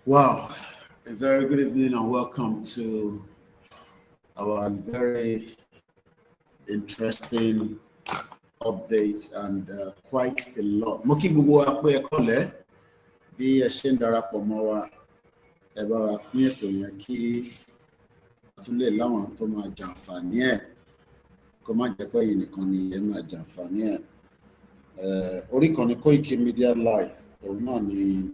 Wow, a very good evening and welcome to our very interesting updates and quite a lot. Mo kí gbogbo wa pé ẹ kọ́lẹ̀ bí ẹ ṣe ń darapọ̀ mọ́ wa ẹ bá wa pín ètò yẹn kí a tún lè láwọn tó máa jàǹfààní ẹ̀ kó má jẹ́ pé ẹ̀yin nìkan ni ẹ máa jàǹfààní ẹ̀. Orí kan ní Koikimedia Live òun náà ni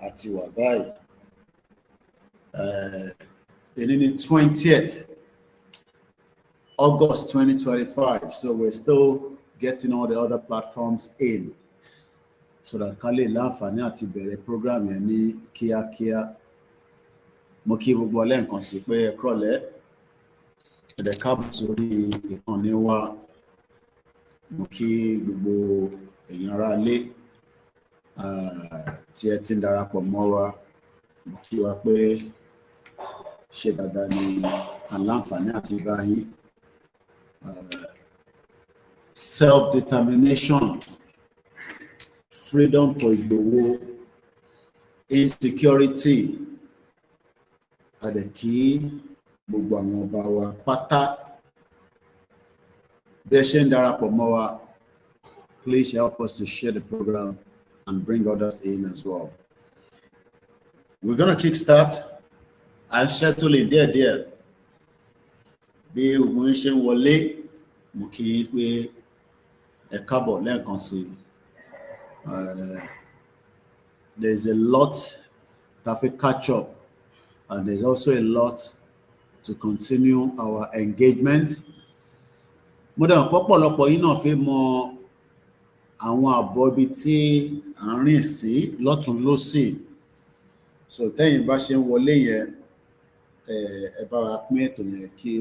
àti wà báyìí. Èní ní 20th August 2025, so we're still getting all the other platforms in so that ká lè láǹfààní àti bẹ̀rẹ̀ program yẹn ní kíákíá. Mo kí gbogbo lẹ́ẹ̀kan sí pé ẹ kúrọ̀lẹ́ ẹ̀dẹ̀ káàbọ̀ sórí ìkànnì wa. Mo kí gbogbo èèyàn ará ilé tí ẹ ti ń darapọ̀ mọ́ wa. Mo kí wa pé ṣe dáadáa ni aláǹfààní àti bá yín. Self-determination, freedom for Igboho, insecurity, àdẹ̀kí gbogbo àwọn ọba wa pátá. Bí ẹ ṣe ń darapọ̀ mọ́ wa, please help us to share the program and bring others in as well. We're going to kickstart and settle in there. Bí ogun ṣe ń wọlé, mo kí pé ẹ káàbọ̀ lẹ́ẹ̀kan sí. There's a lot that we catch up, and there's also a lot to continue our engagement. Mo dẹ̀ pọ̀pọ̀lọpọ̀ yín náà fẹ́ mọ àwọn àbọ̀ ibi tí à ń rìn sí lọ́tùn lósì. So tẹ́yìn bá ṣe ń wọlé yẹn, ẹ bá wa pín ètò yẹn kí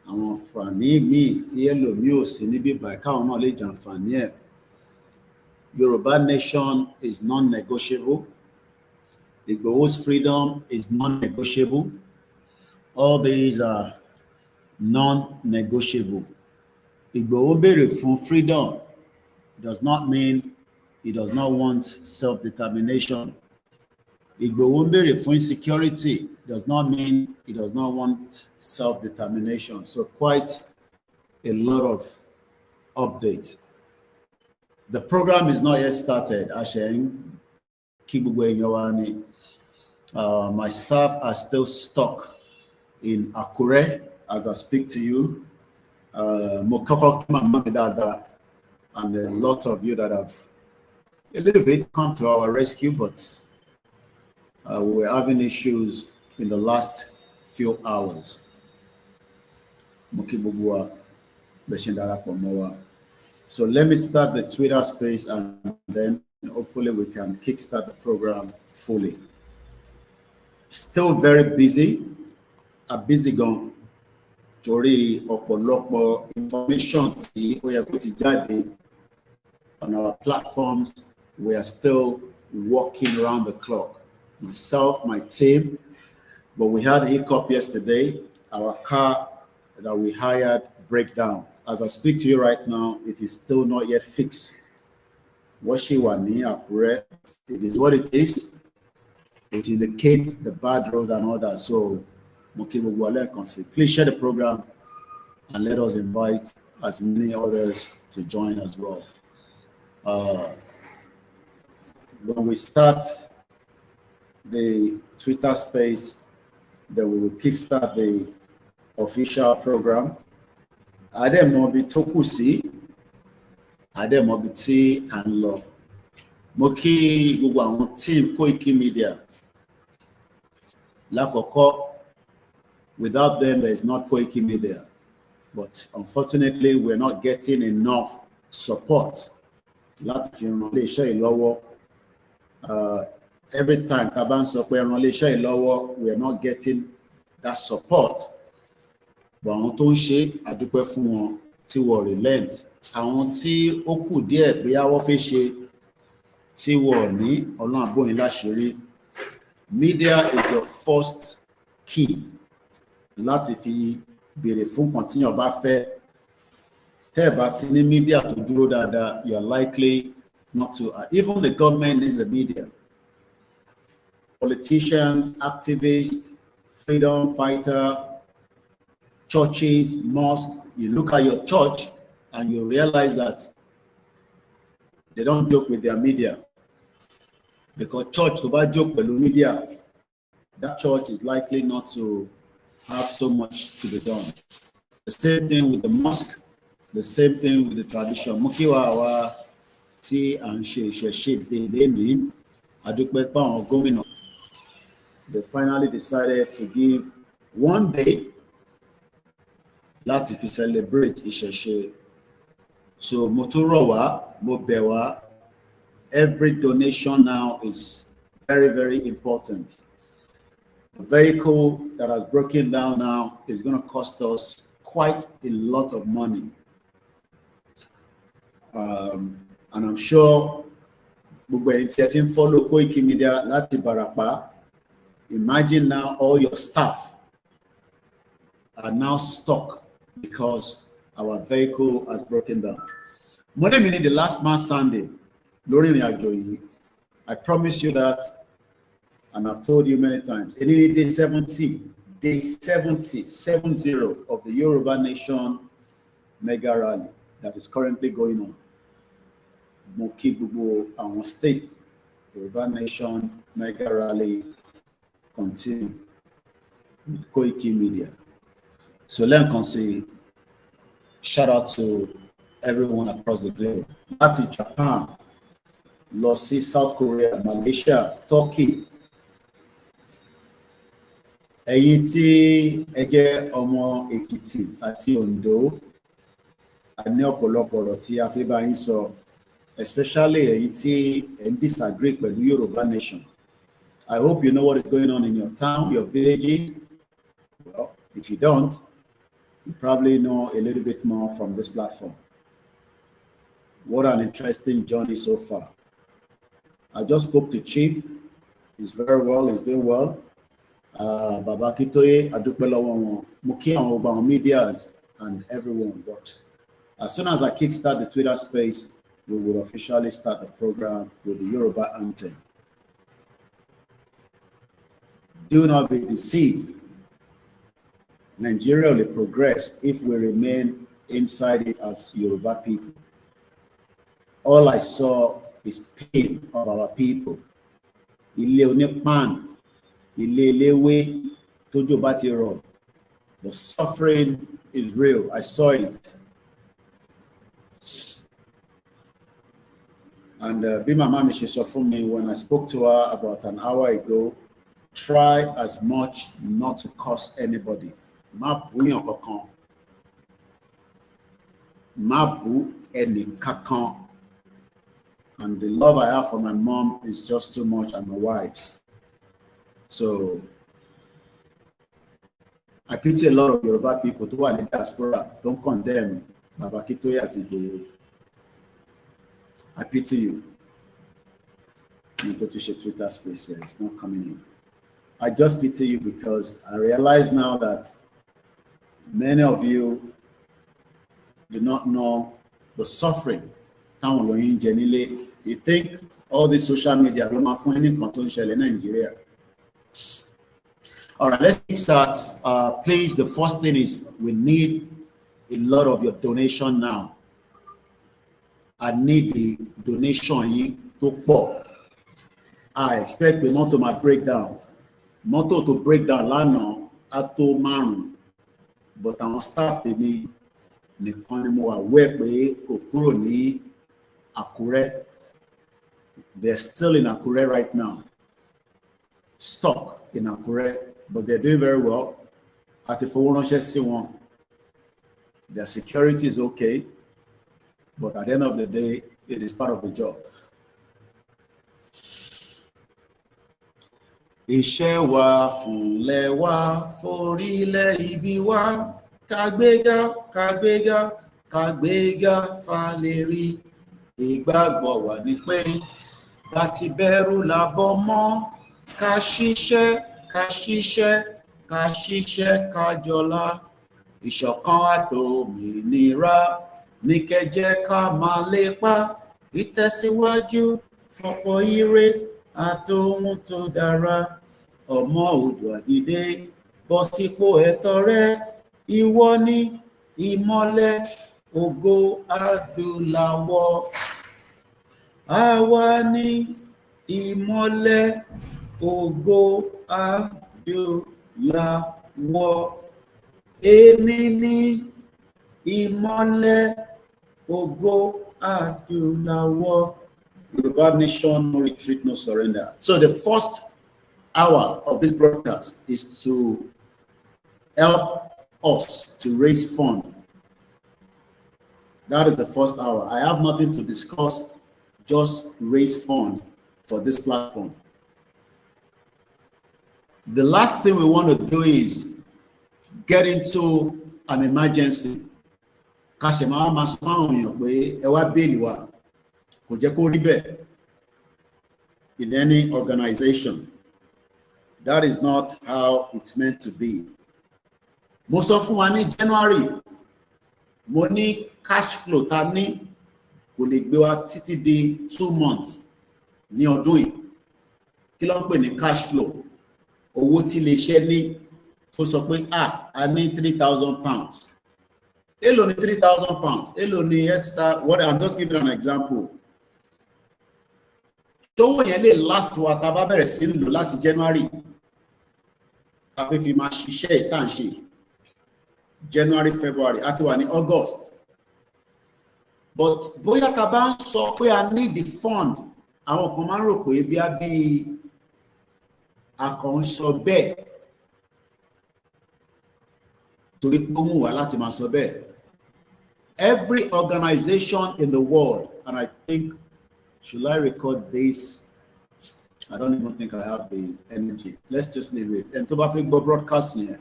àwọn àǹfààní míì tí ẹlòmíì ò sí níbí báyìí káwọn náà lè jàǹfààní ẹ̀. Yoruba nation is non-negotiable. Igboho's freedom is non-negotiable. All these are non-negotiable. Igboho béèrè fún freedom does not mean he does not want self-determination. Igboho béèrè fún insecurity does not mean he does not want self-determination. So quite a lot of updates. The program is not yet started. My staff are still stuck in Akure as I speak to you. And a lot of you that have a little bit come to our rescue, but we were having issues in the last few hours. So let me start the Twitter space and then hopefully we can kickstart the program fully. Still very busy. A busy gone. Torí ọ̀pọ̀lọpọ̀ information tí ó yẹ kó ti jáde on our platforms. We are still working around the clock. Myself, my team, but we had a hiccup yesterday. Our car that we hired break down. As I speak to you right now, it is still not yet fixed. It is what it is. It indicates the bad road and all that. So please share the program and let us invite as many others to join as well. When we start the Twitter space, then we will kickstart the official program. Ademobi Tokusi, Ademobi T and Law. Moki Gugu team Koikimedia. Lakoko. Without them, there is not Koikimedia. But unfortunately, we're not getting enough support. Every time Taban Sokwe we are not getting that support. But àwọn tó ń ṣe àdúpẹ́ fún wọn tí wọ́n relent. Àwọn tí ó kù díẹ̀ bóyá wọ́n fẹ́ ṣe tí wọ́n ní Ọlọ́run àbóyin láṣìírí. Media is your first key láti fi béèrè fún nǹkan tí yàn bá fẹ́. Tẹ́ ẹ bá ti ní media tó dúró dáadáa, you are likely not to. Even the government needs the media. politicians, activists, freedom fighter, churches, mosques. You look at your church and you realize that they don't joke with their media. Because church, to buy joke with the media, that church is likely not to have so much to be done. The same thing with the mosque, the same thing with the tradition. Mukiwa wa ti an she de ni adupe pa àwọn gómìnà. They finally decided to give one day láti fi celebrate ìṣẹ̀ṣe. So mo tún rọ̀ wá, mo bẹ̀ wá, every donation now is very, very important. The vehicle that has broken down now is going to cost us quite a lot of money. And I'm sure gbogbo ẹ̀yin tí ẹ ti ń follow Koikimedia láti Barapa, imagine now all your staff are now stuck because our vehicle has broken down. Money meaning the last man standing. Lórí ìrìn àjò yìí, I promise you that, and I've told you many times, in day 70 of the Yoruba Nation mega rally that is currently going on. Mo kí gbogbo àwọn states, Yoruba Nation mega rally continue with Koikimedia. So let me say, shout out to everyone across the globe. Láti Japan, lọ sí South Korea, Malaysia, Turkey. Ẹ̀yin tí ẹ jẹ́ ọmọ Èkìtì àti Oǹdó, a ní ọ̀pọ̀lọpọ̀ ọ̀rọ̀ tí a fẹ́ bá yín sọ, especially ẹ̀yin tí ẹ ń disagree pẹ̀lú Yoruba Nation. I hope you know what is going on in your town, your villages. Well, if you don't, you probably know a little bit more from this platform. What an interesting journey so far. I just spoke to Chief. He's very well, he's doing well. Baba Kitoye, Adupelawo, Muki and medias and everyone works. As soon as I kickstart the Twitter space, we will officially start the program with the Yoruba anthem. Do not be deceived. Nigeria will progress if we remain inside it as Yoruba people. All I saw is pain of our people. Ilé onípan, ilé eléwé, tójò bá ti rọ̀. The suffering is real. I saw it. And bí màmá mi ṣe sọ fún mi when I spoke to her about an hour ago, try as much not to curse anybody. Má búyàn kankan. Má bú ẹnì kankan. And the love I have for my mom is just too much, and my wife's. So I pity a lot of Yoruba people who are in the diaspora. Don't condemn Baba Kitoye àti Igboho. I pity you. You go to share Twitter space here. It's not coming in. I just pity you because I realize now that many of you do not know the suffering. You think all this social media in Nigeria. All right, let's start. Please, the first thing is we need a lot of your donation now. I need the donation to pop. I expect the motto to break down. Motto to break down lana ato marun. But our staff they need nìkan ni mo wà wẹ́ pé kò kúrò ní Àkúrẹ́. They're still in Àkúrẹ́ right now. Stuck in Àkúrẹ́, but they're doing very well. Àti fowó ránṣẹ́ sí wọn. Their security is okay, but at the end of the day, it is part of the job. Iṣẹ́ wa fúnlẹ̀ wa forílẹ̀ ibi wa kàgbéga kàgbéga kàgbéga fàlérí ìgbàgbọ́ wa ní pé láti bẹ̀rù làbọ̀ mọ́ ká ṣiṣẹ́ ká ṣiṣẹ́ ká ṣiṣẹ́ ká jọlá ìṣọ̀kan àtòmìnira ní kẹjẹ ká máa lépa ìtẹ̀síwájú fọ̀pọ̀ ire àtòhun tó dára ọmọ Oòduà dìde bọ́ sípò ẹ̀tọ́ rẹ, ìwọ ni ìmọ́lẹ̀ ògo adúláwọ̀. Àwa ni ìmọ́lẹ̀ ògo adúláwọ̀. Èmi ni ìmọ́lẹ̀ ògo adúláwọ̀. Yoruba nation, no retreat, no surrender. So the first hour of this broadcast is to help us to raise funds. That is the first hour. I have nothing to discuss, just raise funds for this platform. The last thing we want to do is get into an emergency. In any organization. That is not how it's meant to be. Most of one in January, money cash flow tani kò lè gbé wa títí di 2 months ní ọdún yìí. Kí ló ń pè ní cash flow? Owó tí lè ṣe ní tó sọ pé I need £3,000. Èló ni £3,000? Èló ni extra? What I'm just giving an example. Tówó yẹn lè last wa tá bá bẹ̀rẹ̀ sí lò láti January. A fẹ́ fi máa ṣiṣẹ́ ìtàn ṣe. January, February, àti wà ní August. But bóyá tá bá ń sọ pé I need the fund, àwọn kan máa ń rò pé bí a bí àkànṣọ bẹ́ẹ̀ torí pé ó mú wá láti máa sọ bẹ́ẹ̀. Every organization in the world, and I think, should I record this? I don't even think I have the energy. Let's just leave it. And to bá fẹ́ gbọ́ broadcast here,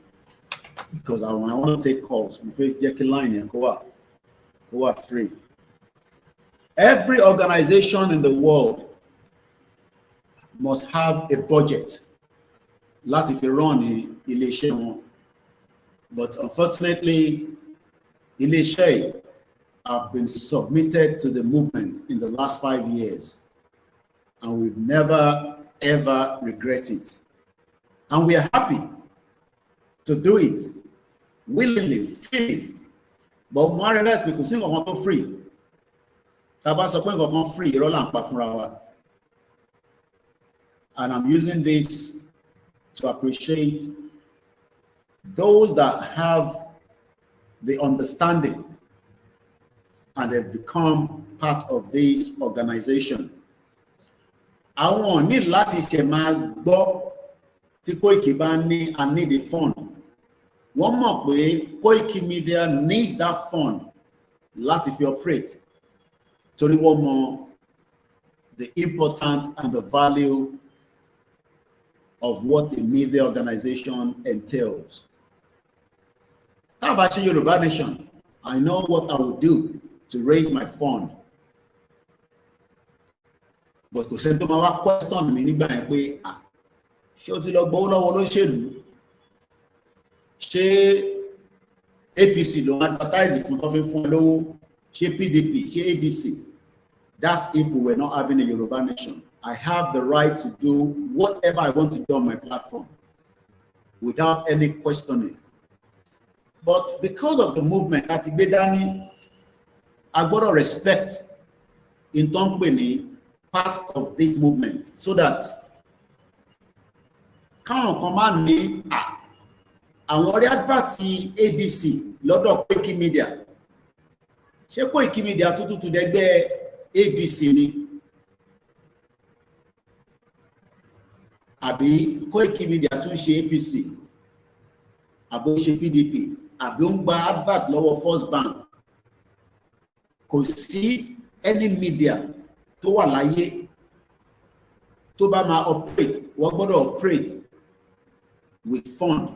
because I want to take calls. Mo fẹ́ jẹ́ kí line yẹn kó wà free. Every organization in the world must have a budget láti fi run ilé-iṣẹ́ wọn. But unfortunately, ilé-iṣẹ́ have been submitted to the movement in the last 5 years, and we've never ever regret it. And we are happy to do it willingly, freely. But more or less, we could sing on free. Free, and I'm using this to appreciate those that have the understanding and they've become part of this organization. Àwọn ní láti ṣe máa gbọ́ tí Koiki bá ní I need a fund. Wọ́n mọ̀ pé Koikimedia needs that fund láti fi operate. Torí wọ́n mọ̀ the importance and the value of what a media organization entails. Tá bá ṣe Yoruba Nation, I know what I will do to raise my fund. But kò sẹ́ni tó máa wá question mi nígbà yẹn pé ṣé o ti lọ gbowó lọ́wọ́ olóṣèlú? Ṣé APC ló advertise fún tó fi fún lówó? Ṣé PDP? Ṣé ADC? That's if we were not having a Yoruba Nation. I have the right to do whatever I want to do on my platform without any questioning. But because of the movement, I got to respect in company part of this movement so that káwọn kan máa ní àwọn orí advert ADC lọ́dọ̀ Koikimedia. Ṣé Koikimedia tuntun dẹgbẹ́ ADC ni? Àbí Koikimedia tún ṣe APC? Àbí ó ṣe PDP? Àbí ó ń gba advert lọ́wọ́ First Bank? Kò sí any media tó wà láyé tó bá máa operate, wọ́n gbọ́dọ̀ operate with fund.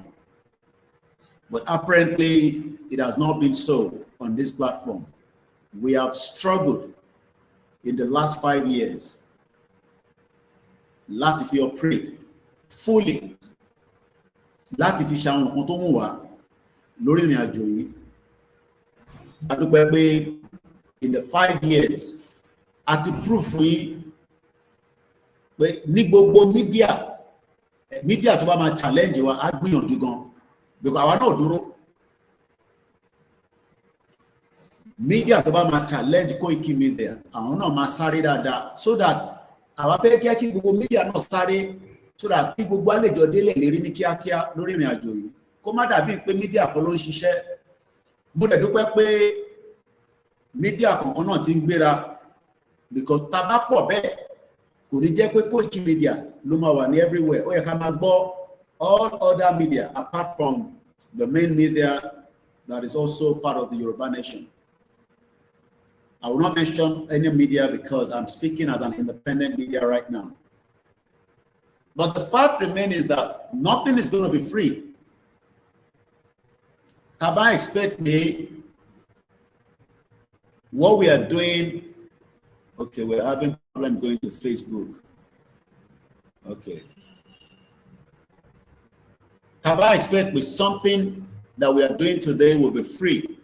But apparently it has not been so on this platform. We have struggled in the last 5 years láti fi operate fully, láti fi ṣàwọn nǹkan tó mú wá lórí ìrìn àjò yìí. A dúpẹ́ pé in the 5 years àti proof yìí pé ní gbogbo media Media tó bá máa challenge wa á gbìyànjú gan because àwa náà dúró. Media tó bá máa challenge Koikimedia àwọn náà máa sáré dáadáa so that àwa fẹ́ kí gbogbo media náà sáré so that kí gbogbo àlejò délẹ̀ lérí ní kíákíá lórí ìrìn àjò yìí kó má dàbí pé media kan ló ń ṣiṣẹ́. Mo dẹ̀ dúpẹ́ pé media kankan náà ti ń gbéra because tá a bá pọ̀ bẹ́ẹ̀ kò ní jẹ́ pé Koikimedia ló máa wà ní everywhere. Ó yẹ ká máa gbọ́ all other media apart from the main media that is also part of the Yoruba nation. I will not mention any media because I'm speaking as an independent media right now. But the fact remains is that nothing is going to be free. Taba expect me what we are doing. Okay, we're having problem going to Facebook. Okay. Taba expect with something that we are doing today will be free.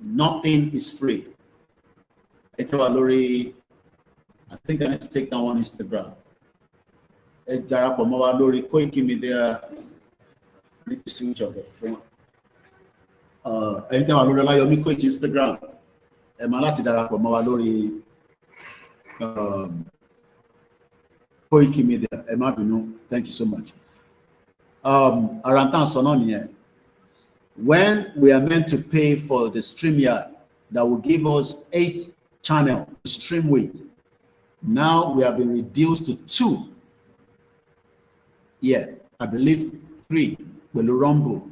Nothing is free. I think I need to take down one Instagram. Koikimedia. I need to switch off the phone. OLAYOMI KOIKI Instagram. Koikimedia. Thank you so much. When we are meant to pay for the StreamYard that will give us 8 channels to stream with, now we have been reduced to 2. Yeah, I believe 3 will rumble.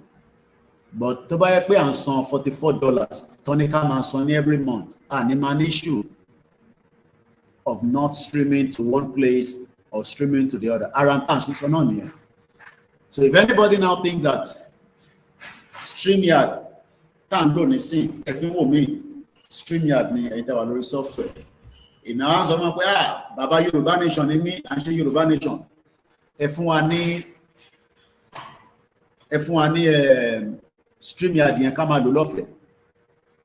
But to buy a pay and son $44, Tony Kamanson every month, and an issue of not streaming to one place or streaming to the other. So if anybody now think that StreamYard can't do anything, if you want me, StreamYard ni our software. In our zone, Baba Yoruba Nation in me, and she Yoruba Nation. If one StreamYard yẹn ká máa lò lọ́fẹ̀ẹ́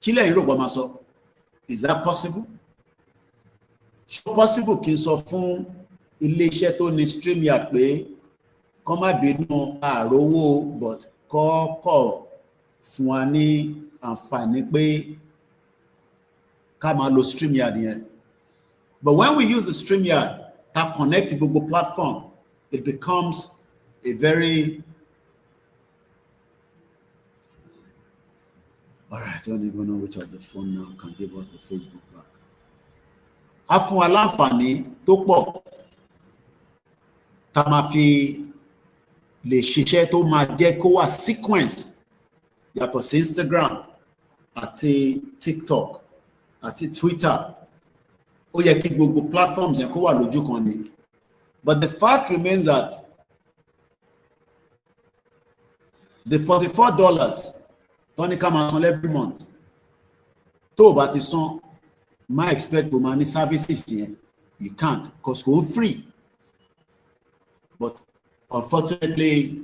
kí lẹ́yìn rò bọ́ máa sọ is that possible? Ṣé possible kí n sọ fún iléeṣẹ́ tó ní StreamYard pé kọ́ má bínú àrówó but kọ́ fún wa ní àǹfààní pé ká máa lo StreamYard yẹn? But when we use the StreamYard that connect gbogbo platform, it becomes a very all right, I don't even know which of the phone now can give us the Facebook back. A fún wa láǹfààní tó pọ̀ tá máa fi lè ṣiṣẹ́ tó máa jẹ́ kó wà sequence yàtọ̀ sí Instagram àti TikTok àti Twitter. Ó yẹ kí gbogbo platforms yẹn kó wà lójú kan ni. But the fact remains that the $44 Tony Kamanson every month, tó bá ti san, my expect to money services here, you can't because we're free. But unfortunately,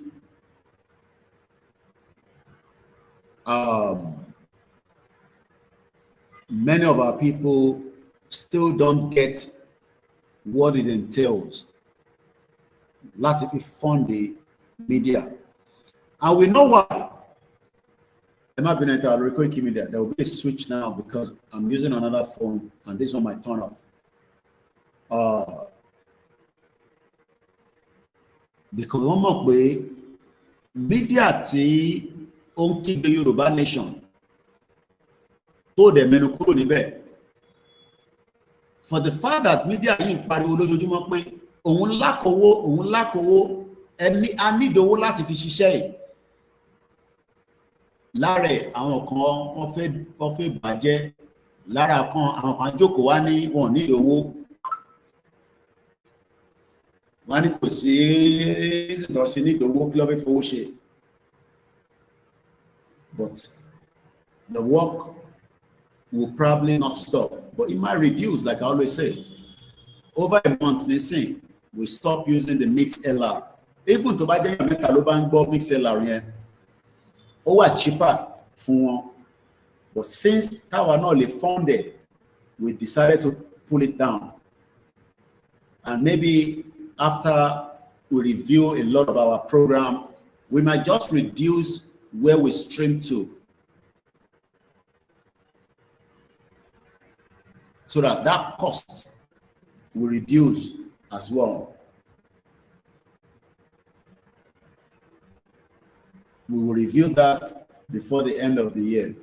many of our people still don't get what it entails. Láti fi fund the media, and we know why. There will be a switch now because I'm using another phone and this one might turn off. Because one more way, media tí ó ń kígbe Yoruba nation tó dẹ̀ mẹ́nu kúrò níbẹ̀. For the fact that media yìí ń pariwo lójoojúmọ́ pé òun lákòwó ẹni a nídòwó láti fi ṣiṣẹ́ yìí. Lára àwọn kan wọ́n fẹ́ bàjẹ́, lára kan àwọn kan jókòó wá ní wọn ní owó, wọ́n ní kò sí ìsìnkú ṣe ní owó kí ló fẹ́ fowó ṣe. But the work will probably not stop, but it might reduce, like I always say. Over a month, they say we stop using the MixLR. Even to buy the metal MixLR yẹn, ó wà cheaper fún wọn, but since táwa náà lè fund it, we decided to pull it down, and maybe after we review a lot of our program. We might just reduce where we stream to, so that cost will reduce as well. We will review that before the end of the year.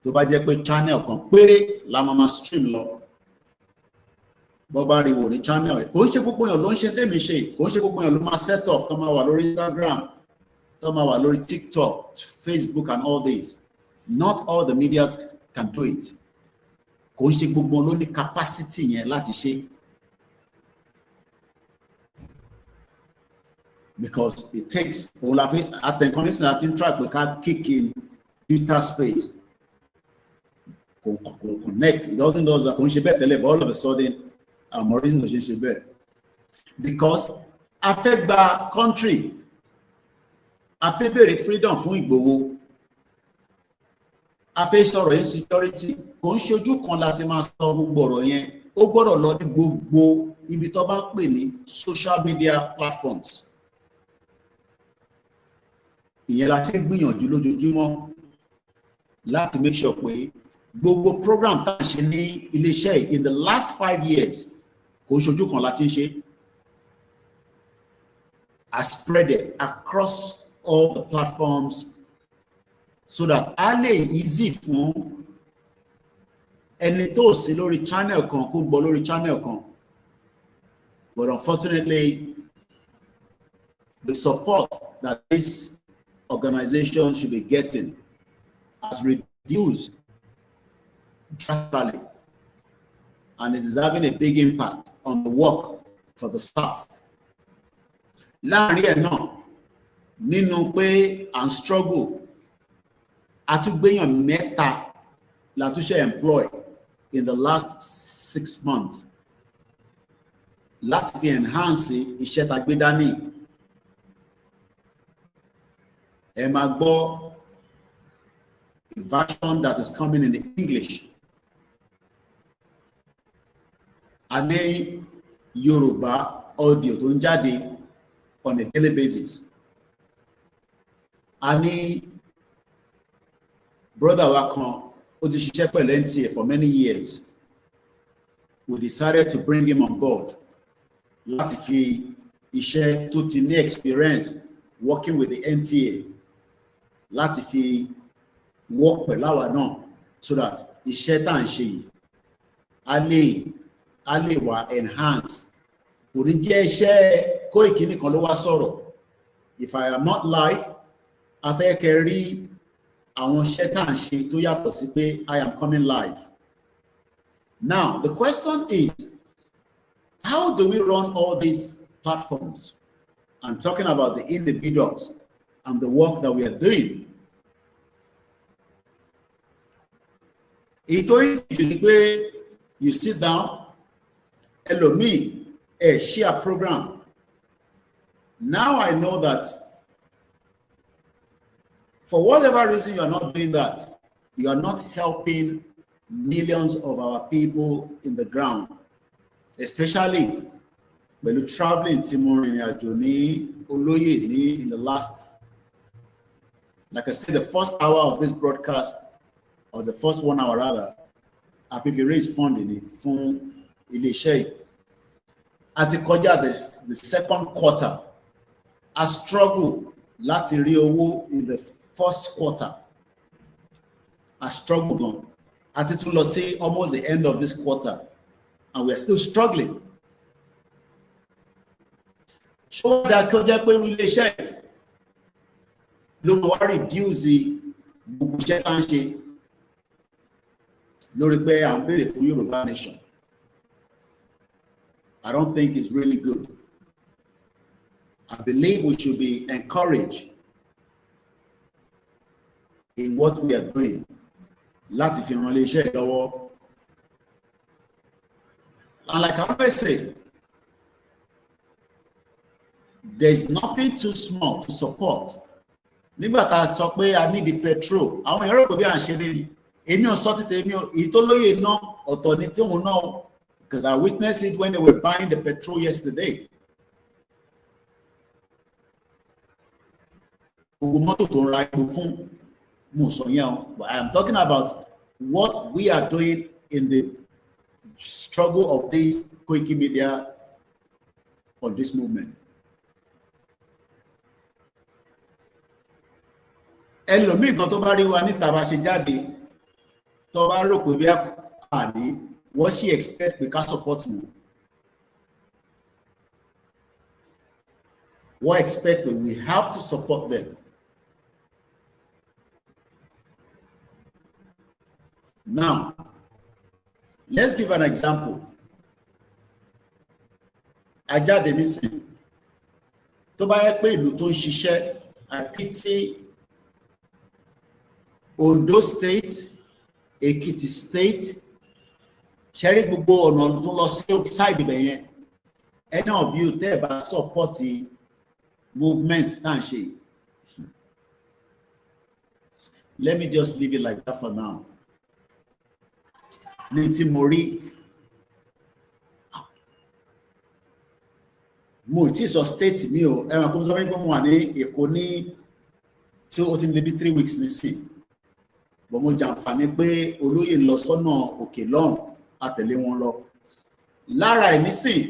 Tó bá jẹ́ pé channel kan péré la máa stream lọ, bó bá rí wò ní channel, kò ń ṣe gbogbo èèyàn ló ń ṣe tèmi ṣe, kò ń ṣe gbogbo èèyàn ló máa set up tó máa wà lórí Instagram, tó máa wà lórí TikTok, Facebook and all these. Not all the medias can do it. Kò ń ṣe gbogbo ló ní capacity yẹn láti ṣe. Because it takes all of it. At the connection track, we can't kick in Twitter space. Connect. It doesn't do that. But all of a sudden, more reason to be. Because affect the country. Affect the freedom from Igboho. Affect sọ̀rọ̀ insecurity. Kò ń ṣojú kan láti máa sọ gbogbo ọ̀rọ̀ yẹn. Ó gbọ́dọ̀ lọ ní gbogbo ibi tó bá pè ní social media platforms. Ìyẹn la ṣe gbìyànjú lójoojúmọ́ láti make sure pé gbogbo program tá a ṣe ní iléeṣẹ́ in the last 5 years kò ṣojú kan láti ṣe, are spreaded across all the platforms so that a lè easy fún ẹni tó sí lórí channel kan kó gbọ́ lórí channel kan. But unfortunately, the support that this organization should be getting has reduced drastically, and it is having a big impact on the work for the staff. Láàrin ẹ̀ náà, nínú pé à ń struggle, àtúgbéyàn mẹ́ta la tún ṣe employ in the last 6 months láti fi enhance iṣẹ́ tá gbé dání. Ẹ máa gbọ́ a version that is coming in English. A ní Yoruba audio tó ń jáde on a daily basis. A ní brother wa kan, ó ti ṣiṣẹ́ pẹ̀lú NTA for many years. We decided to bring him on board láti fi iṣẹ́ tó ti ní experience working with the NTA láti fi work pẹ̀lú àwa náà, so that iṣẹ́ tá à ń ṣe yìí a lè wà enhance. Kò ní jẹ́ iṣẹ́ Koiki nìkan ló wá sọ̀rọ̀. If I am not live, a fẹ́ kẹ́ rí àwọn iṣẹ́ tá à ń ṣe tó yàtọ̀ sí pé I am coming live. Now, the question is, how do we run all these platforms? I'm talking about the individuals and the work that we are doing. Ètò ìsìnkú ni pé you sit down, ẹlòmíì share program. Now I know that for whatever reason you are not doing that, you are not helping millions of our people in the ground, especially when you're traveling to Olóyè in the last, like I said, the first hour of this broadcast, or the first 1 hour rather, after you raise funding from iléeṣẹ́. At the second quarter, I struggle láti rí owó in the first quarter. I struggled on. Àti tún lọ sí almost the end of this quarter, and we are still struggling. Ṣó dáa kí ó jẹ́ pé iléeṣẹ́ ló máa wá reduce gbogbo iṣẹ́ tá ń ṣe lórí pé à ń béèrè fún Yorùbá nation? I don't think it's really good. I believe we should be encouraged in what we are doing. Láti fi ran iléeṣẹ́ lọ́wọ́. And like I always say, there's nothing too small to support. Nígbà tá a sọ pé I need the petrol, àwọn èèyàn rò pé bí à ń ṣe lé ní. Èmi ò sọ títẹ̀ èmi ò, èyí tó lóye náà ọ̀tọ̀ ni tí òun náà, because I witnessed it when they were buying the petrol yesterday. But I am talking about what we are doing in the struggle of this Koikimedia on this movement. Ẹlòmíì kan tó bá rí wa níta bá ṣe jáde tó bá rò pé bí a ní wọ́n sì expect pé ká support wọn. Wọ́n expect that we have to support them. Now, let's give an example. Ajáde nísìnyí tó bá yẹ pé ìlú tó ń ṣiṣẹ́ àpítí Ondo State, Ekiti State, ṣẹ́rí gbogbo ọ̀nà tó lọ sí side ibẹ̀ yẹn, any of you tẹ́ ẹ bá support movement náà ṣe. Let me just leave it like that for now. Ní tí mo rí, mo ti sọ state mi o, ẹ̀wọ̀n kó sọ pé mo wà ní Èkó ní tí ó ti lé bí 3 weeks nísìn. Bọ̀ mo jàǹfààní pé olóyè lọ sọ́nà òkè lọ́rùn àtẹ̀lé wọn lọ. Lára ẹ̀ nísìn,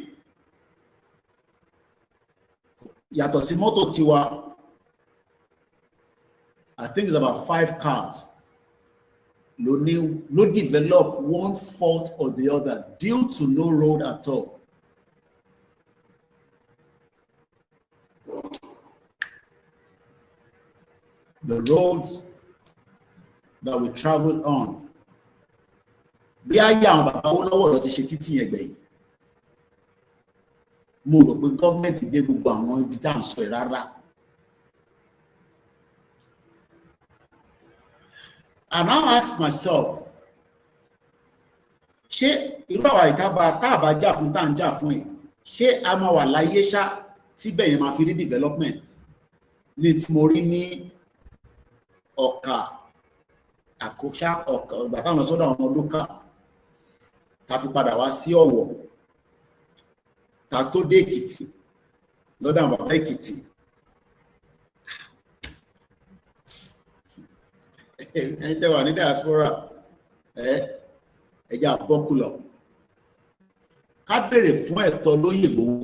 yàtọ̀ sí mọ́tò tiwa, I think it's about 5 cars no develop one fault or the other due to no road at all. The roads that we traveled on, bí ayé àwọn bàbá owó lọ́wọ́ lọ ti ṣe títí yẹn gbẹ̀yìn. Mo rò pé gọ́ọ̀mẹ̀ntì dé gbogbo àwọn ibi tá à ń sọ ẹ̀ rárá. And I ask myself, ṣé irú àwa ìtaba tá a bá jà fún tá à ń jà fún ẹ̀, ṣé a máa wà láyé ṣá tí bẹ́ẹ̀ yẹn máa fi rí development? Ní tí mo rí ní Ọ̀kà, Àkóṣá, Ọ̀kà, ìgbà táwọn sọ́dọ̀ àwọn olókà, ta fi padà wá sí Ọ̀wọ̀, ta tó dé Èkìtì, lọ́dọ̀ àwọn bàbá Èkìtì. Ẹ̀yin tẹ́ wà ní diaspora, ẹjẹ́ àbọ́kù lọ. Ká béèrè fún ẹ̀tọ́ lóyè Ìgbòho.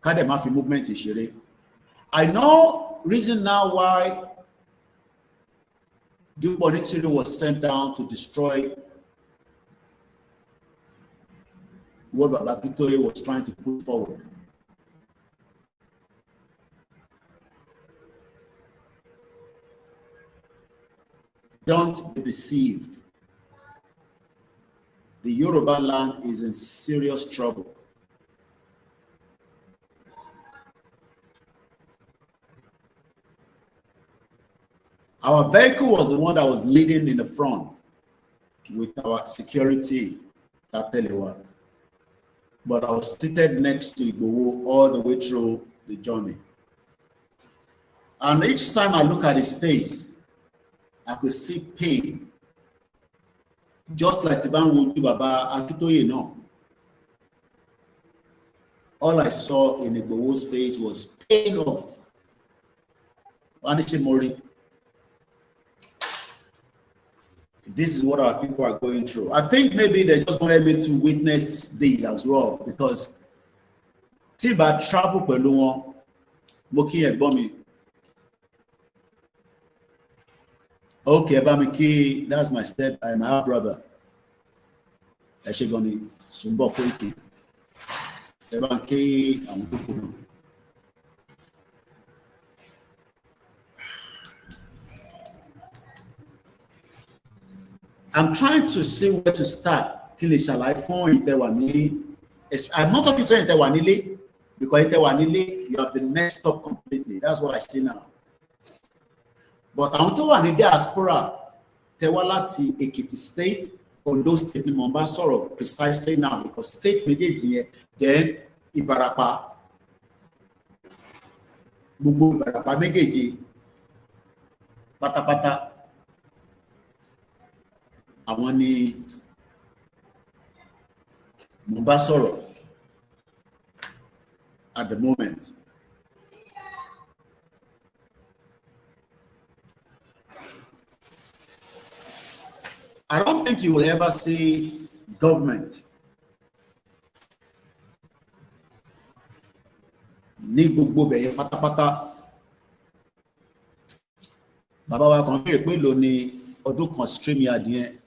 Ká dẹ̀ má fi movement ìṣeré. I know reason now why the Onitsiri was sent down to destroy what Baba Akintoye was trying to put forward. Don't be deceived. The Yoruba land is in serious trouble. Our vehicle was the one that was leading in the front with our security, Tatelewa. But I was seated next to Igboho all the way through the journey. And each time I look at his face, I could see pain. Just like the man would do Baba Akintoye, no. All I saw in Igboho's face was pain of Wanishimori. This is what our people are going through. I think maybe they just wanted me to witness this as well, because tí bá travel pẹ̀lú wọn, mo kí ẹ̀gbọ́n mi. Okay, Bamiki, that's my my brother. Eshegoni, Sumbo Koiki. Ebanki, Amukunu. I'm trying to see where to start. Kí lè ṣàlàyé fún Ìtẹ̀wànílé. I'm not talking to Ìtẹ̀wànílé because Ìtẹ̀wànílé, you have been messed up completely. That's what I see now. But àwọn tó wà ní diaspora tẹwá láti Ekiti State, Ondo State ni mo bá sọ̀rọ̀ precisely now because state méjèèjì yẹn, then Ìbàràpá, gbogbo Ìbàràpá méjèèjì pátápátá àwọn ni mo bá sọ̀rọ̀. at the moment. I don't think you will ever see government ní gbogbo bẹ̀yẹ pátápátá. Bàbá wa kan béèrè pé ló ní ọdún kan StreamYard yẹn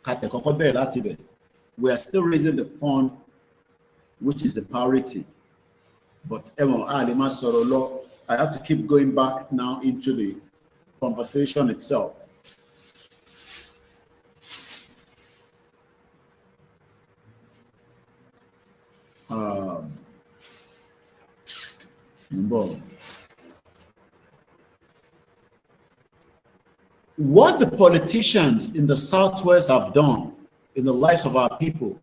ká tẹ̀ kọ́kọ́ bẹ̀rẹ̀ láti bẹ̀. We are still raising the fund, which is the priority. But I have to keep going back now into the conversation itself. What the politicians in the Southwest have done in the lives of our people,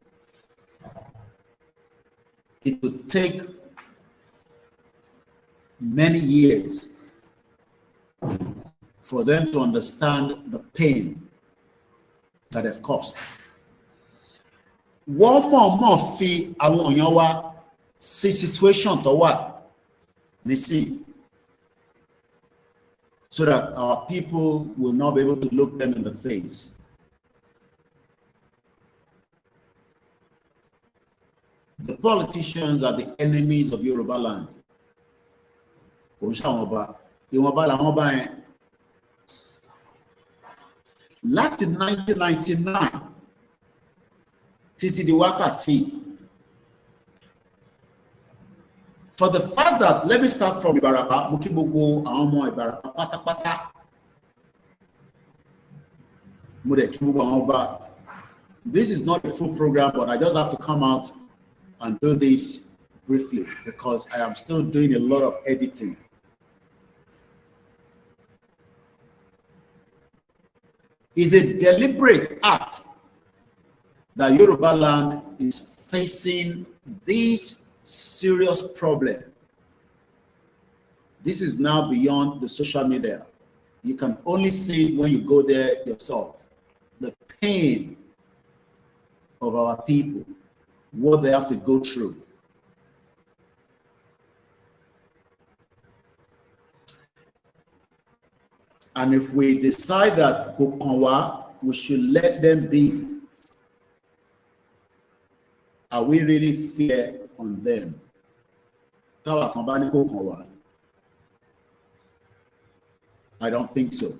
it would take many years for them to understand the pain that they've caused. One more fee àwọn èèyàn wa sí situation tó wà nísìn, so that our people will not be able to look them in the face. The politicians are the enemies of Yoruba land. Láti 1999 títí di wákàtí, for the fact that, let me start from Ìbàràpá, mo kí gbogbo àwọn ọmọ Ìbàràpá pátápátá, mo dẹ̀ kí gbogbo àwọn ọba. This is not a full program, but I just have to come out and do this briefly because I am still doing a lot of editing. It's a deliberate act that Yoruba land is facing this serious problem. This is now beyond the social media. You can only see it when you go there yourself. The pain of our people, what they have to go through. And if we decide that we should let them be, are we really fair on them? I don't think so.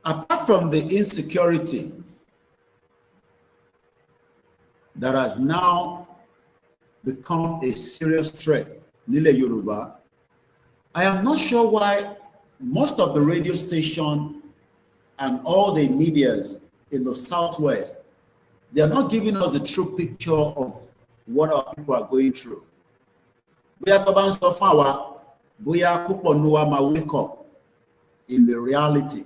Apart from the insecurity that has now become a serious threat, Nile Yoruba, I am not sure why most of the radio station and all the medias in the Southwest, they are not giving us the true picture of what our people are going through. We are talking about our, we are people who are wake up in the reality.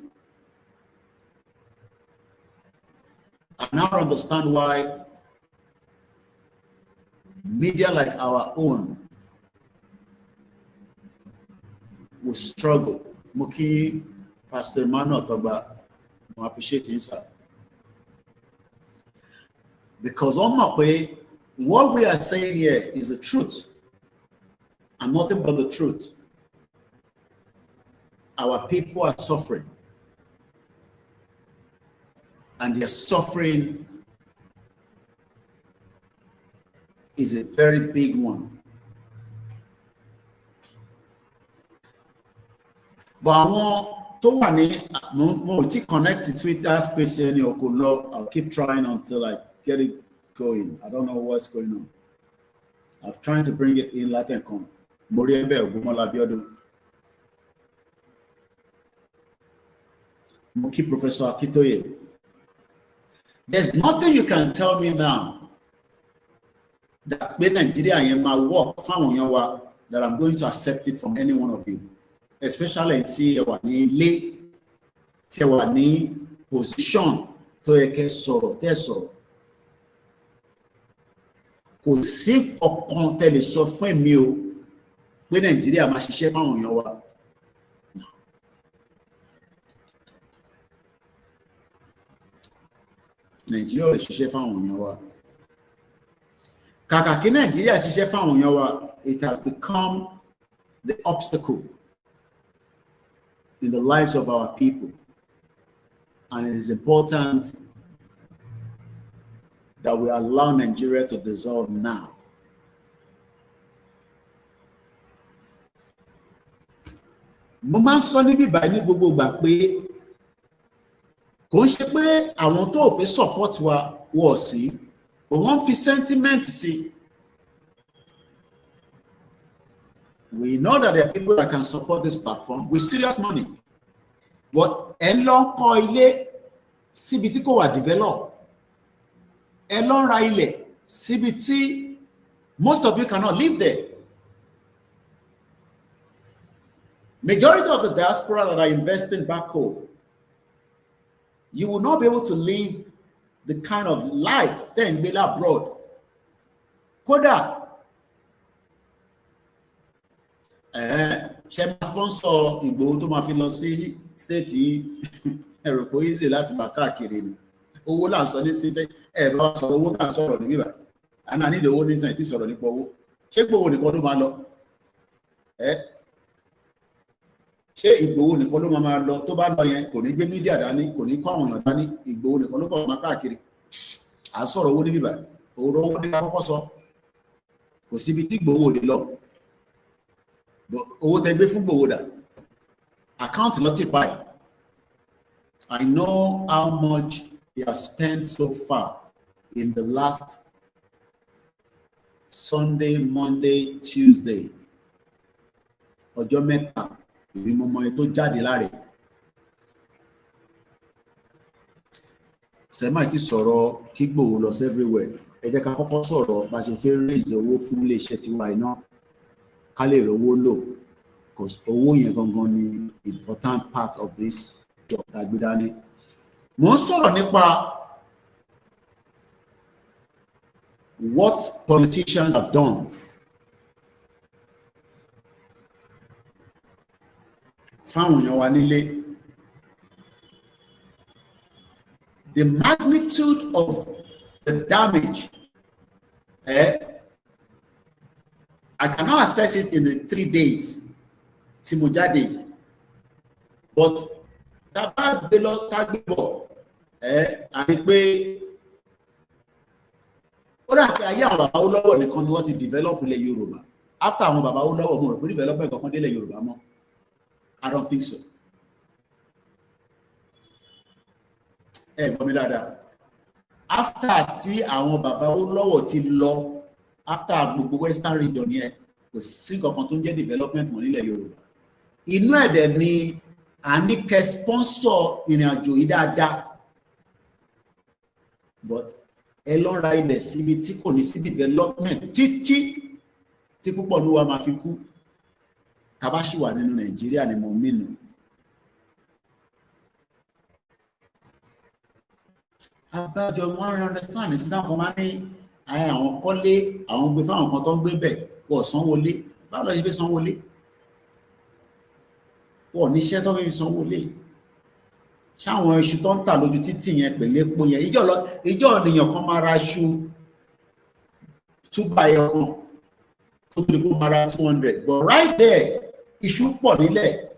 I now understand why media like our own will struggle. Muki, Pastor Emmanuel Toba, I appreciate you, sir. Because on my way, what we are saying here is the truth and nothing but the truth. Our people are suffering. And their suffering is a very big one. But I want to connect to Twitter space I'll keep trying until I get it going. I don't know what's going on. I'm trying to bring it in like and come. Moki Professor Akitoye. There's nothing you can tell me now that when Nigeria in my work that I'm going to accept it from any one of you, especially in position to a soro. Kò sí ọ̀kan tẹ́lẹ̀ sọ fún mi o pé Nàìjíríà máa ṣiṣẹ́ fáwọn èèyàn wa. Nàìjíríà ò lè ṣiṣẹ́ fáwọn èèyàn wa. Kàkà kí Nàìjíríà ṣiṣẹ́ fáwọn èèyàn wa, it has become the obstacle in the lives of our people, and it is important that we allow Nigeria to dissolve now. Mo máa ń sọ níbí báyìí ní gbogbo ìgbà pé kò ń ṣe pé àwọn tó ò fẹ́ support wa wọ̀ sí, wọ́n fi sentiment sí. We know that there are people that can support this platform with serious money, but ẹ lọ kọ́ ilé síbi tí kò wà develop, ẹ lọ ra ilẹ̀ síbi tí most of you cannot live there. Majority of the diaspora that are investing back home, you will not be able to live the kind of life then build abroad. Kódà ṣe máa sponsor Igboho tó máa fi lọ sí state yìí, ẹ̀rọ kò easy láti bá káàkiri ni. Owó là ń sọ ní state, ẹ̀rọ sọ̀rọ̀ owó là ń sọ̀rọ̀ ní bíbá. Àná nílò owó ní sàn tí sọ̀rọ̀ nípa owó. Ṣé Igboho nìkan ló máa lọ? Ṣé Igboho nìkan ló máa lọ? Tó bá lọ yẹn kò ní gbé mídíà dání, kò ní kọ́ àwọn èèyàn dání. Igboho nìkan ló kọ́ máa káàkiri. À ń sọ̀rọ̀ owó ní bíbá. Owó ní ká kọ́kọ́ sọ. Kò síbi tí Igboho lè lọ. Owó tẹ gbé fún Igboho dà. Account lọ ti pa ẹ̀. I know how much he has spent so far in the last Sunday, Monday, Tuesday. Ọjọ́ mẹ́ta ìrìnmọ̀mọ́ ẹ̀ tó jáde láre. Sẹ́mà ti sọ̀rọ̀ kí Igboho lọ sí everywhere. Ẹ jẹ́ ká kọ́kọ́ sọ̀rọ̀ bá ṣe fẹ́ raise owó fún iléeṣẹ́ tiwa iná ká lè rówó lò, because owó yẹn gangan ni important part of this job tàgbé dání. Mo ń sọ̀rọ̀ nípa what politicians have done fáwọn èèyàn wa nílé. The magnitude of the damage, I cannot assess it in the 3 days tí mo jáde, but tábà gbé lọ tágbé bọ̀, àti pé ó dà pé ayé àwọn bàbá Awólọ́wọ̀ nìkan ni wọ́n ti develop ilẹ̀ Yorùbá. After àwọn bàbá Awólọ́wọ̀ mo rò pé development kankan dé ilẹ̀ Yorùbá mọ́. I don't think so. Gbọ́ mi dáadáa. After tí àwọn bàbá Awólọ́wọ̀ ti lọ, after gbogbo western region yẹn, kò sí kankan tó ń jẹ́ development mọ́ nílẹ̀ Yorùbá. Inú ẹ̀dẹ̀ ni a ní kẹ́ sponsor ìrìn àjò yìí dáadáa, but ẹ lọ ra ilẹ̀ síbi tí kò ní sí development títí tí púpọ̀ ní wa máa fi kú. Kábàṣì wà nínú Nàìjíríà ni mo mìnú. Abájọ wọn understand ní sídá kan máa ní àwọn kọ́lé, àwọn gbé fáwọn kan tó ń gbé bẹ̀ wọ́n sanwó-lé. Báwo lọ ṣe fi sanwó-lé? Wọ́n níṣẹ́ tó fi sanwó-lé. Ṣáwọn iṣu tó ń tà lójú títì yẹn pẹ̀lú epo yẹn, ìjọ ènìyàn kan máa ra iṣu túbà ẹyọ kan tó tó kó máa ra 200, but right there iṣu pọ̀ nílẹ̀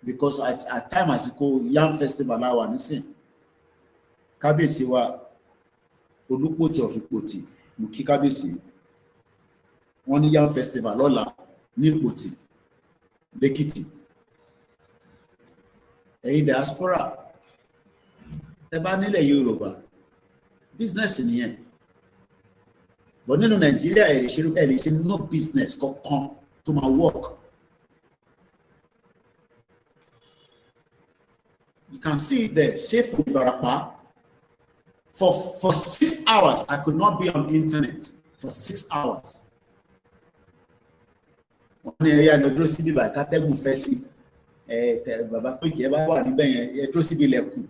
because at time àsìkò yam festival la wà nísìn. Kábíyèsí wa Olúpòtì of Ìpòtì, mo kí kábíyèsí. Wọ́n ní yam festival lọ́la ní Ìpòtì l'Èkìtì. Ẹ̀yin diaspora ẹ bá nílẹ̀ Yorùbá business nìyẹn, but nínú Nàìjíríà ẹ lè ṣe no business kankan tó máa work. You can see it there. Ṣé fún Ìbàràpá for 6 hours I could not be on internet for 6 hours. Wọ́n ní ẹ̀yà lọ dúró síbi ìbàdí kátẹ́gùn fẹ́ sí. Bàbá Koiki ẹ bá wà níbẹ̀ yẹn ẹ dúró síbi ilẹ̀kùn.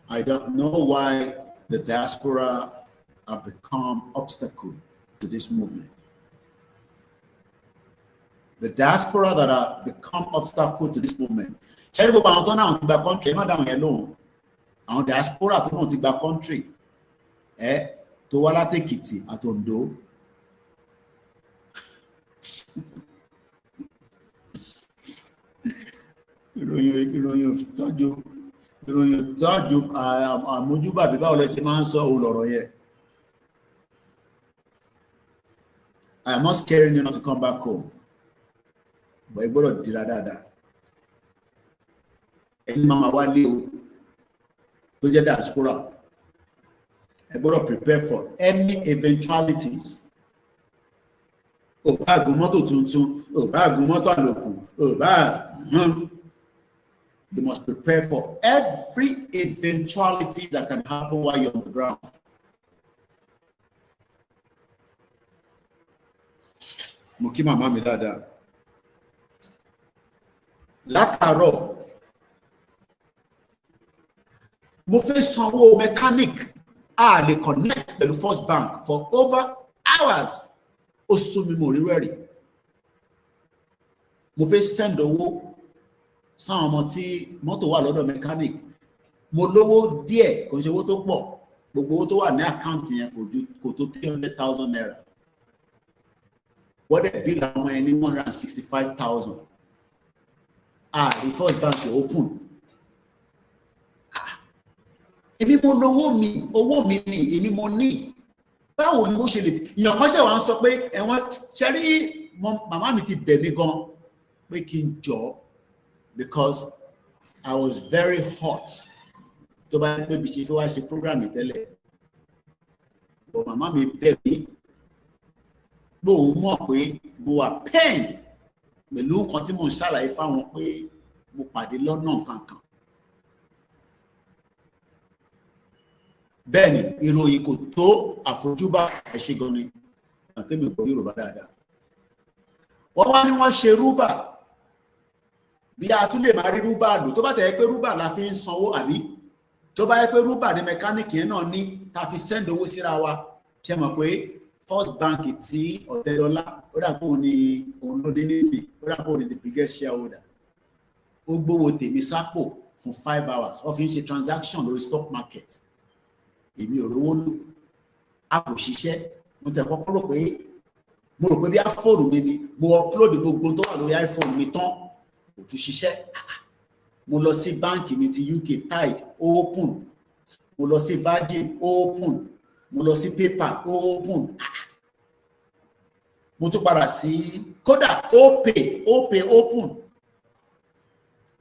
I don't know why the diaspora have become obstacle to this movement. The diaspora that have become obstacle to this movement. Ṣé gbogbo àwọn tó náà ti gba country má dáhùn yẹn lóhùn. Àwọn diaspora tó náà ti gba country tó wá láti Èkìtì àti Oǹdó. Ìròyìn tọ́jú àmójúbà bí báwo lẹ ṣe máa ń sọ òun lọ̀rọ̀ yẹn. I am not scaring you not to come back home. But ẹ gbọ́dọ̀ dira dáadáa. Ẹni máa wá lé o tó jẹ́ diaspora. Ẹ gbọ́dọ̀ prepare for any eventualities. Ò bá gun mọ́tò tuntun, ò bá gun mọ́tò àlòkù, ò bá you must prepare for every eventuality that can happen while you're on the ground. Mo kí màmá mi dáadáa. Látàárọ̀ mo fẹ́ sanwó mechanic a lè connect pẹ̀lú First Bank for over hours. Ó sún mi mo rí rẹ́rì. Mo fẹ́ send owó sáwọn ọmọ tí mọ́tò wà lọ́dọ̀ mechanic. Mo lówó díẹ̀ kò ṣe owó tó pọ̀. Gbogbo owó tó wà ní àkáǹtì yẹn kò tó 300,000 naira. Wọ́n dẹ̀ bí làwọn ẹni 165,000. The First Bank open. Èmi mo lówó mi, owó mi ni èmi mo ní. Báwo ni mo ṣe lè ìyàn kan ṣe wá ń sọ pé ẹ̀wọ̀n ṣe rí màmá mi ti bẹ̀ mí gan pé kí n jọ because I was very hot tó bá pé bí ṣe fi wá ṣe program tẹ́lẹ̀. But màmá mi bẹ̀ mí lóun mọ̀ pé mo wà pained pẹ̀lú nǹkan tí mo ń ṣàlàyé fáwọn pé mo pàdé lọ́nà kankan. Bẹ́ẹ̀ni ìròyìn kò tó àfojúbà ẹ̀ṣẹ̀ gan ni àkémi kò Yorùbá dáadáa. Wọ́n wá ní wọ́n ṣe rúbà bí a tún lè máa rí rúbà lò tó bá tẹ̀ pé rúbà la fi ń sanwó àbí tó bá yẹ pé rúbà ní mẹkáníìkì yẹn náà ní ta fi send owó síra wa ṣe mọ̀ pé First Bank tí Ọ̀tẹ́dọ́lá ó dà pé òun ni òun ló dé nísì ó dà pé òun ni the biggest shareholder. Ó gbówó tèmi sápò fún 5 hours ó fi ń ṣe transaction lórí stock market. Èmi ò rówó lò a kò ṣiṣẹ́ mo tẹ̀ kọ́kọ́ rò pé bí iPhone mi ni mo upload gbogbo tó wà lórí iPhone mi tán kò tún ṣiṣẹ́. Mo lọ sí báǹkì mi ti UK Tide open, mo lọ sí Virgin open, mo lọ sí PayPal open, mo tún padà sí kódà Opay open.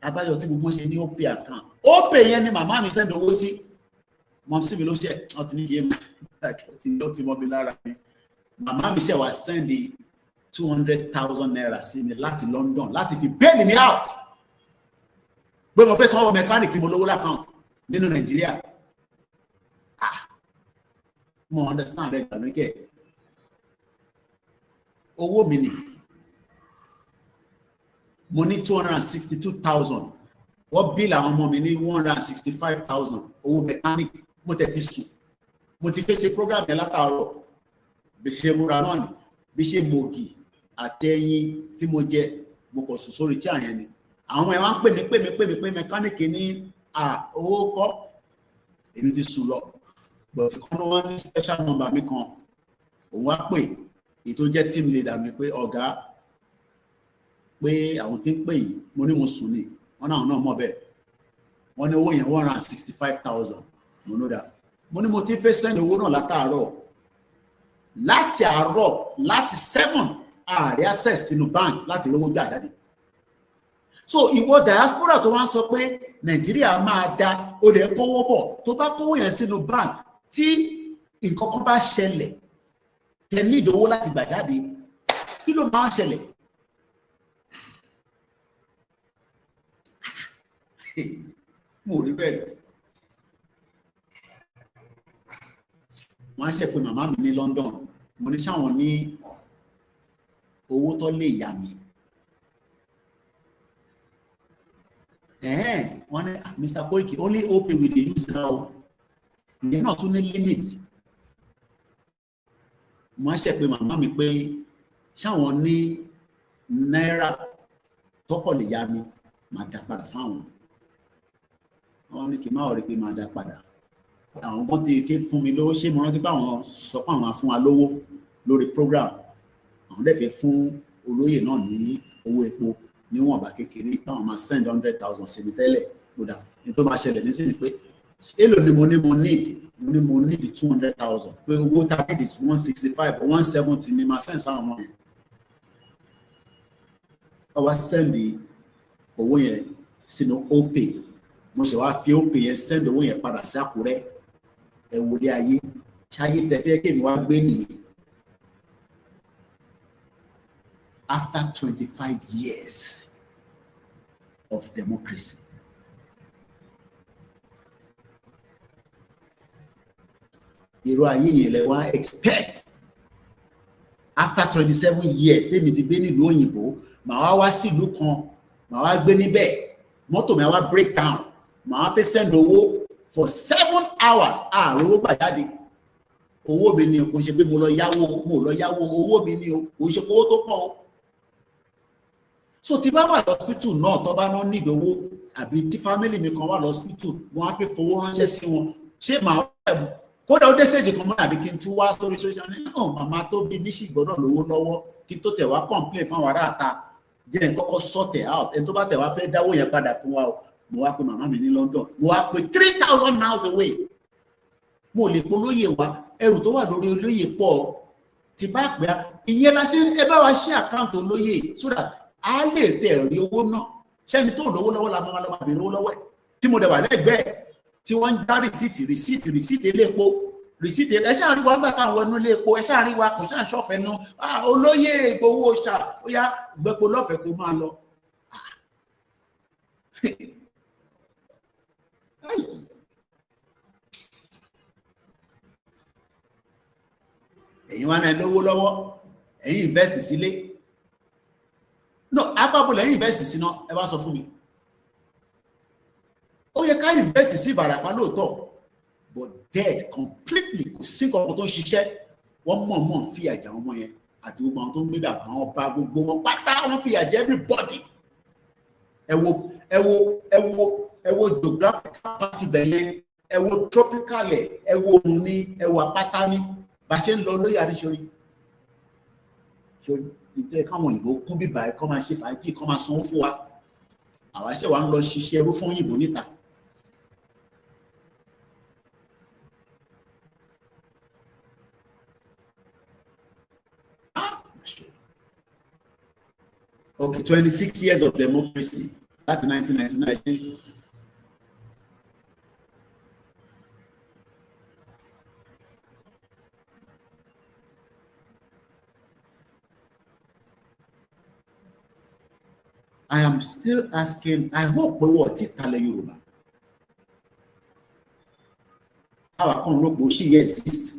Abájọ tí gbogbo ṣe ní Opay account. Opay yẹn ni màmá mi send owó sí. Mom sí mi ló ṣe ọtí ní game ó ti mọ́ mi lára mi. Màmá mi ṣe wá send 200,000 naira sí mi láti London láti fi bail me out. Pé mo fẹ́ sanwó mechanic tí mo lówó l'account nínú Nàìjíríà. Mo understand ẹ̀ gbà mí kẹ́. Owó mi ni. Mo ní 262,000. Wọ́n bill àwọn ọmọ mi ní 165,000. Owó mechanic mo tẹ̀tí sùn. Mo ti fẹ́ ṣe program yẹn látàárọ̀. Bí ṣe múra náà ni. Bí ṣe mògì àtẹ̀yìn tí mo jẹ mo kọ̀ sùn sórí tí àyẹn ni. Àwọn ẹ̀ wá ń pè mí mechanic ní owó kọ́. Èmi ti sùn lọ. But kan wọ́n ní special number mi kan. Òun wá pè ètò jẹ́ team leader mi pé ọ̀gá pé àwọn tí ń pè yìí mo ní mo sùn ní wọ́n náà mọ̀ bẹ́ẹ̀ wọ́n ní owó yẹn 165,000 mo know that mo ní mo ti fẹ́ send owó náà látàárọ̀ láti àárọ̀ láti 7 ààrẹ access sínú bank láti rówó gbà jáde. So ìwọ diaspora tó wá ń sọ pé Nàìjíríà máa da ó lè kówó bọ̀ tó bá kówó yẹn sínú bank tí nǹkan kan bá ṣẹlẹ̀ tẹ ní ìdówó láti gbà jáde kí ló máa ń ṣẹlẹ̀? Mo rí bẹ́ẹ̀. Wọ́n á ṣe pé màmá mi ní London mo ní sáwọn ní owó tó lè yá mi. Wọ́n ní Mr. Koiki only Opay we dey use now. Ìyẹn náà tún ní limit. Wọ́n á ṣe pé màmá mi pé sáwọn ní náírà tọ́pọ̀ lè yá mi máa dá padà fáwọn. Wọ́n ní kí n má rí pé máa dá padà. Àwọn kan ti fi fún mi lówó, ṣé mo rántí pé àwọn sọ pé àwọn máa fún wa lówó lórí program. Àwọn dẹ̀ fẹ́ fún olóyè náà ní owó epo níwọ̀nba kékeré, báwọn máa send 100,000 sí mi tẹ́lẹ̀. Kódà ní tó máa ṣẹlẹ̀ nísìnyí pé èlò ni mo need 200,000 pé owó target is 165 or 170 ni máa send sáwọn ọmọ yẹn. Ó wá send owó yẹn sínú OPay. Mo ṣe wá fi OPay yẹn send owó yẹn padà sí Àkúrẹ́. Ẹ wo dé ayé, ṣáyé tẹ̀fẹ́ kí mi wá gbé nìyẹn. After 25 years of democracy. Irú ayé yẹn lẹ wá expect. After 27 years, tèmi ti gbé nílùú òyìnbó, màá wá sí ìlú kan, màá wá gbé níbẹ̀, mọ́tò mi wá break down, màá fẹ́ send owó for 7 hours. Owó gbà jáde. Owó mi ni, kò ṣe pé mo lọ yáwó, owó mi ni o, kò ṣe owó tó pọ̀ o. So tí bá wà lọ́sítù náà tó bá náà need owó, àbí tí family mi kan wà lọ́sítù, wọ́n á fi fowó ránṣẹ́ sí wọn. Ṣé màá kódà ó dé stage kan mọ́ àbí kí n tún wá sórí social media náà, màmá tó bí níṣì gbọ́dọ̀ lówó lọ́wọ́ kí n tó tẹ̀ wá complain fún àwọn ará àta, jẹ́ n kọ́kọ́ sort it out. Ẹni tó bá tẹ̀ wá fẹ́ dáwó yẹn padà fún wa o, mo wá pé màmá mi ní London, mo wá pé 3,000 miles away. Mo lè polóyè wa, ẹrù tó wà lórí olóyè pọ̀, tí bá pẹ́ ìyẹn la ṣe ẹ bá wa ṣe àkáǹtì olóyè so that a lè tẹ̀ rí owó náà. Ṣẹ́ni tó lówó lọ́wọ́ la máa lọ́wọ́ àbẹ̀rẹ̀ owó lọ́wọ́ ẹ̀ tí mo dẹ̀ wà lẹ́gbẹ̀ẹ́ tí wọ́n ń dá rìsíìtì ilé epo, rìsíìtì ẹ ṣáà rí wa nígbà táwọn ẹnu ilé epo, ẹ ṣáà rí wa kò ṣáà ṣọ́fẹ́ nu olóyè Ìgbòho ṣá ó yá gbẹ́po lọ́fẹ̀ẹ́ kó máa lọ. Ẹ̀yin wá náà lówó lọ́wọ́, ẹ̀yin invest sílé. No, àpapọ̀ lẹ́yìn invest sí náà, ẹ bá sọ fún mi. Ó yẹ ká invest sí Ìbàràpá lóòótọ́, but dead completely, kò sí nǹkan tó ń ṣiṣẹ́. Wọ́n mọ̀ fìyà jẹ àwọn ọmọ yẹn àti gbogbo àwọn tó ń gbé dà, àwọn ọba gbogbo wọn pátá wọ́n fìyà jẹ everybody. Ẹ wo geographical party bẹ̀yẹn, ẹ wo tropical ẹ̀, ẹ wo òun ní, ẹ wo àpáta ní, bá ṣe ń lọ lóyè àríṣorí. Ìjọ káwọn òyìnbó kún bíbá ẹ kọ́ máa ṣe fàájì, kọ́ máa sanwó fún wa. Àwa ṣe wà ń lọ ṣiṣẹ́ ẹrú fún òyìnbó níta. Okay, 26 years of democracy. That's 1999. I am still asking, I hope we will teach Yoruba. Our conrobo she exists.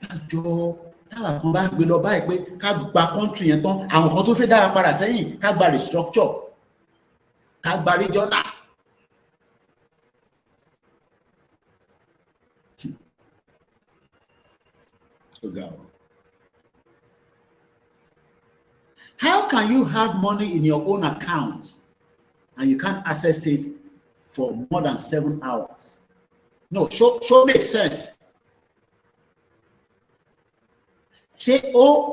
Àjọ táwa kan bá gbé lọ báyìí pé ká gba country yẹn tán, àwọn kan tó fẹ́ dára padà sẹ́yìn, ká gba restructure, ká gba regional. How can you have money in your own account and you can't access it for more than 7 hours? No, show make sense. Ṣé ó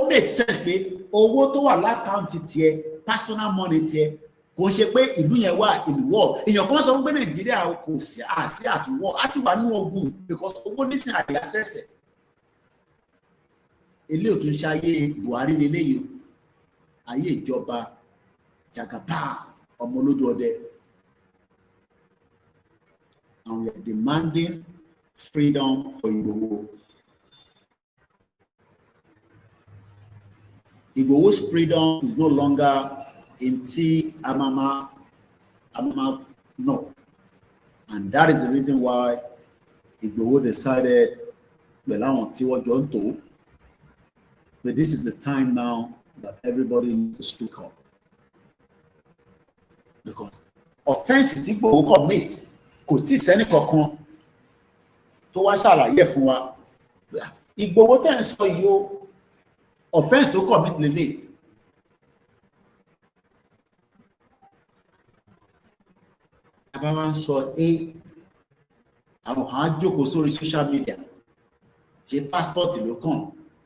make sense pé owó tó wà lákàntì tiẹ̀, personal money tiẹ̀, kò ṣe pé ìlú yẹn wà in war. Èèyàn kan sọ pé Nàìjíríà kò sí at war, àti wà ní ogun because owó nísìn àdé access ẹ̀. Ilé òtún ṣayé Buhari lélẹ́yìí, ayé ìjọba Jagaba ọmọ olójú ọdẹ. And we are demanding freedom for Igboho. Igboho's freedom is no longer in Amama, no. And that is the reason why Igboho decided, well, I want to do, but this is the time now that everybody needs to speak up. Because offense Igboho commit, kò tí sẹ́ni kankan tó wá ṣàlàyé fún wa. Igboho tẹ́ ń sọ yìí o, offense tó commit lélẹ̀. Àbá máa ń sọ àwọn kan á jókòó sórí social media, ṣe passport ló kàn,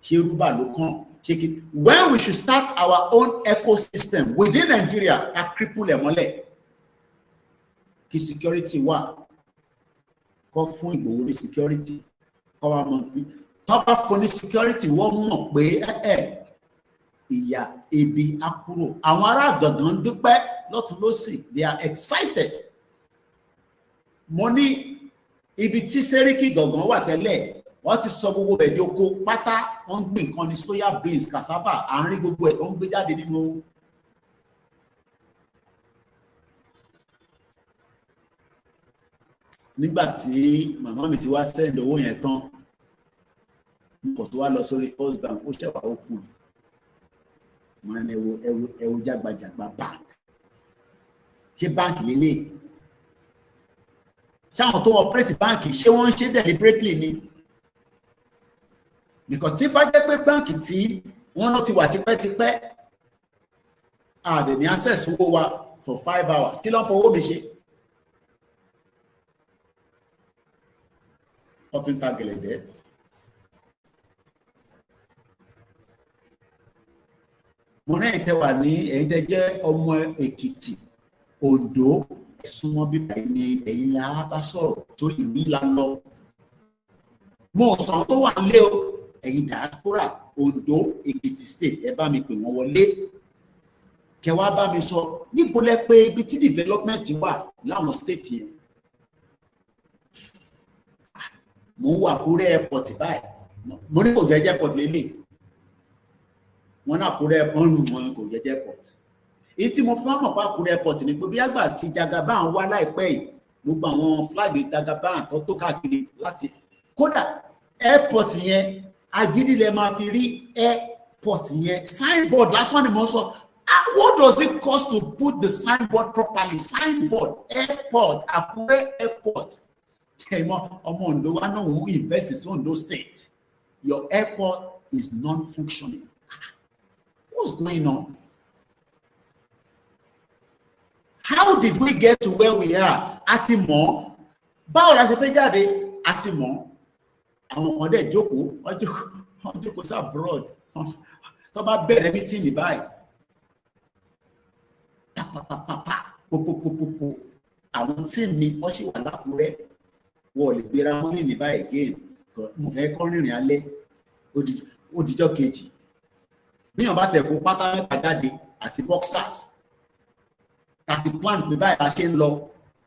ṣe Yoruba ló kàn, ṣe kí. When we should start our own ecosystem within Nigeria, ká cripple ẹ̀ mọ́lẹ̀, kí security wà, kọ́ fún Ìgbòho ní security, kọ́ wa mọ̀ pé tọ́ba fún ní security wọ́n mọ̀ pé ìyà ebi á kúrò. Àwọn ará Ìgàngán dúpẹ́ lọ́tún lósì, they are excited. Mo ní ibi tí Sẹ́ríkì Ìgàngán wà tẹ́lẹ̀, wọ́n ti sọ gbogbo ẹ̀ di oko pátá, wọ́n ń gbìn nǹkan ní soya beans, cassava, àárín gbogbo ẹ̀ tó ń gbé jáde nínú. Nígbà tí màmá mi ti wá send owó yẹn tán, mo tó wá lọ sórí First Bank, ó ṣẹ̀wá ó kù. Màá ní ẹwu jágbajàgba bank. Ṣé báńkì lélẹ̀? Ṣáwọn tó operate báńkì ṣé wọ́n ń ṣe deliberately ni? Because tí bá jẹ́ pé báńkì tí wọ́n lọ ti wà tipẹ́tipẹ́, a dẹ̀ ní access owó wa for 5 hours, kí ló ń fowó mi ṣe? Wọ́n fi ń ta gẹ̀lẹ̀dẹ́. Mo náà tẹ́ wà ní ẹ̀yin tẹ́ jẹ́ ọmọ Èkìtì, Oǹdó, ẹ̀sùnmọ́ bíbá ní ẹ̀yin la bá sọ̀rọ̀ torí ìlú ìlà lọ. Mo sọ tó wà lé o, ẹ̀yin diaspora Oǹdó, Èkìtì state, ẹ bá mi pè wọ́n wọlé. Kẹ́ wá bá mi sọ níbo lẹ pé ibi tí development wà láwọn state yẹn. Mo ń wà Àkúrẹ́ airport báyìí, mo ní kò jẹ́ airport lélẹ̀. Wọ́n ní Àkúrẹ́ airport, wọn kò jẹ́ airport. Èyí tí mo fún àmọ̀ pa Àkúrẹ́ airport ni pé bí àgbà tí Jagaban wá láìpẹ́ yìí, gbogbo àwọn flag Jagaban tó káàkiri láti kódà airport yẹn agídí lẹ máa fi rí airport yẹn signboard lásán ni mo sọ. What does it cost to put the signboard properly? Signboard airport Àkúrẹ́ airport. Ọmọ Ondo wa náà wọ́n invest in Ondo state. Your airport is non-functioning. What's going on? How did we get to where we are? Àti mọ̀, báwo la ṣe fẹ́ jáde? Àti mọ̀, àwọn kan dẹ̀ jókòó, wọ́n jókòó sí abroad, tó bá bẹ̀rẹ̀ meeting ní báyìí, popopopopo, àwọn tí mi wọ́n sì wà l'Ákúrẹ́, wọ́n lè gbéra mọ́ ní báyìí again, mo fẹ́ kọ́ rìnrìn alẹ́, ó dijọ́ kejì. Bí wọ́n bá tẹ̀kọ́ pátá mẹ́ta jáde àti boxers, àti plan pé báyìí la ṣe ń lọ,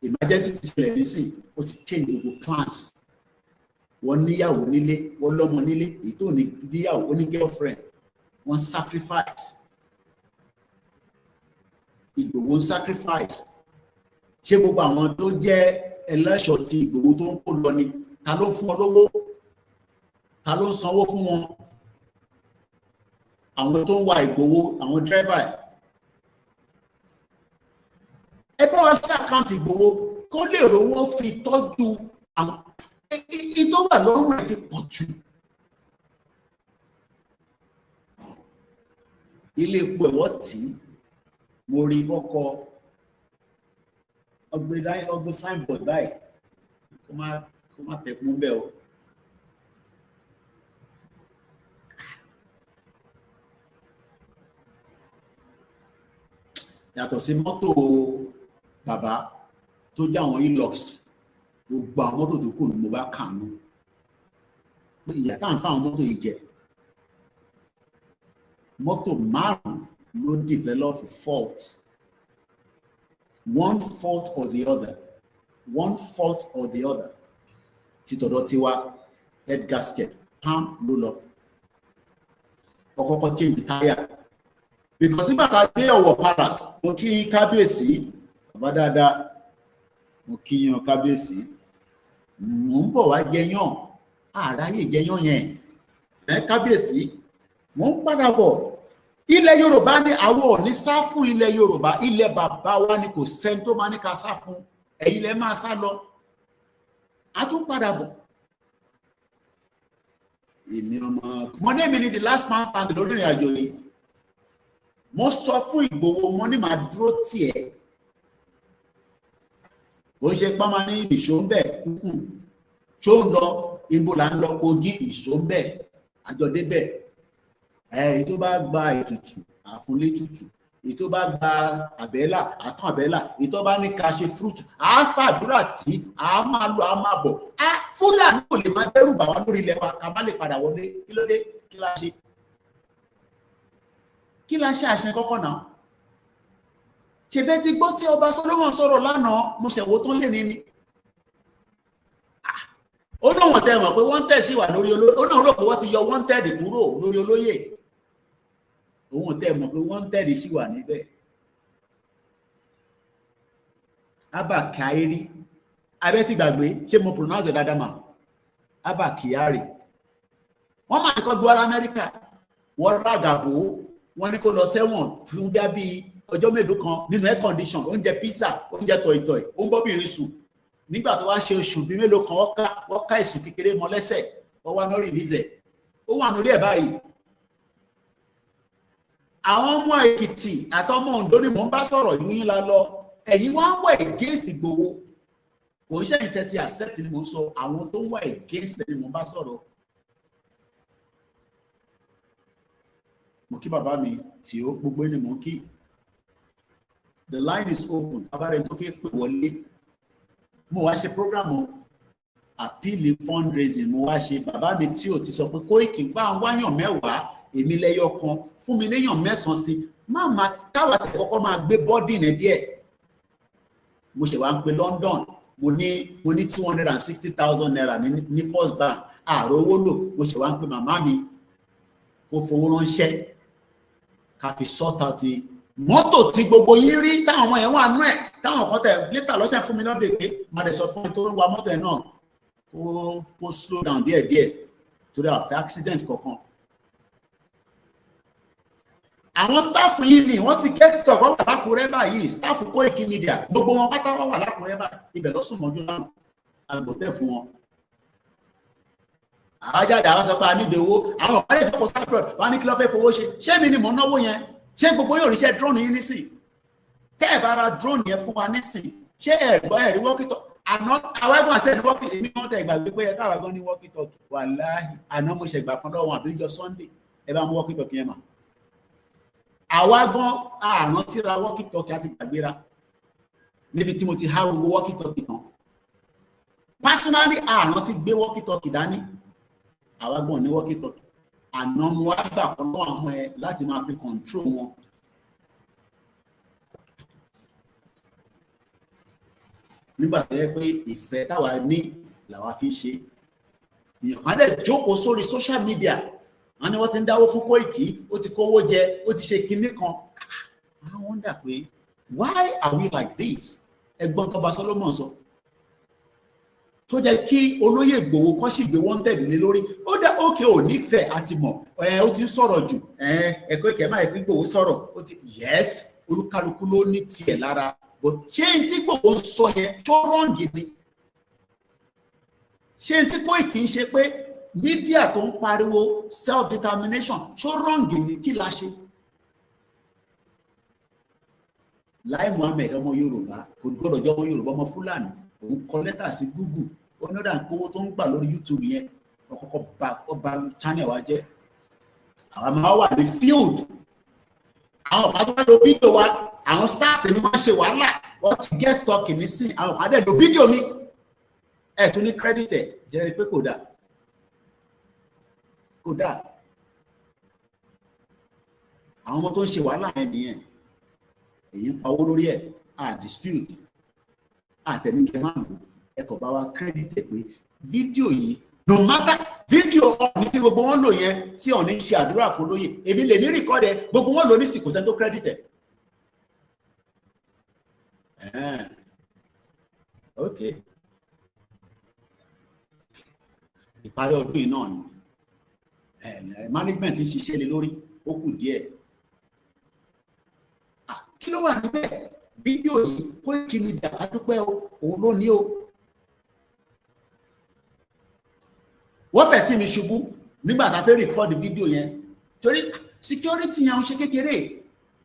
emergency ti ṣẹlẹ̀ nísìn, ó ti change gbogbo plans. Wọ́n níyàwó nílé, wọ́n lọ́mọ nílé, èyí tó ní níyàwó, ó ní girlfriend, wọ́n sacrifice. Ìgbòho sacrifice. Ṣé gbogbo àwọn tó jẹ́ ẹlẹ́ṣọ̀ ti Ìgbòho tó ń kó lọ ni? Ta ló fún ọ lówó? Ta ló ń sanwó fún wọn? Àwọn tó ń wa Ìgbòho, àwọn driver ẹ̀. Ẹ bá wa ṣe àkáǹtì Ìgbòho kó lè rówó fi tọ́jú àwọn ìtọ́ wà lọ́rùn ẹ̀ ti pọ̀ jù. Ilé epo ẹ̀wọ́ tí mo rí ọkọ̀ ọgbẹ́ signboard báyìí kó má tẹ̀kún bẹ́ẹ̀ o. Yàtọ̀ sí mọ́tò bàbá tó jẹ́ àwọn Hilux, gbogbo àwọn mọ́tò tó kù ní mo bá kànú. Ìyà tá à ń fáwọn mọ́tò yìí jẹ. Mọ́tò 5 ló develop fault. One fault or the other. One fault or the other. Títọ̀dọ̀ tiwa head gasket pam ló lọ. Ọkọ̀ọ̀kọ̀ change tire. Because nígbà tá a dé Ọ̀wọ̀ Palace, mo kí kábíyèsí, bàbá dáadáa, mo kí yan kábíyèsí. Mo ń bọ̀ wá jẹyàn, àráyè jẹyàn yẹn. Kábíyèsí, mo ń padà bọ̀. Ilẹ̀ Yorùbá ní àwọn ò ní sá fún ilẹ̀ Yorùbá, ilẹ̀ bàbá wa ni kò sẹ́ni tó máa ní ká sá fún. Ẹ̀yin lẹ máa sá lọ. A tún padà bọ̀. èmi ọmọ mo ní èmi ni the last man standing lórí ìrìn àjò yìí mo sọ fún Ìgbòho mo ní màá dúró tì ẹ́ kò ń ṣe pọ́nmá ní ìṣó ń bẹ̀ ṣó ń lọ ibo là ń lọ Kogi ìṣó ń bẹ̀ àjọdé bẹ̀ èyí tó bá gba ètùtù àfúnlé tútù èyí tó bá gba àbẹ́là àtàn àbẹ́là èyí tó bá ní ká ṣe fruit àáfàdúrà tí a máa lọ a máa bọ̀ Fúlàní kò lè máa dẹ́rù bà wá lórí ilẹ̀ wa ká má lè padà wọlé kí ló dé kí la ṣe àṣẹ kọ́kọ́ náà ṣèbẹ́ ti gbọ́ tí ọba Solomon sọ̀rọ̀ lánàá mo ṣẹ̀wó tó lè ní ni ó náà wọ́n tẹ́ mọ̀ pé wanted sí wà lórí olóyè ó náà rò pé wọ́n ti yọ wanted kúrò lórí olóyè òun tẹ́ mọ̀ pé wanted sí wà níbẹ̀ Abba Kyari abẹ́ ti gbàgbé ṣé mo pronounce it dáadáa mà Abba Kyari wọ́n máa ń kọ́ gbọ́ Amẹ́ríkà wọ́n rágàbó wọ́n ní kó lọ sẹ́wọ̀n fún bí ọjọ́ mélòó kan nínú air condition oúnjẹ pizza oúnjẹ tọ̀ìtọ̀ì ó ń bọ́bìnrin sùn nígbà tó wá ṣe oṣù bí mélòó kan wọ́n ká ìsùn kékeré mọ́ lẹ́sẹ̀ wọ́n wá náà release ẹ̀ ó wà lórí ẹ̀ báyìí àwọn ọmọ Èkìtì àtọmọ Oǹdó ni mò ń bá sọ̀rọ̀ ìlú yín la lọ ẹ̀yin wá ń wà against Ìgbòho kò ń ṣẹ́yìn tẹ́tí accept ni mò ń sọ àwọn tó ń wà against ni mò ń bá sọ̀rọ̀ mo kí bàbá mi tí ó gbogbo ẹni mò ń kí the line is open abáre tó fi pè wọlé mo wá ṣe program appeal fundraising mo wá ṣe bàbá mi tí ò ti sọ pé Koiki gbá wáyàn mẹ́wàá èmi lẹ́yọ kan fún mi léyàn mẹ́sàn-án sí máa táwa tẹ̀ kọ́kọ́ máa gbé bọ́dì ní díẹ̀ mo ṣe wá ń pe London mo ní 260,000 naira ní First Bank ààrò owó lò mo ṣe wá ń pe màmá mi kó fowó ránṣẹ́ ká fi sort out mọ́tò tí gbogbo yín rí táwọn ọmọ yẹn wà nú ẹ̀ táwọn kan tẹ̀ létà lọ́sẹ̀ fún mi lọ́dẹ̀ pé má dẹ̀ sọ fún mi tó ń wa mọ́tò ẹ̀ náà kó slow down díẹ̀díẹ̀ torí àfẹ́ accident kankan. àwọn staff yìí ni wọ́n ti get stock wọ́n wà lákùrẹ́ báyìí staff Koikimedia gbogbo wọn pátá wọ́n wà lákùrẹ́ báyìí ibẹ̀ lọ́sùn mọ́jú lánàá àgbòtẹ́ fún wọn. àwájáde àwọn sọ pé a nídìí owó àwọn ọ̀pá lè fọkọ̀ sápẹ̀ wọn ní kí ló fẹ́ fowó ṣe mi ni mò ń náwó yẹn ṣé gbogbo yóò ríṣẹ́ drone yín nísìn tẹ́ ẹ̀ bá ra drone yẹn fún wa nísìn ṣé ẹ̀gbọ́n ẹ̀rí wọ́kítọ̀ àná àwágùn àti ẹ̀ní wọ́kítọ̀ èmi náà tẹ̀ ìgbàgbé pé ẹ̀ka àwágùn ní wọ́kítọ̀ wàláhì àná mo ṣe ìgbà kan lọ́wọ́ àbíjọ Sunday ẹ bá mú wọ́kítọ̀ yẹn mà àwágùn àrùn tí ra wọ́kítọ̀ kí a ti gbàgbéra níbi tí mo ti há gbogbo wọ́kítọ̀ tán personally àrùn ti gbé wọ́kítọ̀ dání àwágùn ní wọ́kítọ̀ àná mo wá gbà kan lọ́wọ́ àwọn ẹ láti máa fi control wọn. nígbà tó yẹ pé ìfẹ́ táwa ní làwa fi ṣe èèyàn kan dẹ̀ jókòó sórí social media wọn ni wọ́n ti ń dáwó fún Koiki ó ti kówó jẹ ó ti ṣe kinní kan I wonder pé why are we like this ẹ̀gbọ́n tó bá Solomon sọ tó jẹ́ kí olóyè Ìgbòho kọ́ sì gbé wanted lé lórí ó dá òkè ò nífẹ̀ẹ́ àti mọ̀ ó ti ń sọ̀rọ̀ jù ẹ̀kọ́ ìkẹ́mà ẹ̀kọ́ Ìgbòho sọ̀rọ̀ ó ti yes olúkálukú ló ní tiẹ̀ lára but ṣé n tí Ìgbòho ń sọ yẹn tó rọ́ǹgì ni ṣé n tí Koiki ń ṣe pé mídíà tó ń pariwo self determination tó rọ́ǹgì ni kí la ṣe. Lai Muhammed ọmọ Yorùbá kò gbọ́dọ̀ jẹ́ ọmọ Yorùbá ọmọ Fúlàní òun kọ lẹ́tà sí Google ó ní ọ̀dà kówó tó ń gbà lórí YouTube yẹn ọkọ̀ bá channel wa jẹ́ àwọn máa wà ní field àwọn kan tó wá lo fídíò wa àwọn staff ni wọ́n ṣe wàhálà wọ́n ti get stock ní sí àwọn kan dẹ̀ lo fídíò mi ẹ̀ tún ní credit ẹ̀ jẹ́rìí pé kò dáa àwọn ọmọ tó ń ṣe wàhálà yẹn nìyẹn èyí ń pawó lórí ẹ̀ dispute àtẹnukẹ máa lò ẹkọ bá wa kírẹ́dìtì pé fídíò yìí no matter fídíò ọ̀nì tí gbogbo wọn lò yẹn tí ọ̀nì ń ṣe àdúrà fún lóye èmi lè ní rìkọ́dẹ̀ gbogbo wọn lò ní sìkò sẹ́ni tó kírẹ́dìtì. ok ìparí ọdún yìí náà ni management ń ṣiṣẹ́ lé lórí ó kù díẹ̀ kí ló wà níbẹ̀ fídíò yìí Koikimedia adúpẹ́ òun ló ní o wọ́n fẹ́ tí mi ṣubú nígbà tá fẹ́ record video yẹn torí security yẹn ń ṣe kékeré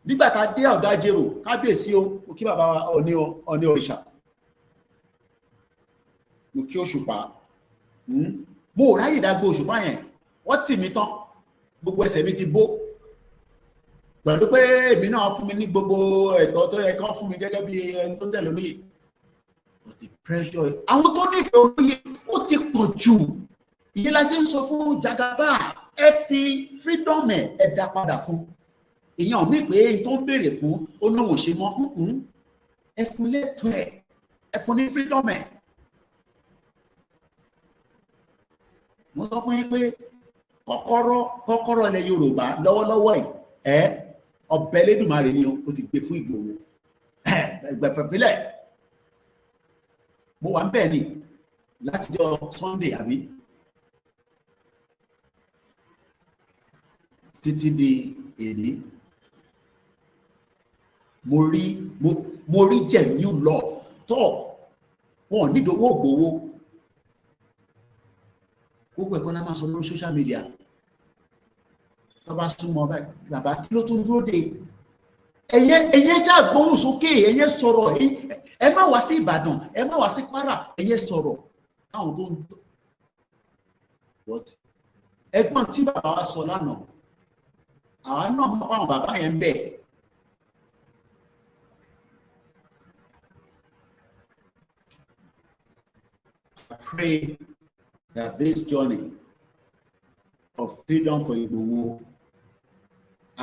nígbà tá dé Ọ̀dájérò kábíyèsí o kí bàbá wa Ọọ̀ni òrìṣà mo kí Òṣùpá mo ráyè dágbó Òṣùpá yẹn wọ́n tì mí tán gbogbo ẹsẹ̀ mi ti bó pẹ̀lú pé èmi náà fún mi ní gbogbo ẹ̀tọ́ tó yẹ kán fún mi gẹ́gẹ́ bí ẹni tó tẹ̀lé olóyè but the pressure àwọn tó nífẹ̀ẹ́ olóyè ó ti pọ̀ jù ìyẹn la ṣe ń sọ fún Jagaba ẹ fi freedom ẹ dá padà fún èèyàn mi pé èyí tó ń béèrè fún ó lóun ṣe mọ́ ẹ fún lẹ́tọ̀ọ́ ẹ fún ní freedom ẹ. mo sọ fún yín pé kọ́kọ́rọ́ ilẹ̀ Yorùbá lọ́wọ́lọ́wọ́ ẹ̀ ọbẹ̀ Elédùmarè ni ó ti gbé fún Ìgbòho ẹgbẹ̀fẹ̀fílẹ̀ mo wà ń bẹ̀ ni látijọ́ Sunday àbí títí di èní mo rí genuine love tọ́ wọn ò nídòwó Ìgbòho gbogbo ẹ̀kọ́ la máa sọ lórí social media tó bá súnmọ́ bàbá kí ló tún dúró de ẹ̀yẹ já gbóhùn sókè ẹ̀yẹ sọ̀rọ̀ ẹ má wá sí Ìbàdàn ẹ má wá sí Kwara ẹ̀yẹ sọ̀rọ̀ káwọn tó ń tọ́ ẹ̀gbọ́n tí bàbá wa sọ lánàá àwa náà mọ̀ àwọn bàbá yẹn ń bẹ I pray that this journey of freedom for Igboho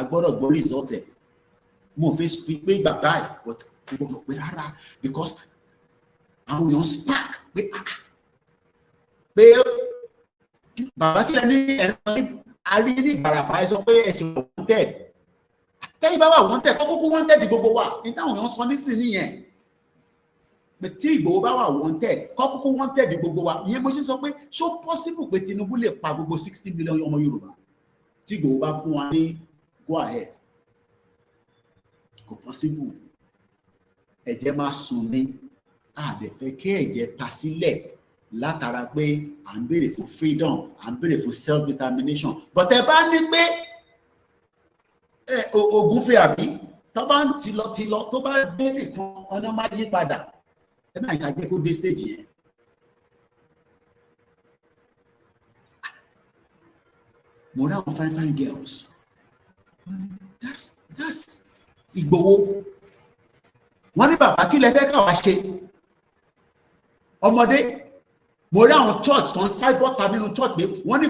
agbọ́dọ̀ gbọ́ result ẹ̀ mo fi pé bàbá ẹ̀ but gbọ́dọ̀ pé rárá because àwọn èèyàn spark pé bàbá kí lẹ́ni ẹ̀rọ arí ní Ìbàràpá ẹ sọ pé ẹ̀sìn wanted tẹ́lẹ̀ bá wà wanted kókó wanted gbogbo wa ní táwọn èèyàn sọ nísìnyí yẹn pé tí Ìgbòho bá wà wanted kókó wanted gbogbo wa ìyẹn mo ṣe sọ pé ṣó possible pé Tinubu lè pa gbogbo 60 million ọmọ Yorùbá tí Ìgbòho bá fún wa ní go ahead kò possible ẹ̀jẹ̀ máa sùn ní àdẹ̀fẹ́ kí ẹ̀jẹ̀ ta sílẹ̀ látara pé à ń béèrè fún freedom à ń béèrè fún self determination but ẹ bá ní pé ògúnfẹ̀ àbí tó bá ń tilọ tó bá dé nìkan ọ̀nà máa yí padà ẹ máa ń jẹ́ kó dé stage yẹn. mo rí àwọn fine girls that's Ìgbòho wọ́n ní bàbá kí lẹ fẹ́ káwa ṣe ọmọdé mo rí àwọn church tó ń cyber ta nínú church pé wọ́n ní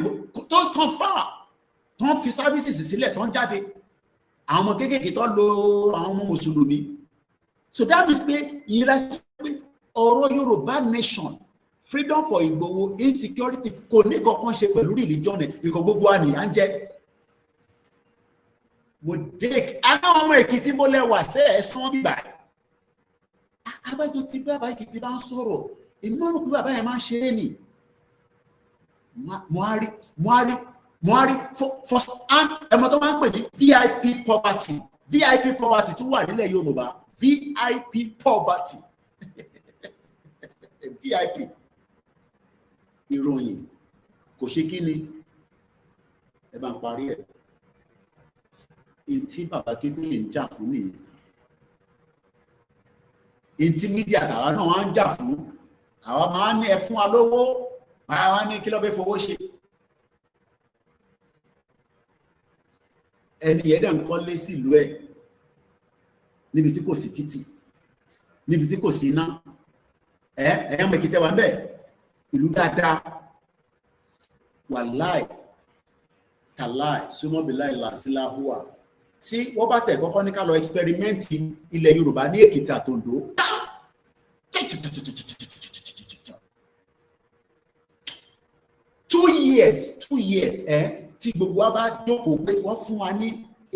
tó tán fà tó ń fi services sílẹ̀ tó ń jáde àwọn ọmọ kéékèèké tó lo àwọn ọmọ mùsùlùmí so that means pé ìrẹsì pé ọ̀rọ̀ Yorùbá nation freedom for Ìgbòho insecurity kò ní kankan ṣe pẹ̀lú religion ìkọ̀ gbogbo àníyàn jẹ́ mo dé àwọn ọmọ Èkìtì mo lẹ́wà sí ẹ̀sán bíbá abájọ tí bàbá Èkìtì bá ń sọ̀rọ̀ èmi náà rò pé bàbá yẹn máa ń ṣeré ni mo á rí first hand ẹ̀mọ́ tó máa ń pè ní VIP poverty tó wà nílẹ̀ Yorùbá VIP poverty VIP ìròyìn kò ṣe kí ni ẹ bá ń parí ẹ̀ tí bàbá Kékeré ń jà fún nìyẹn tí mídíà àwa náà wá ń jà fún àwa máa ń ní ẹ fún wa lówó àwa ní kí ló fẹ́ fowó ṣe ẹni yẹn dẹ̀ ń kọ́lé sílùú ẹ̀ níbi tí kò sí títì níbi tí kò sí iná ẹ̀yàn Èkìtì wà ń bẹ̀ ìlú dáadáa wàláì tàláì súnmọ́bìláì làásìláhùwà tí wọ́n bá tẹ̀ kọ́kọ́ ní ká lọ ẹ̀xpẹ́rímẹ́ǹtì ilẹ̀ Yorùbá ní Èkìtì àtòǹdó 2 years tí gbogbo wa bá jókòó pé wọ́n fún wa ní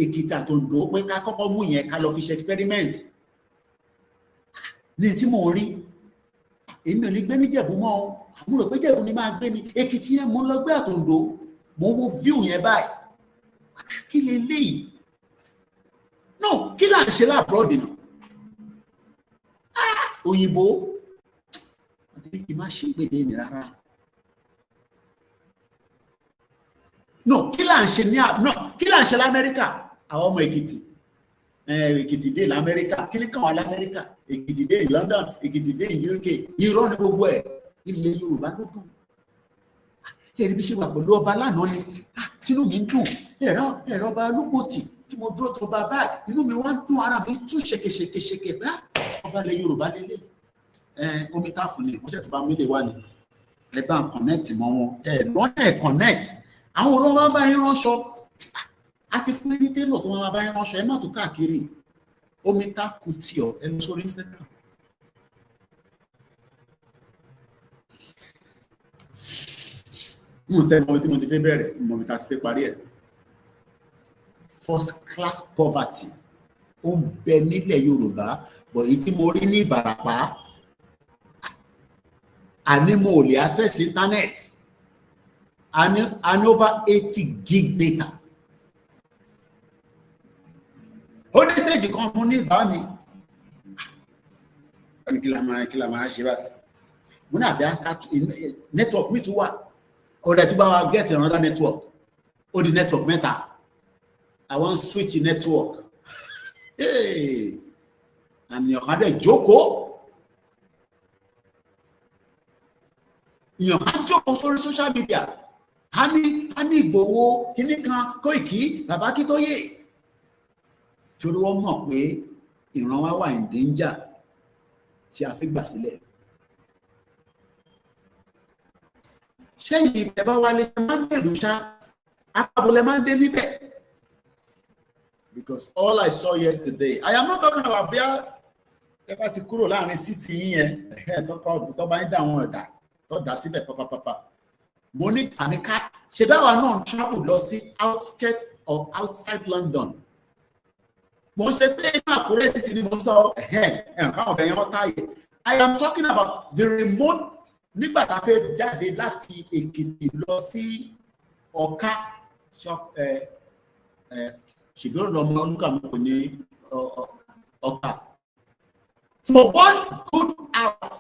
Èkìtì àtòǹdó pé ká kọ́kọ́ mú yẹn ká lọ fi ṣe experiment ní tí mò ń rí èmi ò lè gbé ní Jẹ̀bú mọ́ ọ àwọn olùgbé Jẹ̀bú ni máa gbé ní Èkìtì yẹn mo ń lọ gbé àtòǹdó mo wo view yẹn báyìí kí lè léyìí no kí là ń ṣe láàbùrọ̀dì nù òyìnbó àti kí n má ṣe gbèdé mi rárá no kí là ń ṣe ní no kí là ń ṣe l'Amẹ́ríkà àwọn ọmọ Èkìtì Èkìtì dé l'Amẹ́ríkà kí ni kàn wá l'Amẹ́ríkà Èkìtì dé London Èkìtì dé UK irọ́ ni gbogbo ẹ̀ ilẹ̀ Yorùbá ló dùn ẹ̀rí bí ṣe wà pẹ̀lú ọba lánàá ni tínú mi ń dùn ẹ̀rọ ọba Olúkòtì tí mo dúró tó bá báyìí inú mi wá ń dùn ara mi tún ṣẹkẹṣẹkẹṣẹkẹ bá ọba ilẹ̀ Yorùbá lélẹ̀ omi tá fún ni wọ́n ṣẹ̀ tó bá mílẹ̀ wá ni ẹ bá ń connect mọ́ wọn lọ́nà connect àwọn olówó bá yín ránṣọ àti fún ní télọ̀ tó máa bá yín ránṣọ ẹ má tó káàkiri omi tá kù tí ọ ẹ lọ sórí Instagram. mo tẹ́ mọ́ tí mo ti fẹ́ bẹ̀rẹ̀ mo mi ta ti fẹ́ parí ẹ̀ first class poverty ó ń bẹ nílẹ̀ Yorùbá bọ̀ èyí tí mo rí ní Ìbàràpá àní mo ò lè access internet àní over 80 gig data ó ní stage kan mo ní ìbá mi kí la máa ṣe báyìí mo ní àbí network mi tún wà ọ̀dẹ̀ tí bá wa get another network ó di network mẹ́ta I wan switch network àníyàn kan dẹ̀ jókòó èèyàn kan jókòó sórí social media a ní Ìgbòho kíní kan Kóìkì bàbá Akíntóyè torí wọ́n mọ̀ pé ìran wa wà in danger tí a fi gbà sílẹ̀. Ṣẹ́yìn ìtẹ̀bá wa lè máa ń bẹ̀rù ṣá apábọ̀lẹ̀ máa ń dé níbẹ̀. Because all I saw yesterday, I am not talking about bí ẹ bá ti kúrò láàrin city yẹn tó bá ń dá àwọn ọ̀dà tó dá síbẹ̀ pápápápá. Mo ní àníká ṣe dáwà náà travel lọ sí outskirts of outside London. Mo ṣe pé inú Àkúrẹ́ city ni mo sọ káwọn ọ̀bẹ yẹn wọ́n táyé. I am talking about the remote nígbà tá a fẹ́ jáde láti Èkìtì lọ sí Ọ̀ká ṣùgbọ́n ọmọ olùkàmọ́ ní Ọ̀ká. For 1 good hour,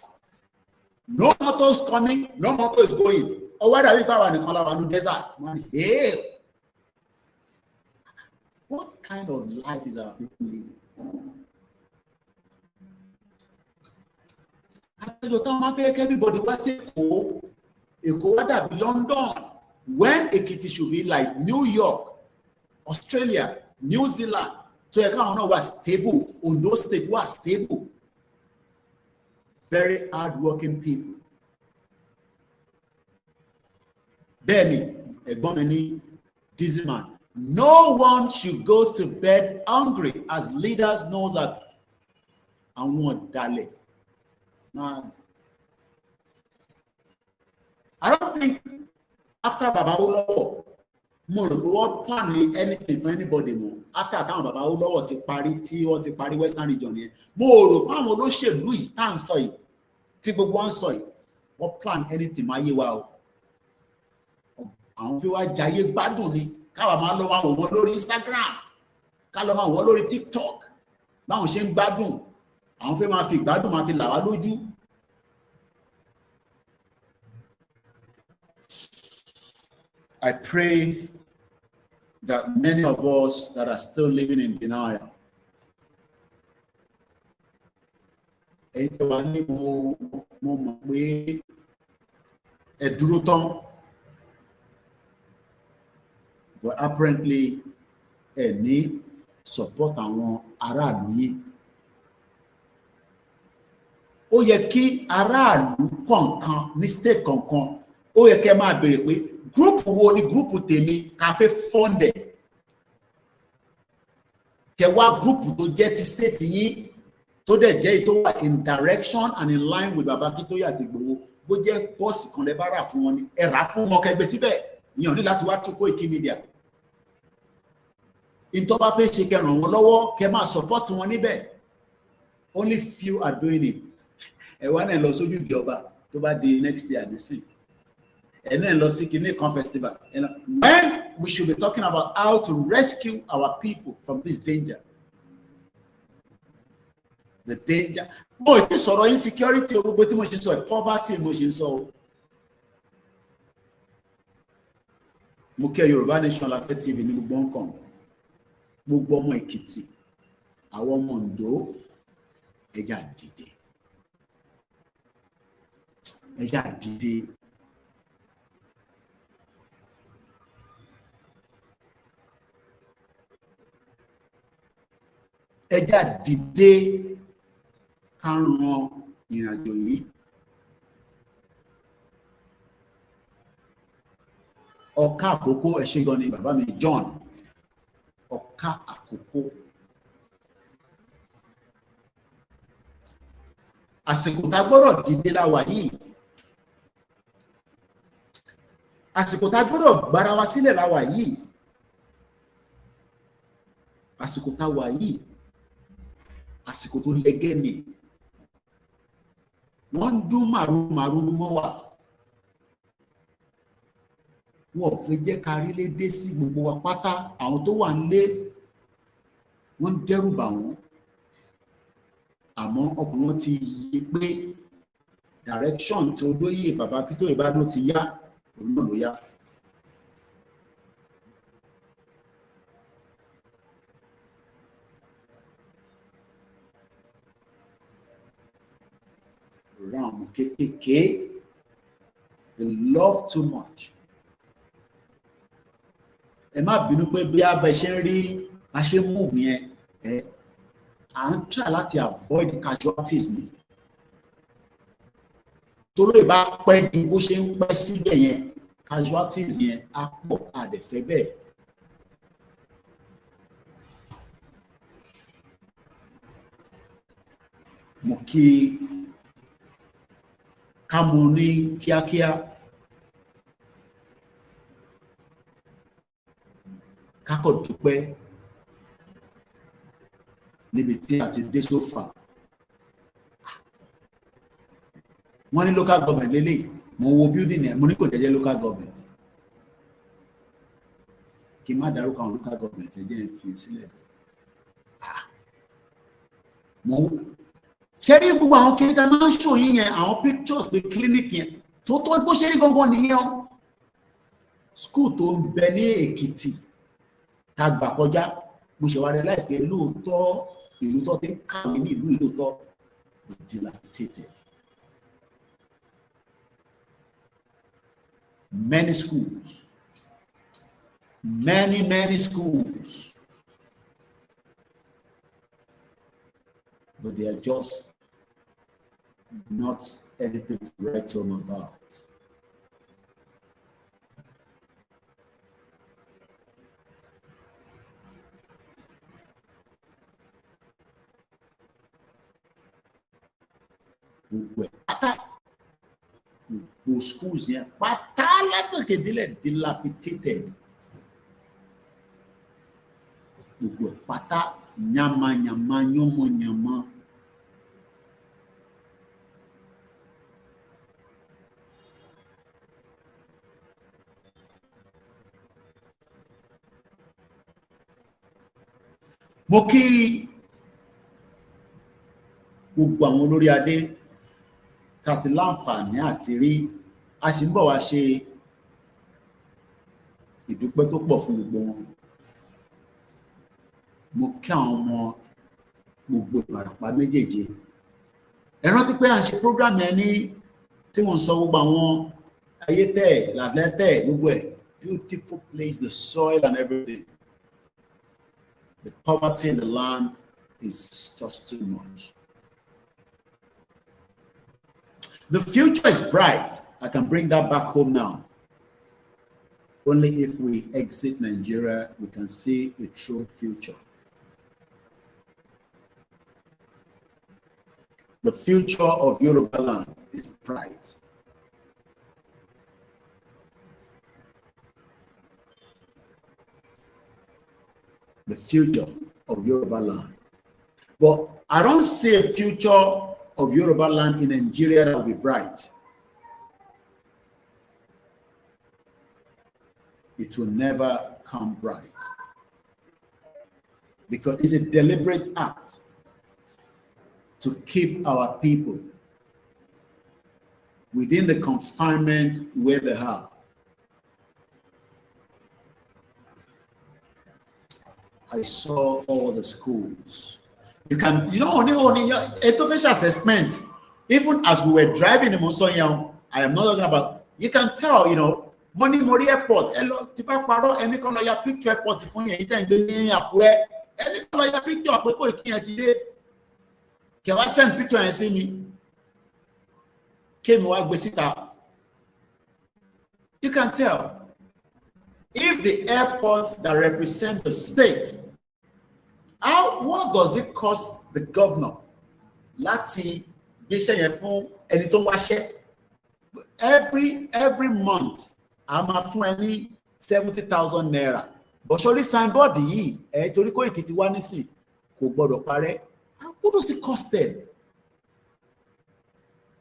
no motor is coming, no motor is going. Ọwọ́ dàbí báwa nìkan láwa ní desert. What kind of life is our people living? Àjọ táwọn máa fẹ́ kí everybody wá sí Èkó wá dàbí London when Èkìtì should be like New York, Australia, New Zealand tó yẹ káwọn náà wà stable, Ondo State wà stable, very hard-working people. Bẹ́ẹ̀ni ẹ̀gbọ́n mi ní Dizzyman, no one should go to bed hungry as leaders know that àwọn ọ̀dàlẹ̀. Man, I don't think after Baba Olowo, mo rò pé wọ́n plan anything for anybody more. After táwọn Baba Olowo ti parí tí wọ́n ti parí Western region yẹn, mo rò pé àwọn olóṣèlú yìí tá à ń sọ yìí tí gbogbo wọn ń sọ yìí wọ́n plan anything máa yé wa o. Àwọn fi wá jayé gbádùn ni káwa máa lọ máa wò wọ́n lórí Instagram ká lọ máa wò wọ́n lórí TikTok báwọn ṣe ń gbádùn. Àwọn fẹ́ máa fi ìgbádùn máa fi là wá lójú. I pray that many of us that are still living in denial, èyí tí wà ní mo mọ̀ pé ẹ dúró tán, but apparently ẹ ní support àwọn aráàlú yìí. Ó yẹ kí aráàlú kọ̀ọ̀kan ní state kọ̀ọ̀kan ó yẹ kẹ́ máa béèrè pé gúrùpù wo ni gúrùpù tèmi ká fẹ́ fọ́ndẹ̀ kẹ́ wá gúrùpù tó jẹ́ ti state yín tó dẹ̀ jẹ́ tó wà in direction and in line with Baba Akíntóyè àti Ìgbòho bó jẹ́ bọ́ọ̀sì kan lẹ́ bá rà fún wọn ni ẹ rà fún wọn kẹ́ gbé síbẹ̀ ìyẹn ò ní láti wá tú Koikimedia. Ìtọ́ bá fẹ́ ṣe kẹ́ ràn wọ́n lọ́wọ́ kẹ́ máa support wọn níbẹ̀. Only few are doing it. Ẹ wá náà lọ sójú ìgbé ọba tó bá di next year nísìn ẹ náà lọ sí kinní kan festival when we should be talking about how to rescue our people from this danger. The danger mo ti sọ̀rọ̀ insecurity o gbogbo tí mo ṣe sọ poverty mo ṣe sọ o mo kẹ́ Yorùbá Nation Láfẹ́ TV ní gbogbo nǹkan, gbogbo ọmọ Èkìtì, àwọn ọmọ Oǹdó, ẹ jẹ́ á dìde, ẹ jẹ́ á dìde. Ẹ jẹ́ á dìde ká ran ìrìnàjò yìí. Ọ̀ka Àkókó, ẹ ṣé gan ni bàbá mi John. Ọ̀ka Àkókó. Àsìkò tá gbọ́dọ̀ dìde la wà yìí. Àsìkò tá gbọ́dọ̀ gbára wa sílẹ̀ la wà yìí. Àsìkò tá wà yìí. Àsìkò tó lẹ́gẹ́ ni. Wọ́n ń dún màrúmàrú mọ́ wa. Wọ́n ò fẹ́ jẹ́ ká rí lédè sí gbogbo wa pátá. Àwọn tó wà nílé wọ́n ń dẹ́rù bà wọ́n. Àmọ́ ọkùnrin wọn ti yí pé direction tí olóyè bàbá Pító Ìbádùn ti yá, òun náà ló yá. Ràn àwọn kéékèèké, they love too much. Ẹ má bínú pé bí a bẹ ṣe ń rí a ṣe move yẹn, à ń try láti avoid casualties ni. Torí ìbá pẹ́ ju bó ṣe ń pẹ́ síbẹ̀ yẹn, casualties yẹn á pọ̀, a dẹ̀ fẹ́ bẹ́ẹ̀. Mo kí ká mú ní kíákíá, ká kọ̀ dúpẹ́ níbi tí a ti dé sófà. Wọ́n ní local government lélẹ̀, mo wo building yẹn, mo ní kò jẹ́jẹ́ local government. Kí n má dárúkọ àwọn local government ẹ jẹ́ n fi sílẹ̀. Mo ṣe rí gbogbo àwọn kiri tá máa ń ṣò yín yẹn, àwọn pictures pé clinic yẹn tó tó bó ṣe rí gangan nìyẹn o. School tó ń bẹ ní Èkìtì tá gbà kọjá, mo ṣe wá rẹ láìpẹ́ lóòótọ́ ìlú tó ti ń kàwé ní ìlú ìlóòótọ́ is dilapidated. Many schools, many schools, but they are just not anything to write home about. Gbogbo ẹ̀ pátá, gbogbo schools yẹn pátá látòkèdélẹ̀ dilapidated. Gbogbo ẹ̀ pátá yamayama yánmọ̀yánmọ́. Mo kí gbogbo àwọn olórí adé tá ti láǹfààní àti rí, a sì ń bọ̀ wá ṣe ìdúpẹ́ tó pọ̀ fún gbogbo wọn. Mo kí àwọn ọmọ gbogbo Ìbàràpá méjèèjì. Ẹ rántí pé à ń ṣe program yẹn ní tí wọ́n sọ gbogbo àwọn Ayétẹ̀, Làlẹ́tẹ̀, gbogbo ẹ̀, beautiful place, the soil and everything. The poverty in the land is just too much. The future is bright. I can bring that back home now. Only if we exit Nigeria, we can see a true future. The future of Yoruba land is bright. The future of Yoruba land. But I don't see a future of Yoruba land in Nigeria that will be bright. It will never come bright. Because it's a deliberate act to keep our people within the confinement where they are. I saw all the schools. You can, only your facial assessment. Even as we were driving in Monsonya, I am not talking about. You can tell, Money Mori Airport. Hello, Tipa Paro, any color your picture airport. If you ain't doing where any color your picture, but Koiki today. Can I send picture and see me? Came work besita. You can tell if the airports that represent the state. What does it cost the governor? Láti gbéṣẹ́ yẹn fún ẹni tó wáṣẹ́. Every month, a máa fún ẹ ní 70,000 naira. But surely signboard yìí, torí Koiki ti wá nísìn, kò gbọdọ̀ parẹ́. What does it cost them?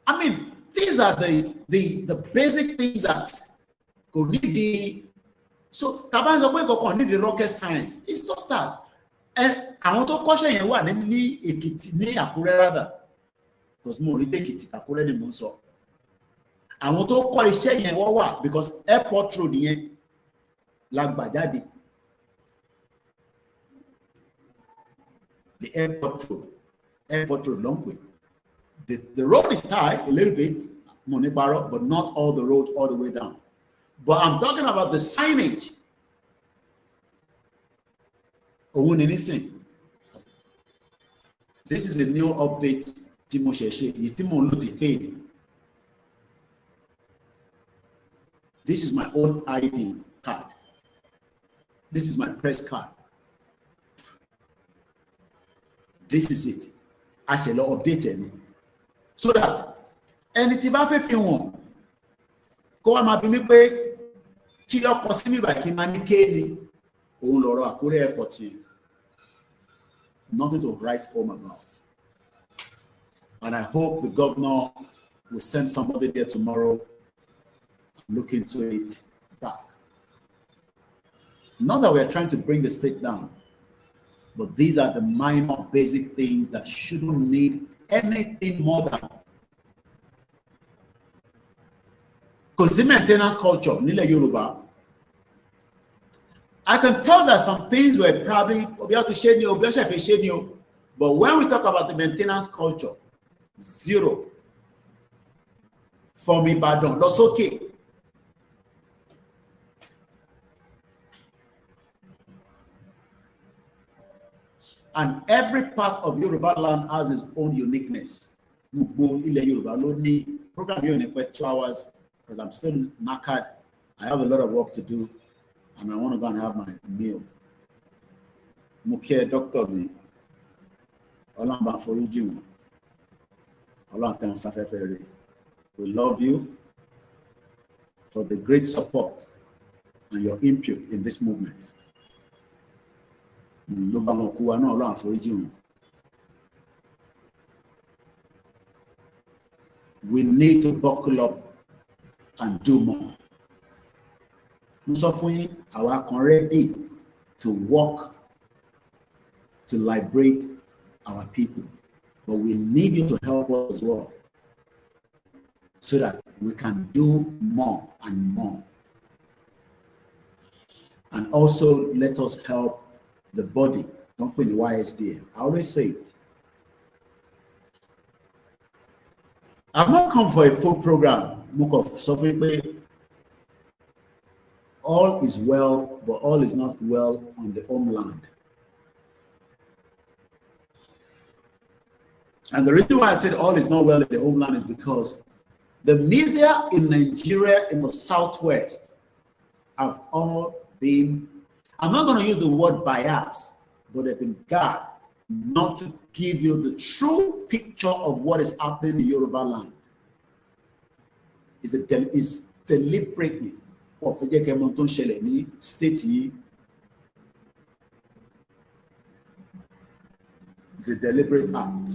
I mean, these are the basic things that could need the. So tabanzo pé kọ̀ọ̀kan need the rocket science. It's just that. And àwọn tó kọ́ṣẹ́ yẹn wà ní Èkìtì ní Àkúrẹ́ rather, because mo rí Èkìtì Àkúrẹ́ ni mo ń sọ. Àwọn tó kọ́ iṣẹ́ yẹn wọ́n wà because airport road yẹn la gbà jáde. The airport road long way. The road is tight a little bit, Monibaro, but not all the road all the way down. But I'm talking about the signage. This is a new update. Timo fade. This is my own ID card. This is my press card. This is it. I shall update it so that anything bá fẹ́ fi hàn kó wá máa bi mí pé kí ló kọ sí mi báyìí kí n máa ní kéènì òun lọ́rọ̀ Àkúrẹ́ airport yẹn. Nothing to write home about. And I hope the governor will send somebody there tomorrow and look into it back. Not that we are trying to bring the state down, but these are the minor basic things that shouldn't need anything more than. Because the maintenance culture, Nile Yoruba, I can tell that some things were probably, but when we talk about the maintenance culture, zero. For me, pardon, that's okay. And every part of Yoruba land has its own uniqueness. Program here in 2 hours because I'm still knackered. I have a lot of work to do, and I want to go and have my meal. Muke doctor me. We love you for the great support and your input in this movement. We need to buckle up and do more. Our ready to work to liberate our people, but we need you to help us as well so that we can do more and more. And also let us help the body. Don't put the YSDM. I always say it. I've not come for a full program. All is well, but all is not well on the homeland. And the reason why I said all is not well in the homeland is because the media in Nigeria, in the Southwest, have all been, I'm not going to use the word bias, but they've been guarded not to give you the true picture of what is happening in Yoruba land. It's deliberately. State. It's a deliberate act.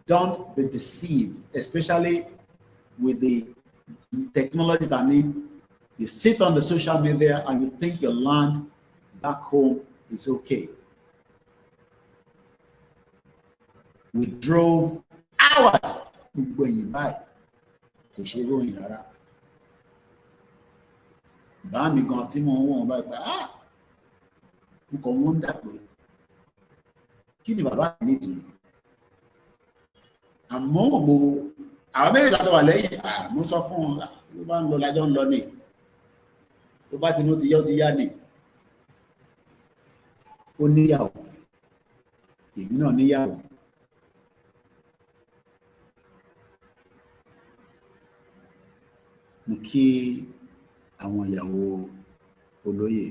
Don't be deceived, especially with the technology that you sit on the social media and you think your land back home is okay. We drove hours to when you buy. bá mi gan tí mo wọ́n bá gbà mo kàn wọ́n dà pé kí ni bàbá mi nídìí àmọ́ ògbó àwọn méjì tó wà lẹ́yìn mo sọ fún wọn ló bá ń lọ lájọ́ ń lọ ní tó bá tinú ti yá ní ó níyàwó èmi náà níyàwó mo kí àwọn ìyàwó olóyè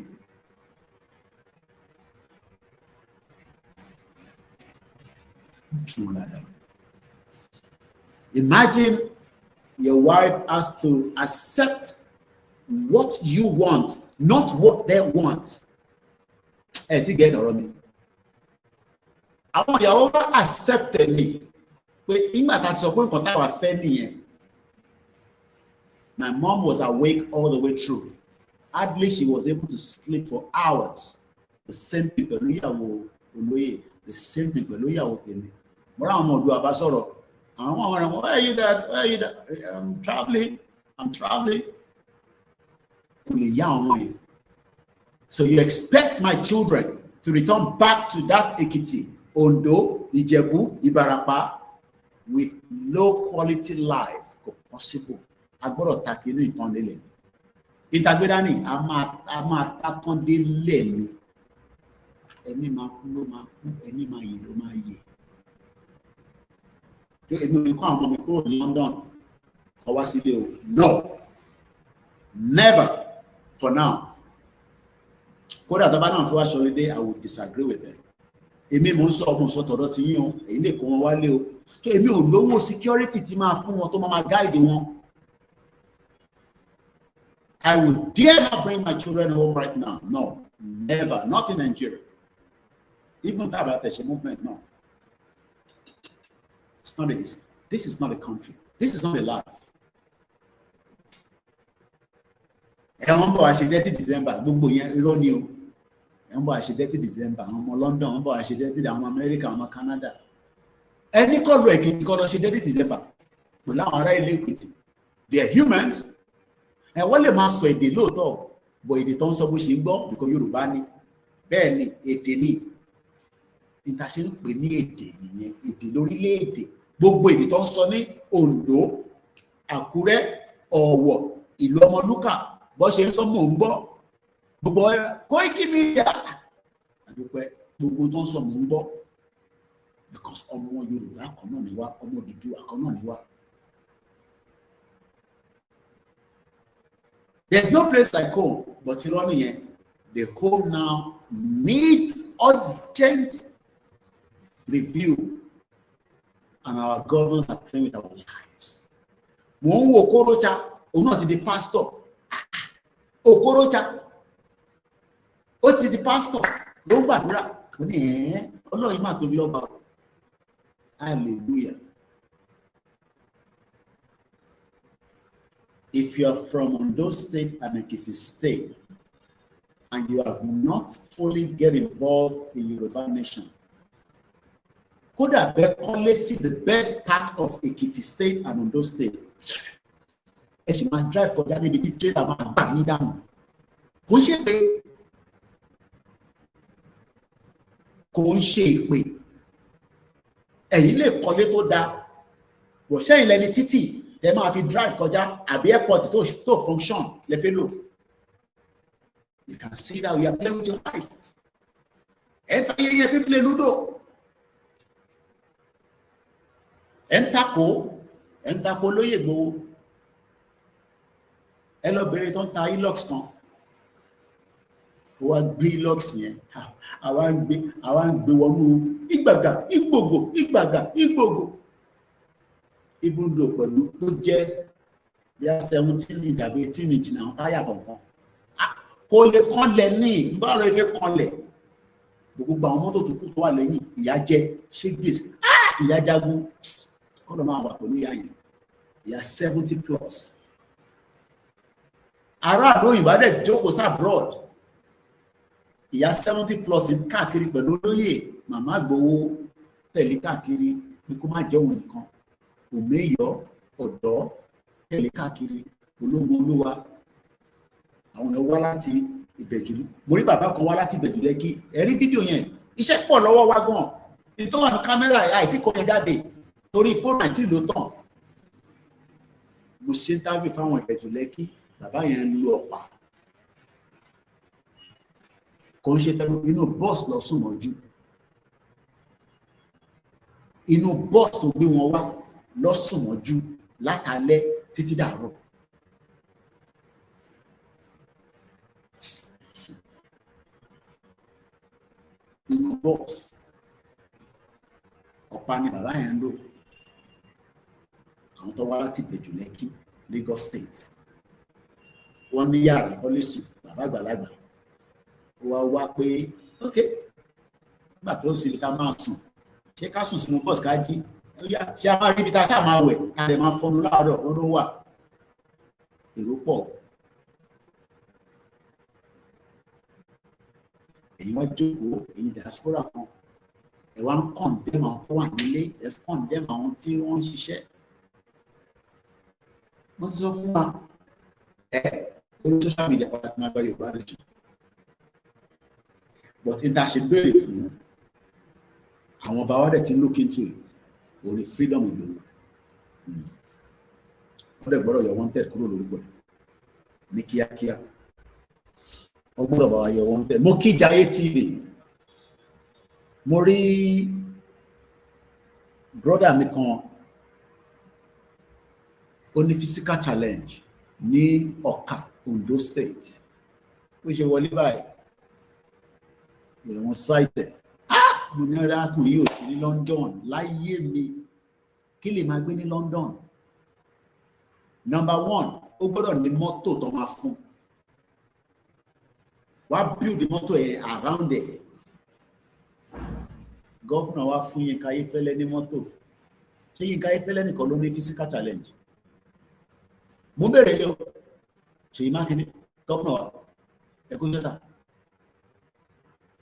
kí wọn dáadáa. Imagine your wife has to accept what you want, not what they want. Ẹ ti get ọ̀rọ̀ mi. Àwọn ìyàwó bá accept me pé nígbà tá a ti sọ pé nǹkan táwa fẹ́ nìyẹn. My mom was awake all the way through. Hardly she was able to sleep for hours. The same thing pẹ̀lú ìyàwó olóyè, the same thing pẹ̀lú ìyàwó tèmi. Mo rà àwọn ọmọ ọdún àbá sọ̀rọ̀. Where are you, Dad? Where are you, Dad? I'm traveling. So you expect my children to return back to that Ekiti, Ondo, Ijebu, Ibarapa with low quality life possible. Agbọ́dọ̀ takínú ìtàn lélẹ̀. Ìtàgbéra ni a máa takán dé lẹ́nu. Ẹni máa kú ló máa kú, ẹni máa yè ló máa yè. Èmi kọ́ àwọn ọmọ mi kúrò ní London kọ́ wá sílé o. No, never for now. Kódà tó bá náà fi wá sọrí dé, I would disagree with them. Èmi mò ń sọ ọmọ sọ tọ̀dọ̀ ti yín o, èyí lè kó wọn wálé o. Tó èmi ò lówó security tí máa fún wọn tó máa guide wọn. I would dare not bring my children home right now. No, never. Not in Nigeria. Even that about the movement, no. It's not easy. This is not a country. This is not a life. Ẹ̀wọ̀n bọ̀ àṣẹ 30 December gbogbo yẹn irọ́ ni o. Ẹ̀wọ̀n bọ̀ àṣẹ 30 December àwọn ọmọ London, ẹ̀wọ̀n bọ̀ àṣẹ 30 àwọn ọmọ America, àwọn ọmọ Canada. Ẹni kọlu Èkìtì kọ́ lọ ṣe 30 December. Pẹ̀lú àwọn ará ilé Èkìtì. They are humans. Wọ́n lè máa sọ èdè lóòótọ́, bọ̀ èdè tó ń sọ bó ṣe ń gbọ́ because Yorùbá ni. Bẹ́ẹ̀ ni èdè ni. Ìtàṣe ń pè ní èdè nìyẹn, èdè lórílẹ̀-èdè. Gbogbo èdè tó ń sọ ní Oǹdó, Àkúrẹ́, Ọ̀wọ̀, ìlú Ọmọlúkà, bó ṣe ń sọ mò ń gbọ́. Gbogbo Koikimedia, àdúpẹ́, gbogbo tó ń sọ mò ń gbọ́. Because ọmọ Yorùbá kan náà ni wá, ọmọ Odùduwà kan náà ni wá. There's no place like home, but irọ́ nìyẹn. The home now needs urgent review, and our governors are playing with our lives. Mo ń wo Okorocha, òun náà ti di pastor. Okorocha, ó ti di pastor, ló ń gbàdúrà. Ó ní Ọlọ́run máa tóbi lọ́ba. Hallelujah. If you are from Ondo State and Ekiti State, and you have not fully get involved in Yoruba nation, kódà bẹ́ẹ̀ kọ́lé sí the best part of Ekiti State and Ondo State, ẹ ṣì máa drive kọjá níbi tí trailer máa gbà yín dànù. Kò ń ṣe ìpè. Ẹ̀yin lè kọ́lé tó dáa, bọ̀ ṣẹ́yìn lẹni títì ẹ máa fi drive kọjá àbí airport tó function lè fẹ́ lò. You can see that we are playing with your life. Ẹ fẹ́ yẹ fi play ludo. Ẹ ń takò lóyè Ìgbòho. Ẹ lọ bẹ̀rẹ̀ tó ń ta ilox kan. Ó wá gbé ilox yẹn. Àwa ń gbé wọnú Ìgbàgà, Ìgbòho. Even though pẹ̀lú tó jẹ́ bí a 17 inch àbí 18 inch náà táyà kọ̀ọ̀kan. Kò lè kànlẹ̀ ní báwo ìfẹ́ kànlẹ̀. Gbogbo àwọn mọ́tò tó kù tó wà lẹ́yìn ìyá jẹ́ ṣé gbèsè. Ìyá jagun kọ́dọ̀ máa wà pẹ̀lú ìyá yẹn. Ìyá 70 plus. Ará àdó òyìnbá dẹ̀ jókòó sí abroad. Ìyá 70 plus káàkiri pẹ̀lú olóyè màmá Ìgbòho tẹ̀lé káàkiri pé kó má jẹ́ òun nìkan. Òmeyọ̀ ọ̀dọ́ tẹ̀lé káàkiri ológun olúwa. àwọn èèyàn wá láti Ìbẹ̀jú, mo rí bàbá kan wá láti Ìbẹ̀jú Lẹ́kì, ẹ rí fídíò yẹn, iṣẹ́ pọ̀ lọ́wọ́ wa gan, ní tó wà ní kámẹ́rà àìtí kò yẹn jáde torí fóònù àìtí ló tàn. Mo ṣe interview fáwọn Ìbẹ̀jú Lẹ́kì, bàbá yẹn ń lo ọ̀pá, kò ń ṣe tẹnu inú bọ́ọ̀sì lọ sùn mọ́jú, inú bọ́ọ̀sì tó gbé wọn wá lọ sùn mọ́jú látàlẹ́ títí dàárọ̀. Inú bọ́ọ̀sì ọ̀pá ni bàbá yẹn ń lò. Àwọn tó wá láti Ìbẹ̀jú Lẹ́kì, Lagos State, wọ́n ní yàrá kọ́lé sùn, bàbá àgbàlagbà wá wá pé ok nígbà tó ń sinmi ká máa sùn, ṣé ká sùn sínú bọ́ọ̀sì ká jí, ṣé a máa rí ibi tá a ṣáà máa wẹ̀ ká lè máa fọnú láàárọ̀ ó ló wà. Èrò pọ̀, èyí wọ́n jókòó, èyí diaspora kan, ẹ wá ń condemn àwọn tó wà nílé, ẹ condemn àwọn tí wọ́n ń ṣiṣẹ́. Wọ́n ti sọ fún wa orí social media pàtàkì máa gba Yorùbá nation, but in ta ṣe béèrè fún àwọn ọba wa dẹ̀ ti look into it, orí freedom Igboho. Wọ́n dẹ̀ gbọ́dọ̀ yọ wanted kúrò lórúkọ ẹ̀ ní kíákíá, wọ́n gbọ́dọ̀ bá wa yọ wanted. Mo kí Jaiye TV, mo rí brother mi kan ó ní physical challenge ní Ọ̀kà, Ondo State, ó ṣe wọlé báyìí ìrọ̀wọ̀n ṣáìtẹ̀, mo ní arákùnrin yìí ò sí ní London láyé mi, kí lè máa gbé ní London. Number one, ó gbọ́dọ̀ ní mọ́tò tó máa fún, wá build mọ́tò ẹ̀ around ẹ̀. Gọ́vùnà wá fún Yínká Ayéfẹ́lẹ́ ní mọ́tò, ṣé Yínká Ayéfẹ́lẹ́ nìkan ló ní physical challenge? Mo bẹ̀rẹ̀ lé o, Ṣèyí Mákindé gọ́vùnà wa ẹ̀kú jẹ́sà,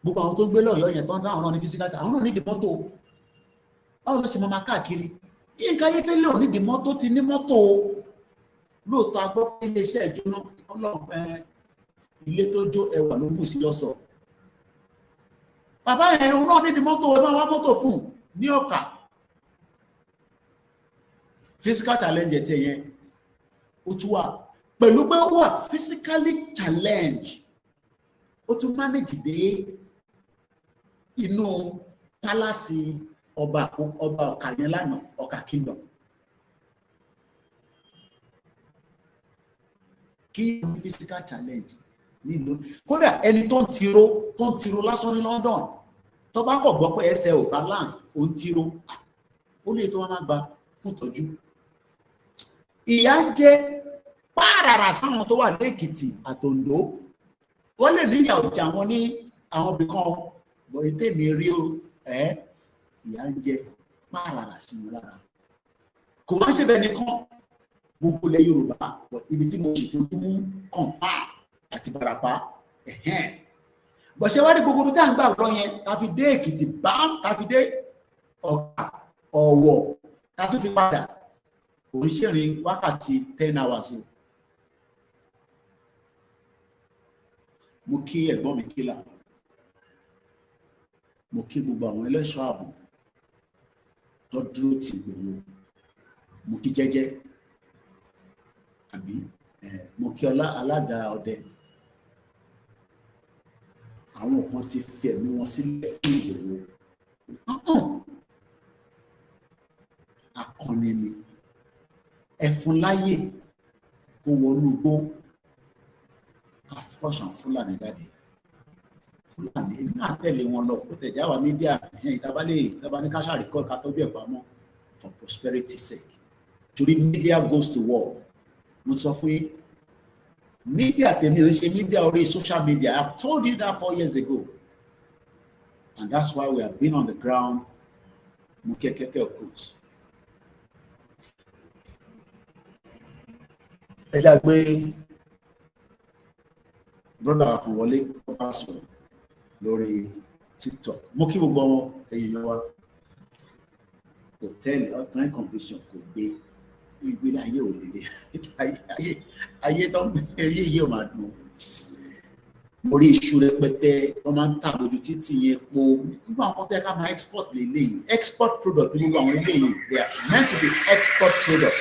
gbogbo àwọn tó ń gbé lọ́yọ̀ọ́ yẹn tó ń dáhùn náà ní physical challenge, àwọn náà ní ìdí mọ́tò. Báwo ló ṣe máa káàkiri? Yínká Ayéfẹ́lẹ́ ò ní ìdí mọ́tò, ti ní mọ́tò. Lóòótọ́ a gbọ́ pé iléeṣẹ́ ìjóná ọlọ́run ilé tó jó ẹwà ló bù sí lọ́sọ̀. Bàbá yẹn òun náà ní ìdí mọ́tò, ẹ máa wá mọ́tò fún ní Ọ̀kà. Physical challenge ẹ̀ tẹ̀ yẹn ó tún wà, pẹ̀lú pé ó wà physically challenge, ó tún manage dé inú pálásì ọba Ọ̀kà yẹn lánàá, Ọ̀kà kingdom. Kí physical challenge nílò, kódà ẹni tó ń tiro lásán ní London, tó bá kọ̀ gbọ́ pé ẹsẹ̀ ò balance, ó ń tiro, ó lè tó wọn máa gba fún ìtọ́jú. Ìyà ń jẹ pààràrà sáwọn tó wà lẹ́kìtì àtòǹdó, wọ́n lè níyà ọjà wọn ní àwọn ibì kan, bọ̀ ètè mi rí o, ìyà ń jẹ pààràrà sí wọn lára. Kò wá ṣe bẹ́ẹ̀ nìkan, gbogbo ilẹ̀ Yorùbá, ibi tí mo ṣe fojú mú Kọ̀ǹfà àti Ìbàràpá, bọ̀ṣẹ́ wá ní gbogbo ibi tá à ń gbà lọ yẹn, ta fi dé Èkìtì bám, ta fi dé Ọ̀kà, Ọ̀wọ̀, ta tún fi padà, kò ń ṣèrìn wákàtí 10 hours o. Mo kí ẹ̀gbọ́n mi Kílà, mo kí gbogbo àwọn ẹlẹ́ṣọ́ ààbò tó dúró tì Ìgbòho, mo kí Jẹ́jẹ́ àbí mo kí alága ọdẹ. Àwọn kan ti fi ẹ̀mí wọn sílẹ̀ fún Ìgbòho, akọni ni, ẹfun láyè kó wọnú igbó, ká fọ́ṣàn Fúlàní jáde. Fúlàní èmi náà tẹ̀lé wọn lọ, kó tẹ̀já wa mídíà ìtaba ní káṣáàrí kọ́ ká tọ́jú ẹ̀ pamọ́ for prosperity sake. Torí media goes to war. Mo sọ fún yín, media tèmi ò ń ṣe media orí social media. I've told you that 4 years ago, and that's why we have been on the ground. Mo kẹ́kẹ́ ọkùnrin. Ẹ já gbé brother kan wọlé bá sọ̀rọ̀ lórí TikTok. Mo kí gbogbo wọn èèyàn wa, hòtẹ́ẹ̀lì ọ̀tún condition kò gbé ìgbélé ayé ò lè ayé tó ń gbé ayé yìí ò máa dùn. mo rí iṣu rẹpẹtẹ wọ́n máa ń tà lójú títì yẹn po nígbà àwọn tẹ́ ká máa export lélẹ́yìn export product ní gbogbo àwọn eléyìí they are meant to be export product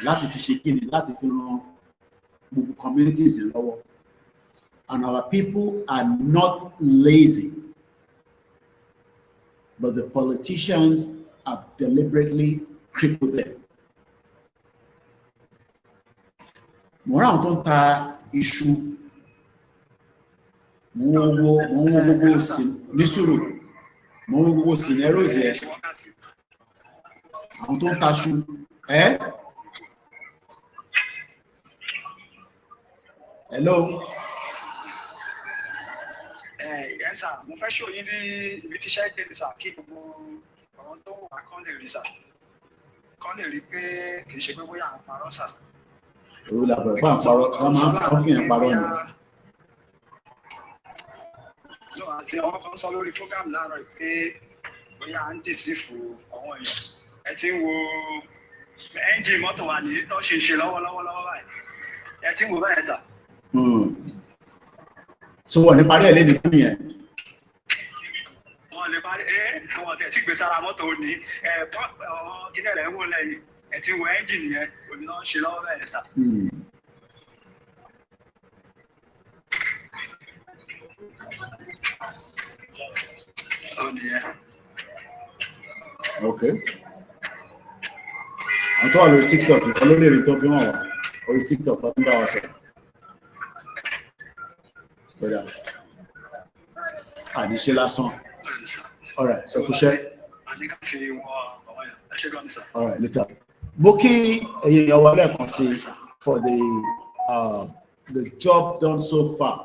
láti fi ṣe kíni láti fi ran gbogbo communities yẹn lọ́wọ́ and our people are not lazy but the politicians have deliberately crippled them. mo rán àwọn tó ń ta iṣu mo wo gbogbo sí nísùrù mo wo gbogbo sí nẹ́rọ̀s yẹn àwọn tó ń taṣu hello. Yes sir, mo fẹ́ ṣòyìn ní ibi tíṣẹ́ gbé sà kí gbogbo àwọn tó wà kán lè rí sà kán lè rí pé kì í ṣe pé bóyá àwọn parọ́ sà. Èrò làbẹ̀rẹ̀ pa àparọ́ wọ́n máa ń fi hàn parọ́ ni. Àti àwọn kan sọ lórí program láàárọ̀ pé bóyá à ń dìsífù àwọn èèyàn ẹ ti ń wo ẹ́ńjìn mọ́tò wa ní tó ṣe ṣe lọ́wọ́lọ́wọ́ báyìí ẹ ti ń wo báyìí sà. So wọ́n ní parí ẹ̀ léde fún yẹn. Wọ́n lè parí wọ́n tẹ̀ tí gbé sára mọ́tò ní ilé rẹ̀ ń wò lẹ́yìn ẹ ti ń wo ẹ́ńjìn yẹn òní náà ń ṣe lọ́wọ́ báyìí sà. Okay. Àtọ́ wà lórí TikTok nǹkan ló lè rí tó fi hàn wá orí TikTok wọ́n bá wa sọ. Bọ́dà àníṣe lásán. All right, sọ kúṣẹ́. All right, later. Mo kí ẹ̀yin èèyàn wa lẹ́ẹ̀kan sí for the job done so far.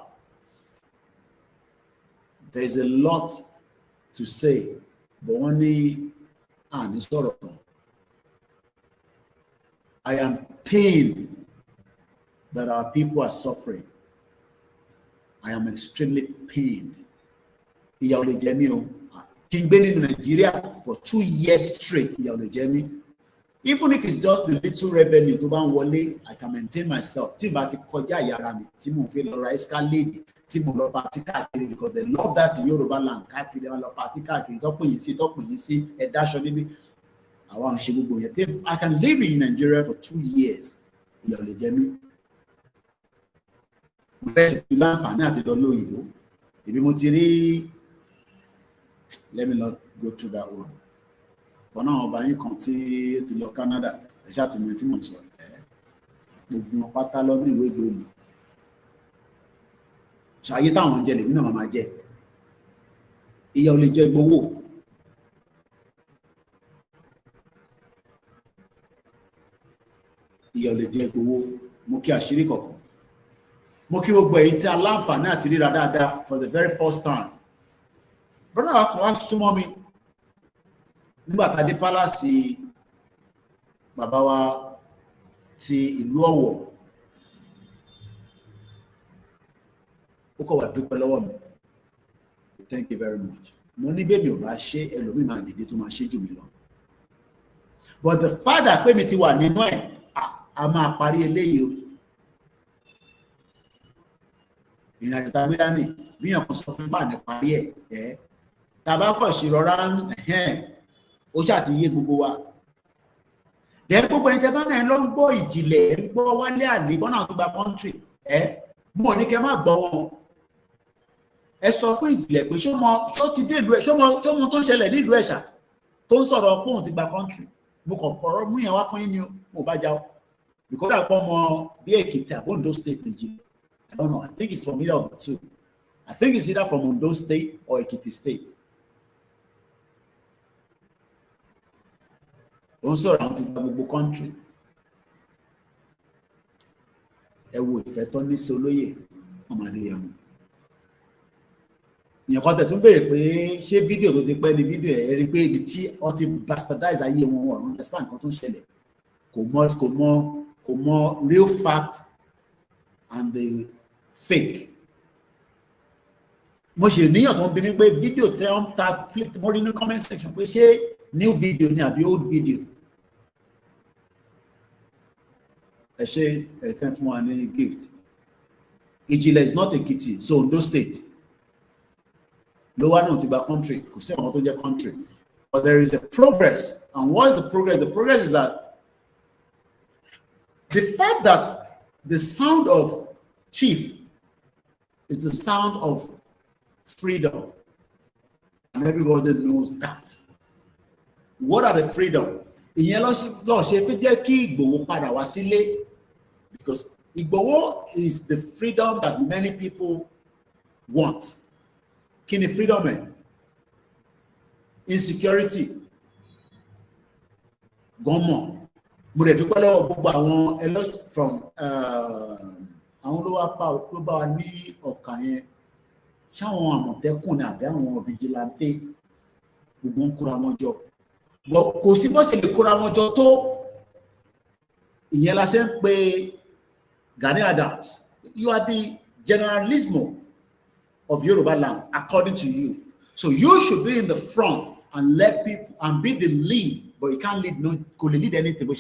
There is a lot to say, but wọ́n ní àní sọ̀rọ̀ kan. I am pained that our people are suffering. I am extremely pained. Ìyà ò lè jẹ mí o. Kí n gbé ní Nàìjíríà for 2 years straight, ìyà ò lè jẹ mí. Even if it's just the little revenue tó bá ń wọlé, I can maintain myself. Tí n bá ti kọjá ìyára mi, tí mo fi lọ ra escalade, tí mo lọ party káàkiri because they love that in Yoruba land káàkiri wọn lọ party káàkiri tọ́pọ̀ yìí sí ẹ̀dá aṣọ níbí. Àwọn àṣẹ gbogbo yẹn tí I can live in Nigeria for 2 years, ìyà ò lè jẹ mí. Mo fẹ́ ṣe láǹfààní àti lọ lóyìnbó. Èmi mo ti rí let me not go through that one. But náà ọba yín kan tí ti lọ Canada ẹ̀ṣẹ́ àtìmọ̀ tí mo sọ gbogbo wọn pátá lọ ní ìwé ìgbèlú. So ayé táwọn ń jẹ lèmi náà máa jẹ. Ìyà ò lè jẹ Igboho. Ìyà ò lè jẹ Igboho. Mo kí àṣírí kọ̀ọ̀kan. Mo kí gbogbo èyí tí aláǹfààní àti ríra dáadáa for the very first time. Brother wa kan wá súnmọ́ mi nígbà tá a dé pálásì bàbá wa ti ìlú Ọ̀wọ̀. Ó kọ̀ wá dúpẹ́ lọ́wọ́ mi. Thank you very much. Mo ní bẹ́ẹ̀ mi ò bá ṣe ẹlòmíì máa dìde tó máa ṣe jù mí lọ. But the fact that pé mi ti wà nínú ẹ̀ a máa parí eléyìí o. Ìrìnàjò tá a gbé dání bí èèyàn kan sọ fún bá ní parí ẹ̀ tàbá kọ̀ sí rọra ó ṣàti yé gbogbo wa. Dẹ̀ gbogbo ẹni tẹ́ bá náà lọ ń gbọ́ ìjìnlẹ̀ ń gbọ́ wálé àlè bọ́nà tó gba country mo ní kẹ́ má gbọ́ wọn. Ẹ sọ fún ìjìnlẹ̀ pé ṣó ti dé ìlú ẹ̀ ṣó mọ tó ń ṣẹlẹ̀ nílùú ẹ̀ṣà tó ń sọ̀rọ̀ pé òun ti gba country. Mo kàn kọ̀rọ̀ mú yẹn wá fún yín ni mo bá já o. Because àpọ̀ ọmọ bí Èkìtì àbí Ondo state nìjì. I don't know. I think it's from either of the two. I think it's either from Ondo state or Ekiti state. Ó ń sọ̀rọ̀ àwọn ti gba gbogbo country. Ẹ wo ìfẹ́ tó ní sí olóyè ọmọ Adéyẹmọ. Ìyẹn kan tẹ̀ tún béèrè pé ṣé fídíò tó ti pẹ́ ni fídíò ẹ̀ rí pé ibi tí wọ́n ti bastardize ayé wọn wọ́n understand nǹkan tó ń ṣẹlẹ̀. Kò mọ real fact and the fake. Mo ṣe níyàn tó ń bí mi pé fídíò tẹ́ wọ́n ta mo rí ní comment section pé ṣé new video ni àbí old video. Ẹ ṣe ẹ̀fẹ́ fún wa ní gift. Ijile is not Ekiti, so Ondo State. Lower North Tiba country, country. But there is a progress. And what is the progress? The progress is that the fact that the sound of chief is the sound of freedom. And everybody knows that. What are the freedom? Because Igboho is the freedom that many people want. Kini freedom, man? Insecurity. Gomo. Mo de dúpẹ́ lọ́wọ́ gbogbo àwọn from àwọn ló wá pa tó bá wa ní ọ̀kà yẹn. Ṣáwọn Àmọ̀tẹ́kùn ni àbí àwọn vigilante gbogbo ń kóra wọn jọ. Kò sí bó ṣe lè kóra wọn jọ tó. Ìyẹn la ṣe ń pe Gani Adams. You are the generalismo of Yoruba land, according to you. So you should be in the front and let people and be the lead, but you can't lead. No, could lead anything. But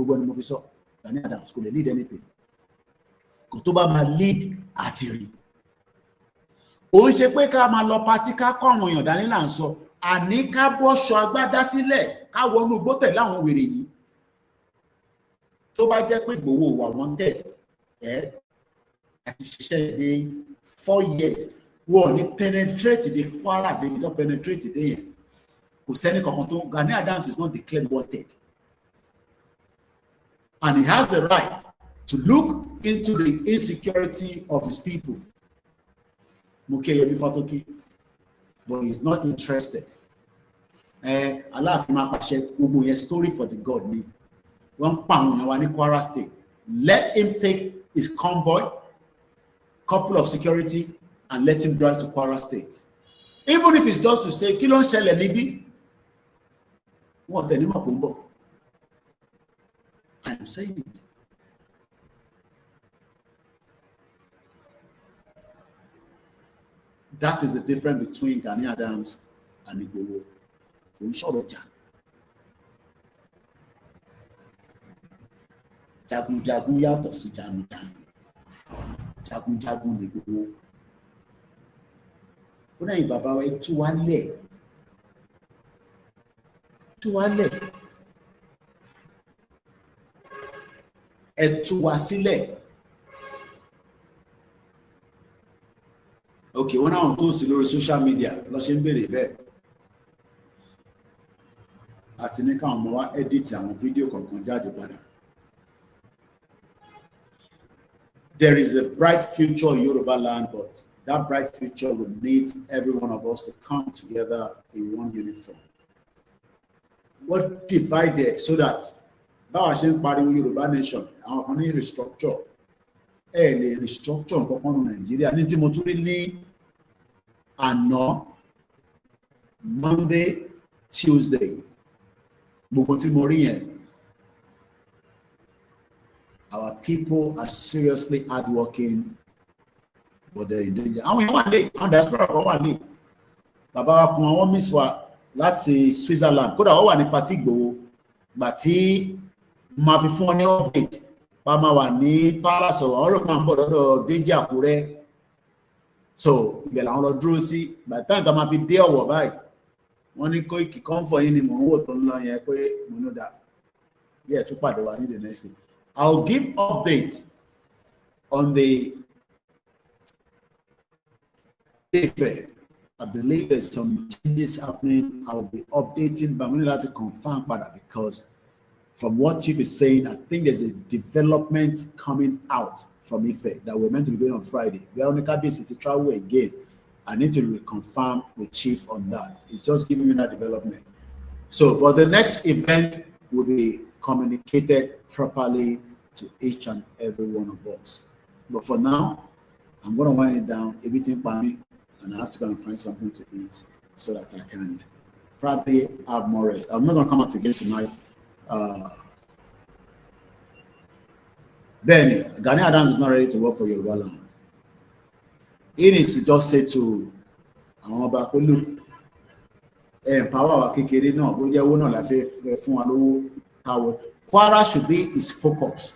Gani Adams could lead anything. Kotoba ma lead àtìrí. Ó ń ṣe pé ká máa lọ party ká kọ́ àwọn èèyàn dání là ń sọ. Àní ká bọ́ṣọ agbádá sílẹ̀ ká wọnú igbó tẹ̀lé àwọn wèrè yìí. Tó bá jẹ́ pé Igboho wà wanted àti ṣiṣẹ́ dé 4 years wọ́n ní penetrate the Kwara baby don penetrate dé yẹn. Kò sẹ́ni kankan tó Gani Adams is not declared wanted. And he has the right to look into the insecurity of his people. Mokeyemi Fatoki, but he's not interested. Allah máa pàṣẹ gbogbo yẹn story for the God ni. Wọ́n pa àwọn èèyàn wa ní Kwara State. Let him take his convoy, couple of security, and let him drive to Kwara State. Even if it's just to say, kí ló ń ṣẹlẹ̀ níbí? Wọ́n tẹ̀ ní mọ̀ kó ń bọ̀. I am saying it. That is the difference between Gani Adams and Igboho. Kò ń ṣọ̀rọ̀ jà. Jagunjagun yàtọ̀ sí jagunjagun. Jagunjagun ni Igboho. Ó náà yìí bàbá wa tú wá lẹ̀. Tú wá lẹ̀. Ẹ tú wá sílẹ̀. Okay, wọ́n náà tó sí lórí social media lọ ṣe ń béèrè bẹ́ẹ̀. Àti ní káwọn ọmọ wa edit àwọn fídíò kọ̀ọ̀kan jáde padà. There is a bright future in Yoruba land, but that bright future will need every one of us to come together in one uniform. What divided so that báwa ṣe ń pariwo Yoruba nation, àwọn kan ní restructure. Lè restructure nǹkan kan ní Nàìjíríà ní tí mo tún rí ní àná Monday, Tuesday. Gbogbo tí mo rí yẹn. Our people are seriously hardworking, but they're in danger. Àwọn èèyàn wà lé, àwọn diaspora kan wà lé. Bàbá wa kan àwọn miss wa láti Switzerland. Kódà wọ́n wà ní party Igboho. Gbà tí máa fi fún ọ ní update. Bá máa wà ní palace ọ̀rọ̀ ọ̀rọ̀ kan bọ̀ lọ́dọ̀ Déjì Àkúrẹ́. So ibẹ̀ làwọn lọ dúró sí. By the time tá máa fi dé Ọ̀wọ̀ báyìí. Wọ́n ní Koiki comfort yín ni mò ń wò tó ń lọ yẹn pé mo ní dà. Bí ẹ̀ tún pàdé wa ní the next day. I'll give update on the Ife. I believe there's some changes happening. I'll be updating, but I'm going to confirm that because from what Chief is saying, I think there's a development coming out from Ife that we're meant to be going on Friday. Veronica Bisi to travel again. I need to reconfirm with Chief on that. It's just giving me that development. So, but the next event will be communicated properly to each and every one of us. But for now, I'm going to wind it down, everything by me, and I have to go and find something to eat so that I can probably have more rest. I'm not going to come out again tonight. Benny, Gani Adams is not ready to work for Yoruba land. He needs to just say to look, empower our kékeré náà, bó jẹ́ owó náà la fẹ́ fún wa lówó. Kwara should be his focus.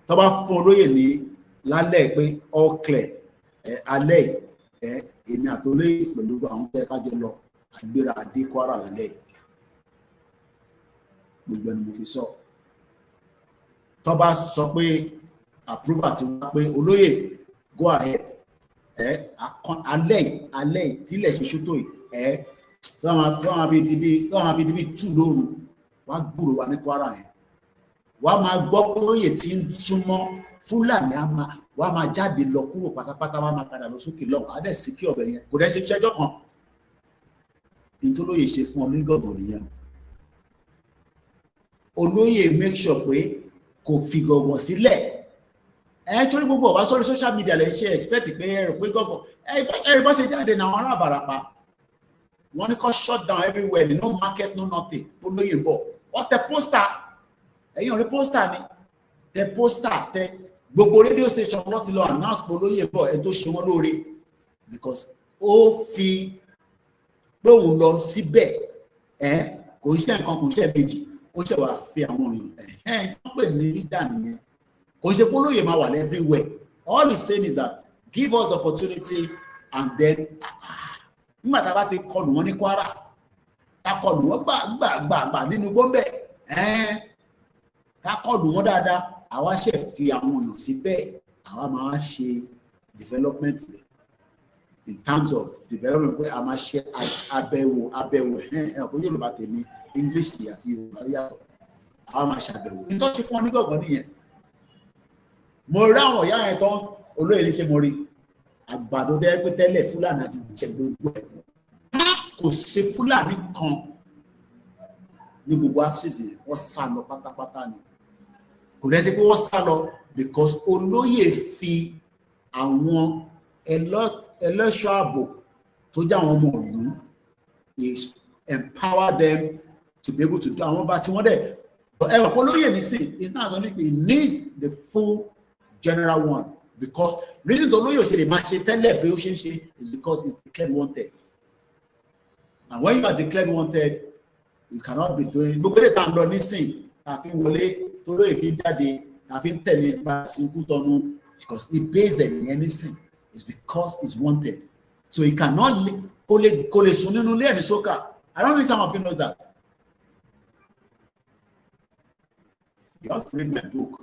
Tó bá fún olóyè ní lálẹ́ pé all clear alẹ́ èmi àtòlé pẹ̀lú àwọn tẹ́ kájọ lọ àgbéra àdé Kwara lálẹ́ gbogbo ẹni mo fi sọ tó bá sọ pé approval ti wá pé olóyè go ahead alẹ́ tílẹ̀ ṣe ṣótó yìí tó máa fi dibi 2 lóru wá gbúrò wa ní Kwara yẹn wá máa gbọ́ pé olóyè tí ń súnmọ́ Fúlàní wá máa jáde lọ kúrò pátápátá wá máa padà lọ sókè lọ adẹ́ sí kí ọ̀bẹ yẹn kò dẹ́ ṣe ṣẹ́jọ́ kan nítorí olóyè ṣe fún ọ ní gọ̀gọ̀ nìyẹn olóyè make sure pé kò fi gọ̀gọ̀ sílẹ̀ torí gbogbo ọ̀wá sórí social media lè ṣe expect pé ẹ̀rọ pé gọ̀gọ̀ ẹ̀rọ bá ṣe jáde náà wọn ará Ìbàràpá wọn ní kó shut down everywhere no market no nothing olóyè ń bọ̀ wọ́n tẹ pósítà ẹ̀yìn orí pósítà ni tẹ pósítà tẹ gbogbo radio station wọ́n ti lọ announce pé olóyè ń bọ̀ ẹ̀ tó ṣe wọ́n lóore because ó fi pé òun lọ síbẹ̀ kò ń ṣe nǹkan kò ń ṣe méjì ó ṣe wà fi àwọn èèyàn wọ́n pè ní leader nìyẹn kò ṣe pé olóyè máa wà everywhere all he's saying is that give us the opportunity and then nígbà tá a bá ti kọlù wọn ní Kwara tá a kọlù wọn gbàgbà nínú gbọ́nbẹ̀ tá a kọlù wọn dáadáa àwa ṣe fi àwọn èèyàn síbẹ̀ àwa máa ṣe development in terms of development pé a máa ṣe àbẹ̀wò ẹ̀kọ́ Yorùbá tèmi English àti Yorùbá yàtọ̀ àwa máa ṣàbẹ̀wò nítorí ṣe fún ọ ní gbọ̀ngàn nìyẹn mo rí àwọn ìyá yẹn tán olóyè ní ṣe mo rí àgbàdo tẹ́ pé tẹ́lẹ̀ Fúlàní àti jẹ gbogbo ẹ̀ kò sí Fúlàní kan ní gbogbo axis yẹn wọ́n sá lọ pátápátá ni kò dẹ́ sí pé wọ́n sá lọ because olóyè fi àwọn ẹlẹ́ṣọ́ ààbò tó jẹ́ àwọn ọmọ ìlú empower them to be able to do àwọn bá tí wọ́n dẹ̀ ẹ̀rọ olóyè ní sí it's not only it needs the full general one because reason tó lóyè òṣèlè máa ṣe tẹ́lẹ̀ bí ó ṣe ń ṣe is because it's declared wanted and when you are declared wanted you cannot be doing gbogbo èdè tá à ń lọ nísìn àfi wọlé tó lóyè fi jáde àfi ń tẹ̀lé nípa ìsìnkú tọ́nu because he pays it ní anything it's because it's wanted so he cannot kò lè sùn nínú ilé ẹni sókà I don't think some of you know that you have to read my book.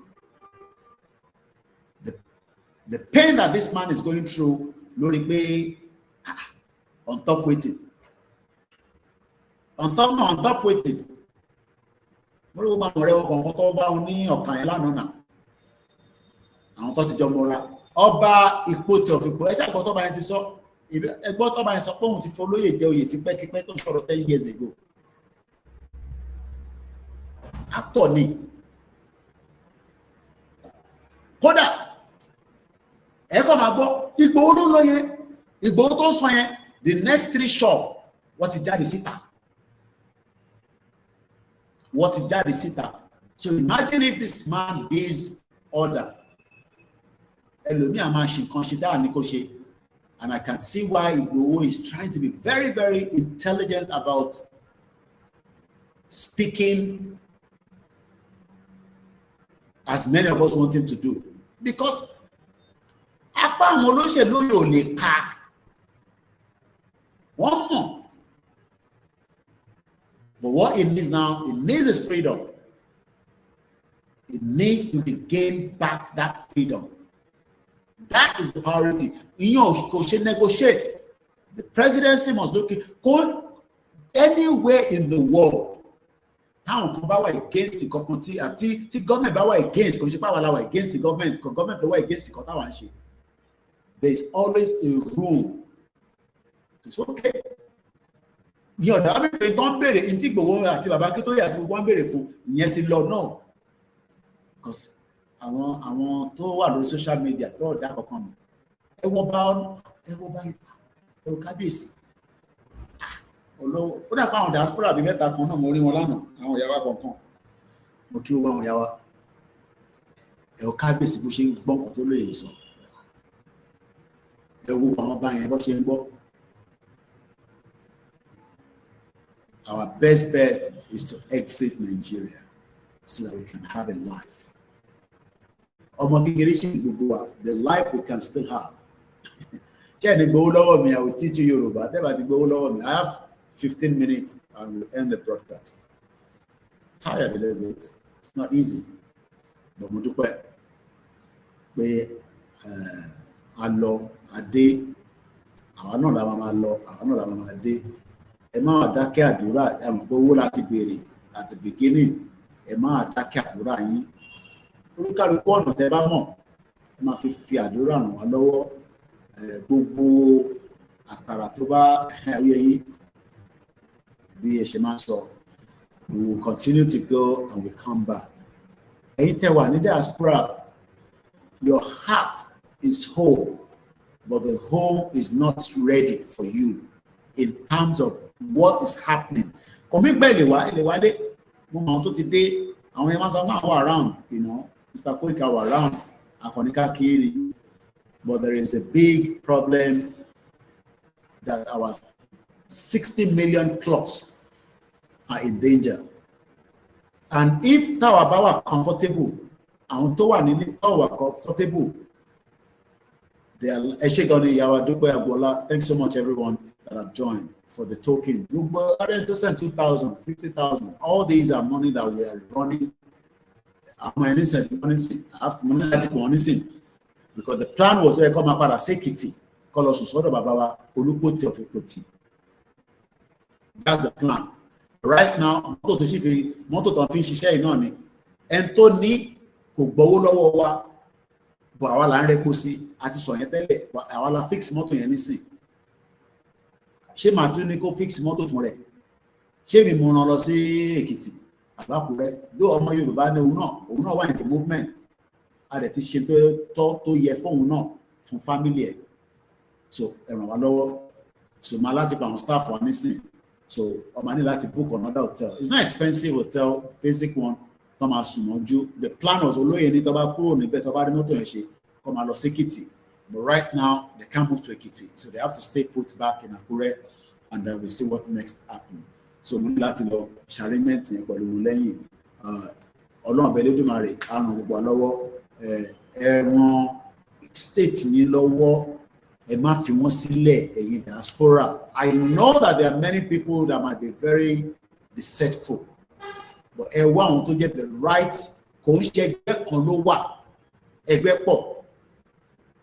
The pain that this man is going through, lórí pé on top waiting. On top waiting. Mo rí ọmọ rẹ̀ wọn kọ̀ọ̀kan tó bá wọn ní ọ̀kan yẹn lánàá náà. Àwọn tó ti jọ mọ́ra. Ọba Ìpótì ọ̀fìpọ̀ ẹ̀ṣẹ̀ àgbọ̀ tọ́ba yẹn ti sọ. Ẹgbọ́n tọ́ba yẹn sọ pé òun ti folóyè jẹ oyè tipẹ́tipẹ́ tó ń sọ̀rọ̀ 10 years ago. Àtọ̀ ni. Kódà ẹ̀kọ́ máa gbọ́ Ìgbòho ló lọ yẹn Ìgbòho tó sọ yẹn the next 3 shop wọ́n ti jáde síta so imagine if this man gives order ẹlòmíà máa ṣe nǹkan ṣe dáa ní kó ṣe and I can see why Ìgbòho is trying to be very very intelligent about speaking as many of us want him to do because apá àwọn olóṣèlú yóò lè ka wọ́n mọ̀ but what it needs now it needs is freedom it needs to gain back that freedom that is the priority ìyẹn kò ṣe negotiate the presidency must look anywhere in the world táwọn kan bá wà against the kankan tí government bá wà against kò ṣe pàwọn aláwọ̀ against the government kò government bá wà against the kan táwọn ṣe. There is always a room. It's okay. Yọ̀dà wá bẹ̀rẹ̀ tó ń bèrè ní tí Ìgbòho àti bàbá Akíntóyè àti gbogbo wọn bèrè fún ìyẹn ti lọ náà. Because àwọn tó wà lórí social media tó ọ̀dà kankan mọ̀. Ẹ wọ́n bá kábíyèsí. Olówó ó dà pé àwọn diaspora bíi mẹ́ta kan náà mo rí wọn lánàá àwọn ìyá wa kọ̀ọ̀kan. Mo kí wọ́n àwọn ìyá wa. Ẹ ò kábíyèsí bó ṣe ń gbọ́n kan tó lóye sọ. Our best bet is to exit Nigeria so that we can have a life. The life we can still have. I will teach you Yoruba. I have 15 minutes and we'll end the broadcast. Tired a little bit. It's not easy. But mo dúpẹ́ pé a lọ a dé àwa náà la máa lọ àwa náà la máa dé. Ẹ má wá dákẹ́ àdúrà ẹ mọ̀ pé owó láti béèrè at the beginning. Ẹ má wá dákẹ́ àdúrà yín. Olúkálùkù ọ̀nà tẹ́ bá mọ̀ ẹ máa fi àdúrà ràn wá lọ́wọ́. Gbogbo àkàrà tó bá oyè yín bí ẹ ṣe máa sọ, we will continue to go and we come back. Ẹ̀yin tẹ́ wà ní diaspora, your heart is whole, but the home is not ready for you in terms of what is happening. Kọ̀mí gbẹ́ ilé wa dé, mo mọ̀ àwọn tó ti dé, àwọn yẹn máa sọ fún àwọn around, Mr. Koiki were around, Akọ̀níká kiri. But there is a big problem that our 60 million plus are in danger. And if Tawaba were comfortable, and Towa Nini were comfortable, they are Eshegoni Yawadupe Agbola. Thanks so much, everyone that have joined for the token. 2,000, 50,000. All these are money that we are running. I have to money. Because the plan was to come up at a Sekiti, call us sort of Baba Olupoti of Ekoti. That's the plan. Right now, Moto to finish sharing on it. Anthony Kubowo wa but our land reposi at so yetele but our fix moto yen nisin. Ṣé ma tún ní kó fix moto fún rẹ̀? Ṣé mi mo rán lọ sí Ekiti? Àbákúrẹ́ do ọmọ Yorùbá ní òun náà wà in the movement. A ti ṣe tó yẹ fóun náà fún family ẹ̀. So ẹ ràn wá lọ́wọ́. So máa láti pa àwọn staff wa nísìn. So ọmọ ní láti book another hotel. It's not expensive hotel, basic one. Tó máa sùn mọ́jú. The plan was olóyè ní tó bá kúrò níbẹ̀ tó bá rí mọ́tò yẹn ṣe kó máa lọ sí Ekiti. But right now they can't move to Ekiti. So they have to stay put back in Akure and then we see what next happen. So mo ní láti lọ ṣàrímẹ́ǹtì yẹn pẹ̀lú wọn lẹ́yìn. Ọlọ́run ọbẹ̀ Elédùmarè á ràn gbogbo wa lọ́wọ́. Ẹran state yín lọ́wọ́ ẹ má fi wọ́n sílẹ̀ ẹ̀yin diaspora. I know that there are many people that might be very deceitful, but ẹ wá àwọn tó jẹ́ the right kò ń ṣe ẹgbẹ́ kan ló wà ẹgbẹ́ pọ̀.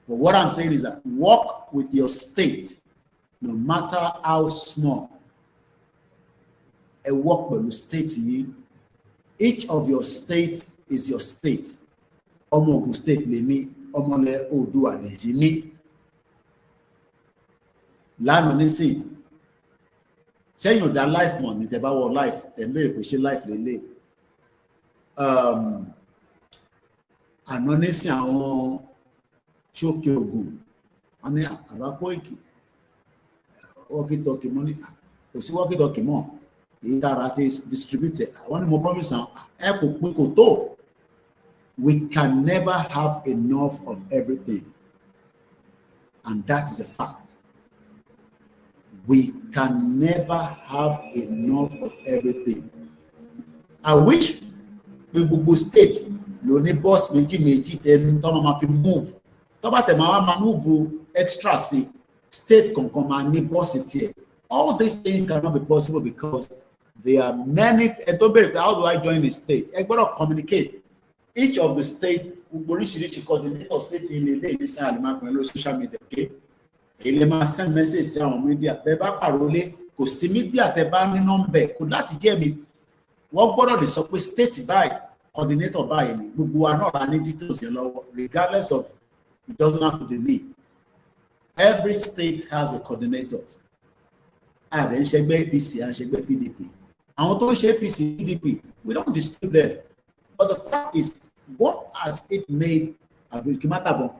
But what I'm saying is that work with your state no matter how small. Ẹ work pẹ̀lú state yín. Each of your state is your state. Ọmọ Ògùn state lèmi, ọmọlẹ̀ Oòduà lèjì mí. Lánàá nísìn, ṣẹ́yìn ò dá life mọ̀ ní tẹ́ bá wọ life, ẹ̀ ń béèrè pé ṣé life lélẹ̀. Àná nísìn àwọn ṣókè Ògùn, wọ́n ní àbá Koiki, walkie-talkie mọ́ ní kò sí walkie-talkie mọ́, èyí dára ti distributed. Wọ́n ní mo promise ẹ kò pín kò tó. We can never have enough of everything. And that is a fact. We can never have enough of everything. I wish we would state ló ní boss méjì tẹnu tó máa fi move. Tó bá tẹ̀ máa move extra sí state kankan máa ní boss tiẹ̀. All these things cannot be possible because there are many. How do I join a state? Ẹ gbọ́dọ̀ communicate. Each of the state oríṣiríṣi coordinator state in ilé ìgbésẹ̀ àlùmá pẹ̀lú social media okay. Èlé máa send message sí àwọn media bẹ́ẹ̀ bá pàrọlé kò sí media tẹ́ bá ní nọ́mbẹ̀ kò láti jẹ́ mi wọ́n gbọ́dọ̀ lè sọ pé state báyìí coordinator báyìí ni gbogbo wa náà la ní details yẹn lọ́wọ́ regardless of it doesn't have to be me. Every state has a coordinator. Ààrẹ ń ṣẹgbẹ́ APC à ń ṣẹgbẹ́ PDP àwọn tó ń ṣe APC PDP we don't dispute them. But the fact is, what has it made Kimatabon?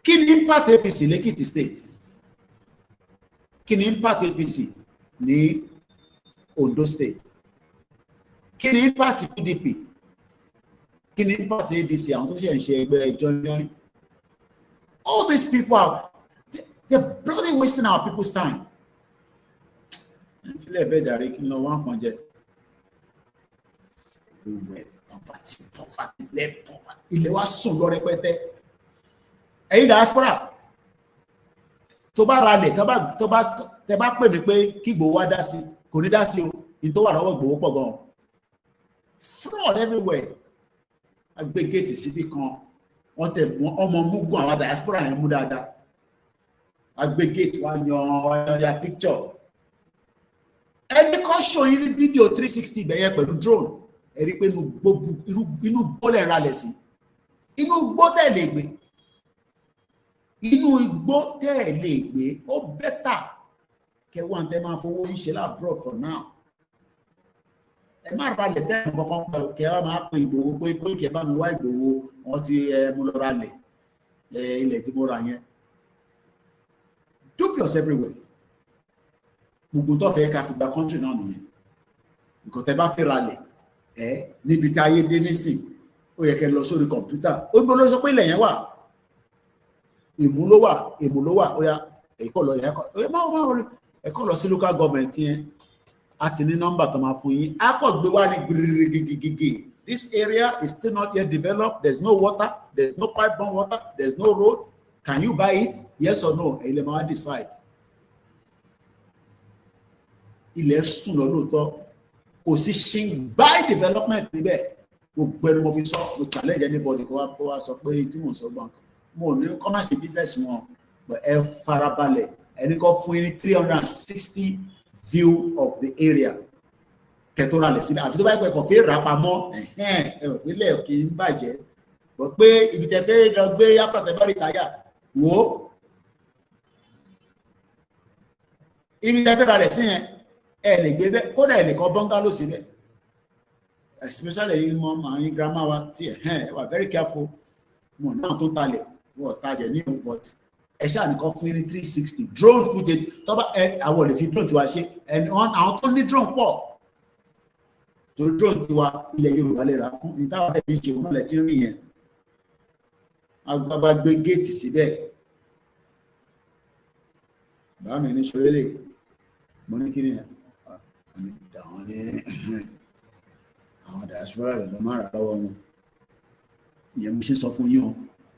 Kí ni impact APC l'Ekiti State? Kí ni impact APC ní Ondo State? Kí ni impact PDP? Kí ni impact ADC? Àwọn tó ṣe ń ṣe ẹgbẹ́ join. All these people they're bloody wasting our people's time. Ìfilẹ̀ bẹ́ẹ̀ dàrí kí n lọ wá kan jẹ. poverty left poverty ilẹ̀ wa sùn lọ rẹpẹtẹ ẹ̀yin diaspora tó bá ralẹ̀ tẹ́ bá pè mí pé kí Ìgbòho wá dá sí kò ní dá sí o ní tó wà lọ́wọ́ Ìgbòho pọ̀ gan fraud everywhere agbé géètì síbí kan wọ́n tẹ̀ ọmọ mugun àwọn diaspora yẹn mú dáadáa agbé géètì wá yan ya picture ẹni kan show yín ní fídíò 360 bẹ̀yẹ pẹ̀lú drone ẹ rí pé inú gbó lẹ̀ ralẹ̀ sí inú igbó tẹ̀ lè gbé inú igbó tẹ̀ lè gbé ó bẹ́tà kẹwàá tẹ máa fowó yín ṣe láàbùrọ̀ for now ẹ má balẹ̀ tẹ́ ẹ̀ kankan pẹ̀lú kẹwàá máa pe Ìgbòho pé Koiki bá mi wá Ìgbòho wọn ti mú lọ ralẹ̀ ilẹ̀ tí mo ra yẹn dubious everywhere gbogbo tó fẹ́ ká fi gba country náà nìyẹn because tẹ bá fẹ́ ralẹ̀ níbi tí ayé dé nísìn ó yẹ kẹ́ lọ sórí kọ̀mpútà ó gbọ́dọ̀ lọ sọ pé ilẹ̀ yẹn wà ìmú ló wà ó yá ẹ̀kọ́ lọ yẹn ẹ̀kọ́ lọ sí local government yẹn a ti ní nọ́mbà tó máa fún yín a kò gbé wá ní gbìrìrìgìgìgì this area is still not yet developed there's no water there's no pipe borne water there's no road can you buy it yes or no ẹ̀yin lè máa decide ilẹ̀ sùn lọ lóòótọ́ kò sí ṣe buy development níbẹ̀ gbogbo ẹni mo fi sọ mo challenge anybody kó wá sọ pé tí mo sọ gbọ́n mo ní kọ́ máa ṣe business wọn ẹ farabalẹ̀ ẹni kan fún yín ní 360 view of the area kẹtọ́ra lẹ̀ síbẹ̀ àfi tó bá yẹ kọ́ fẹ́ rà pamọ́ ìpínlẹ̀ kì í bàjẹ́ bọ̀ pé ibi tẹ fẹ́ lọ gbé yáfàtẹ́ bá rí táyà wò ó ibi tẹ fẹ́ rà lẹ̀ sí yẹn ẹ lè gbé bẹ́ẹ̀ kódà ẹ lè kọ́ bọ́ngálò síbẹ̀ especially yìí mọ àwọn grandma wa tí ẹ wà very careful wọn náà tó talẹ̀ wọ́n tajà ní but ẹ ṣáà nìkan fún ní 360 drone footage tọ́ba àwọn olè fi drone tiwa ṣe ẹni àwọn tó ní drone pọ̀ torí drone tiwa ilẹ̀ Yorùbá lè rà fún ní táwọn ẹbí ṣe wọn lẹ tí ń rìn yẹn agbábá gbé géètì síbẹ̀ bá mi ní ṣorélè mo ní kí ni àwọn diaspora rẹ̀ lọ máa rà lọ́wọ́ wọn ìyẹn mo ṣe sọ fún yín o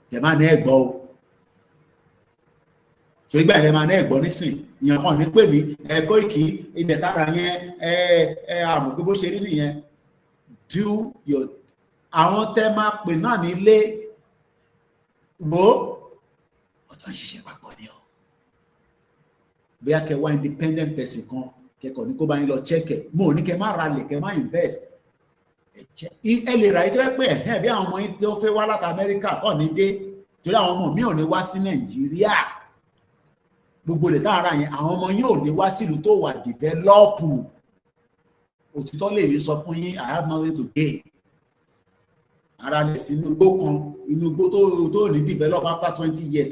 kẹ máa ní ẹ̀gbọ́ o torí gbà ẹ máa ní ẹ̀gbọ́ nísìn ìyẹn kan ní pè mí Koiki ilẹ̀ tára yẹn àmọ́ pé bó ṣe rí nìyẹn do your àwọn tẹ máa pè náà nílé wo ọ̀tọ̀ ń ṣiṣẹ́ papọ̀ ni o bí a kẹ wá independent person kan kẹkọọ ní kó bá yín lọ chẹ́kẹ̀ mo ní kẹ má ralẹ̀ kẹ má invest ẹ lè ra ìjọba pé bí àwọn ọmọ yín tó fẹ́ wá láti Amẹ́ríkà kọ́ ní dé torí àwọn ọmọ mi ò ní wá sí Nàìjíríà gbogbo lè tára yẹn àwọn ọmọ yín ò ní wá sílùú tó wà dìvẹ́lọ́pù òtítọ́ lè rí sọ fún yín I have nothing to gain ara lè sí inú igbó kan inú igbó tó ní develop after 20 years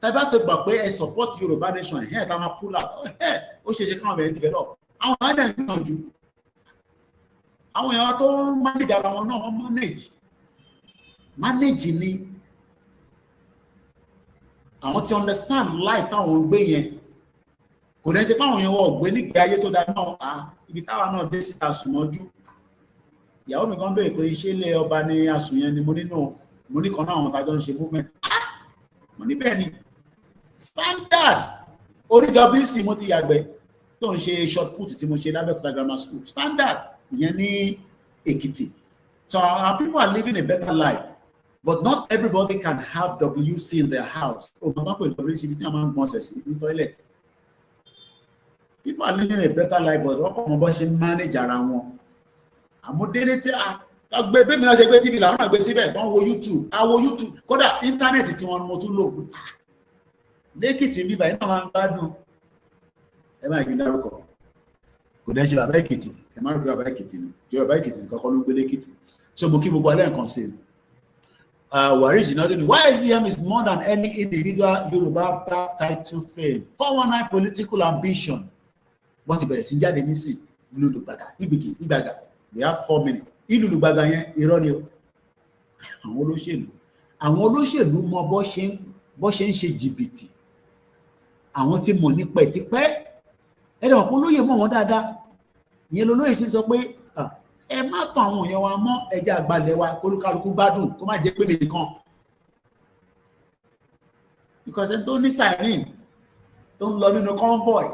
tàbá tó gbà pé ẹ support Yorùbá nation tá máa pull out ó ṣe ṣe káwọn bẹ̀rẹ̀ develop àwọn àádọ́ ìgbìyànjú àwọn èèyàn tó ń manage ara wọn náà wọ́n manage ni àwọn ti understand life táwọn ń gbé yẹn kò dẹ́ ṣe fáwọn èèyàn wọ́n gbé nígbé ayé tó dáa náà ibi táwa náà dé síta sùnmọ́jú ìyàwó mi kan béèrè pé iṣẹ́ ilé ọba ní asùn yẹn ni mo ní kan náà àwọn tàjọ ń ṣe movement mo ní bẹ́ẹ̀ ni standard orí WC mo ti yàgbẹ́ tó ń ṣe short put tí mo ṣe lábẹ́òkúta grammar school standard ìyẹn ní Èkìtì so our people are living a better life but not everybody can have WC in their house òmùgbọ́n pé WC bí tí wọ́n máa ń gbọ́n ṣẹ̀ sí ní toilet people are living a better life but wọ́n kọ́ wọn bọ́ ṣe manage ara wọn àmúdélé tí a gbé bẹ́ẹ̀ mi náà ṣe gbé TV làwọn náà gbé síbẹ̀ wọ́n wo YouTube kódà íńtánẹ́ẹ̀tì tí wọ́n mo tún lò lẹ́kìtì bíbá iná máa ń gbádùn ẹ máa gbé dárúkọ kò dẹ́ ṣe bàbá Èkìtì ẹ má rò pé bàbá Èkìtì ni tí bàbá Èkìtì nìkan kọ́ ló gbé lẹ́kìtì so mo kí gbogbo alẹ́ nǹkan sí Warri Jinaduni why SDM is more than any individual Yorùbá title fame 419 political ambition wọ́n ti bẹ̀rẹ̀ sí jáde nísìn lùlùgbàgà ìgbàgà we have 4 minutes ìlùlùgbàgà yẹn irọ́ ni o àwọn olóṣèlú mọ bó ṣe ń ṣe jìbìtì àwọn tí mọ̀ nípa ẹ̀ tipẹ́ ẹ̀rọ ọ̀pọ̀ olóyè mọ̀ wọ́n dáadáa ìyẹn lolóyè ṣe sọ pé ẹ má tàn àwọn èèyàn wa mọ́ ẹjẹ́ àgbàlẹ̀ wa kólúkálukú gbádùn kó má jẹ́ pé mi nìkan. Because ẹni tó ní siren tó ń lọ nínú convoy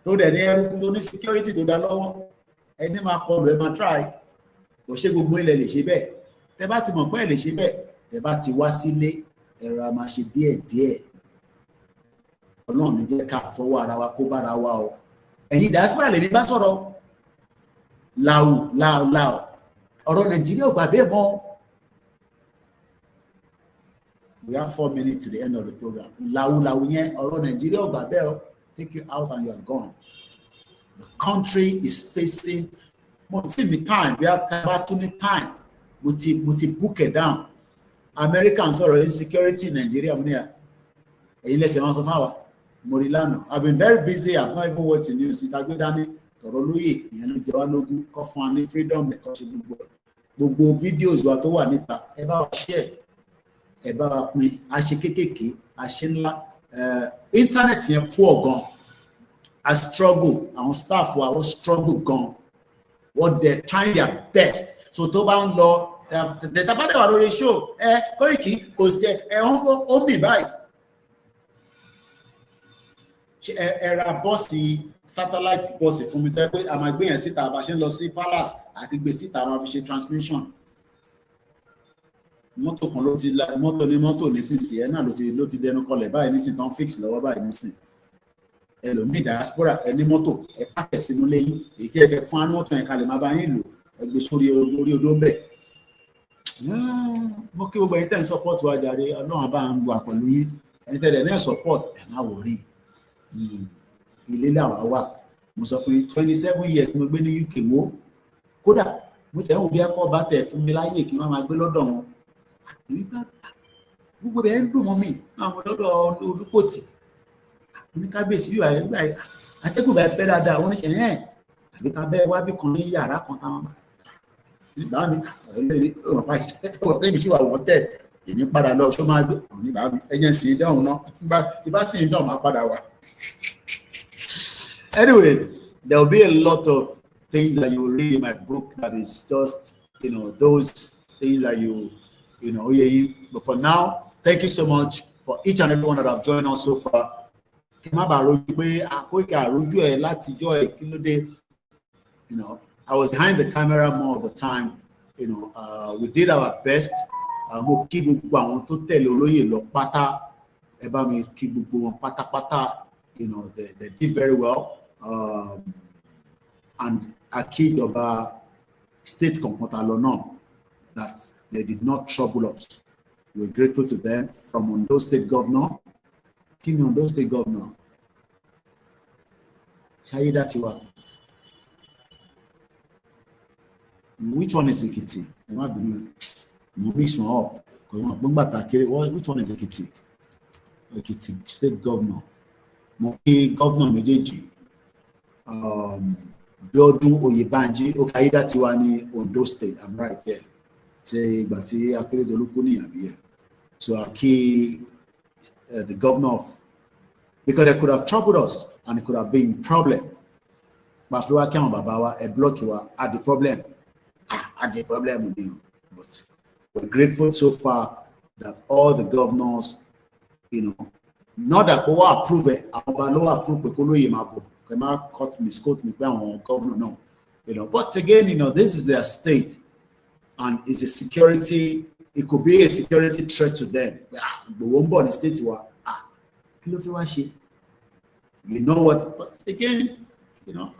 tó dẹ̀ ní ẹrú tó ní security tó dá lọ́wọ́ ẹni máa kọlù ẹ máa try kò ṣe gbogbo ilẹ̀ lè ṣe bẹ́ẹ̀ tẹ bá ti mọ̀ pé ẹ lè ṣe bẹ́ẹ̀ tẹ bá ti wá sílé ẹ̀rọ a máa ṣe díẹ̀díẹ̀ Ọlọ́run ní jẹ́ ká fọwọ́ ara wa kó bára wa o ẹ̀yin diaspora lè ní bá sọ̀rọ̀ láò ọ̀rọ̀ Nàìjíríà ò gbà bẹ́ẹ̀ mọ́. We have 4 minutes to the end of the program. Láwù yẹn ọ̀rọ̀ Nàìjíríà ò gbà bẹ́ẹ̀ o take you out and you are gone. The country is facing mo ti ní time bí a bá tún ní time mo ti book it down. American sọ̀rọ̀ insecurity Nigeria mo ní à ẹ̀yin lẹ́sẹ̀ máa sọ fún àwa mo rí lánàá. I've been very busy. I've not even watched the news. Ìtagbé dání tọ̀rọ̀ lóye ìyẹn ló jẹ wá lógún kọ́ fún wa ní freedom ẹ̀kọ́ ṣe gbogbo videos wa tó wà níta ẹ bá wa share ẹ bá wa pín a ṣe kéékèèké a ṣe ńlá internet yẹn poor gan a struggle àwọn staff wa wọ́n struggle gan what they trying their best so tó bá ń lọ tẹ̀tàbádẹ́ wà lórí show Koiki kò sí ó mì báyìí ẹ ra bọ́ọ̀sì satellite bọ́ọ̀sì fún mi tẹ́ pé a máa gbé yẹn síta bá ṣe ń lọ sí palace àti gbé síta a máa fi ṣe transmission mọ́tò kan ló ti mọ́tò nísinsìnyí ẹ náà ló ti dẹnu kọlẹ̀ báyìí nísìnyí tán fix lọ́wọ́ báyìí nísìnyí ẹlòmíì diaspora ẹni mọ́tò ẹ pàkẹ́ sínú lẹ́yìn èyí tí ẹ fẹ́ fún mọ́tò yẹn kalẹ̀ máa bá yín lò ẹ gbé sórí orí odó ń bẹ̀. mo kí gbogbo ẹni tẹ́ ń support wa jàre Ọlọ́run bá ń wà pẹ̀lú yín ẹni tẹ́lẹ̀ náà support ẹ̀ má wọrí ilé làwa wà mo sọ fún yín 27 years mo gbé ní UK wo kódà mo tẹ̀ ń wò bí ẹ̀kọ́ bá tẹ̀ fún mi láyè kí wọ́n máa gbé lọ́dọ̀ wọn gbogbo ẹ̀ ń dùn mọ́ mi àwọn lọ́dọ̀ Olúkòtì ní kábíyèsí bí wà nígbà atẹ́gùn bá fẹ́ dáadáa wọ́n ṣe ẹ̀ àbí ká bẹ́ẹ̀ wá bí kan ní yàrá kan táwọn bá mi ọ̀pá ìṣe wà wọ́n tẹ̀ èmi padà lọ ṣó máa gbé àwọn ní bàbá mi ẹ̀jẹ̀ sì ń dáhùn náà tí bá sì ń dáhùn máa padà wá. Anyway, there will be a lot of things that you will read in my book that is just those things that you but for now, thank you so much for each and everyone that have joined us so far. Kí má bàa rojú pé Koiki àrojú ẹ̀ látijọ́ ẹ̀ kí ló dé. I was behind the camera more of the time. We did our best. Mo kí gbogbo àwọn tó tẹ̀lé olóyè lọ pátá. Ẹ bá mi kí gbogbo wọn pátápátá. They did very well. And I kí ìjọba state kankan lọ náà that they did not trouble us. We're grateful to them. From Ondo State Governor. King Ondo State Governor. Shayida Tiwa. Which one is Ekiti? I might be mix one up. Which one is Ekiti? Ekiti State Governor. Moki Governor Mejeji. Biodun Oyebanji. Shayida Tiwa ni Ondo State. I'm right here. Say, but so I key the governor of, because they could have troubled us and it could have been a problem. But if we came Babawa, a block you at the problem. At the problem with you. But we're grateful so far that all the governors, not that we approve it, but approve misquote me, governor, no. But again, this is their state. And it's a security, it could be a security threat to them. The Wombo the state you know what? But again, we don't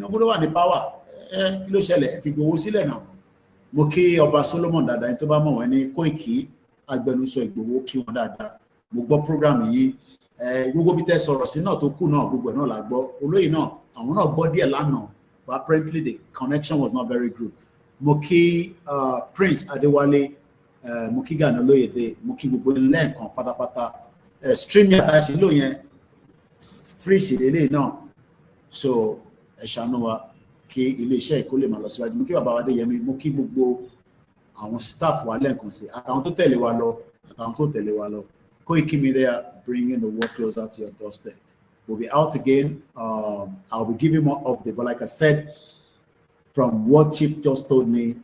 want the power. Kilo shele, if you go see now. Moki Oba Solomon dada into ba mo ni Koiki agbenuso Igboho ki won dada. Mo gbọ́ program yìí gbogbo bí tẹ́ sọ̀rọ̀ sí náà tó kù náà gbogbo náà la gbọ́. Olóyè náà àwọn náà gbọ́ díẹ̀ lánàá, but apparently the connection was not very good. Moki Prince Adewale Moki Gana Loyede Moki gbogbo lẹ́ẹ̀kan pátápátá stream yàtá ṣe ló yẹn free ṣe lélẹ̀ náà so ẹ ṣàánú wa kí iléeṣẹ́ ìkó lè máa lọ síwájú. Moki bàbá wa Adéyẹmí Moki gbogbo àwọn staff wa lẹ́ẹ̀kan sí àtàwọn tó tẹ̀lé wa lọ àtàwọn tó tẹ̀lé wa lọ. Koikimedia bringing the work closer to your doorstep. We'll be out again. I'll be giving more update, but like I said, from what Chief just told me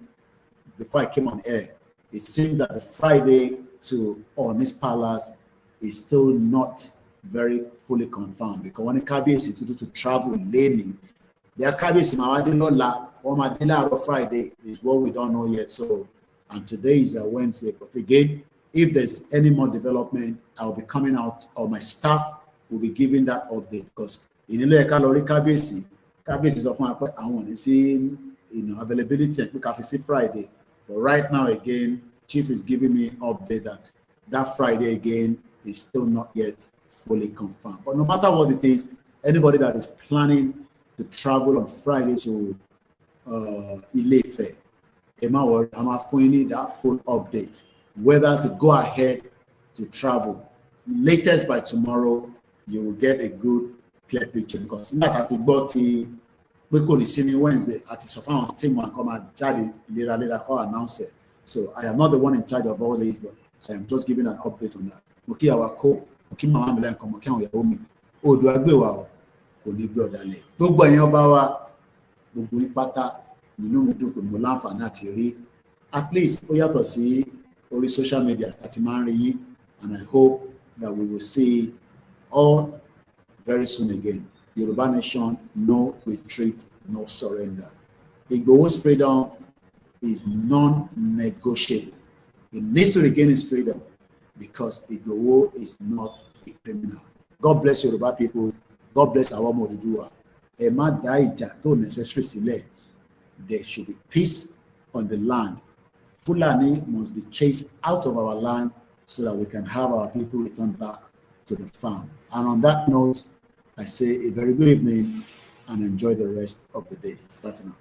before I came on air, it seems that the Friday to Onis Palace is still not very fully confirmed, because when the Kábíyèsí to travel laning, their Kábíyèsí Mawadinola or Madila on Friday is what we don't know yet. So, and today is a Wednesday, but again, if there's any more development, I'll be coming out, or my staff will be giving that update, because in the Kábíyèsí is often I want to see availability and quick see Friday. But right now again, Chief is giving me update that Friday again is still not yet fully confirmed. But no matter what it is, anybody that is planning to travel on Friday to Ile-Ife, I'm appointing that full update, whether to go ahead to travel. Latest by tomorrow, you will get a good clear picture, because like at the body, we could see me Wednesday at the Sofan team and come and Jadi later call announce it. So I am not the one in charge of all this, but I am just giving an update on that. Okay, our co, okay, my mom come okay on your home. Oh, do I go wow? Only brother le. Gbogbo ẹ̀yin ọba wa, gbogbo yín pátá, nínú mi dùn pé mo láǹfààní àti rí. At least ó yàtọ̀ sí orí social media àti máa ń rí yín, and I hope that we will see all very soon again. Yoruba nation, no retreat, no surrender. Igboho's freedom is non-negotiable. He needs to regain his freedom, because Igboho is not a criminal. God bless Yoruba people. God bless our Modudua. Ema daija to necessary sile. There should be peace on the land. Fulani must be chased out of our land so that we can have our people return back to the farm. And on that note, I say a very good evening and enjoy the rest of the day. Bye for now.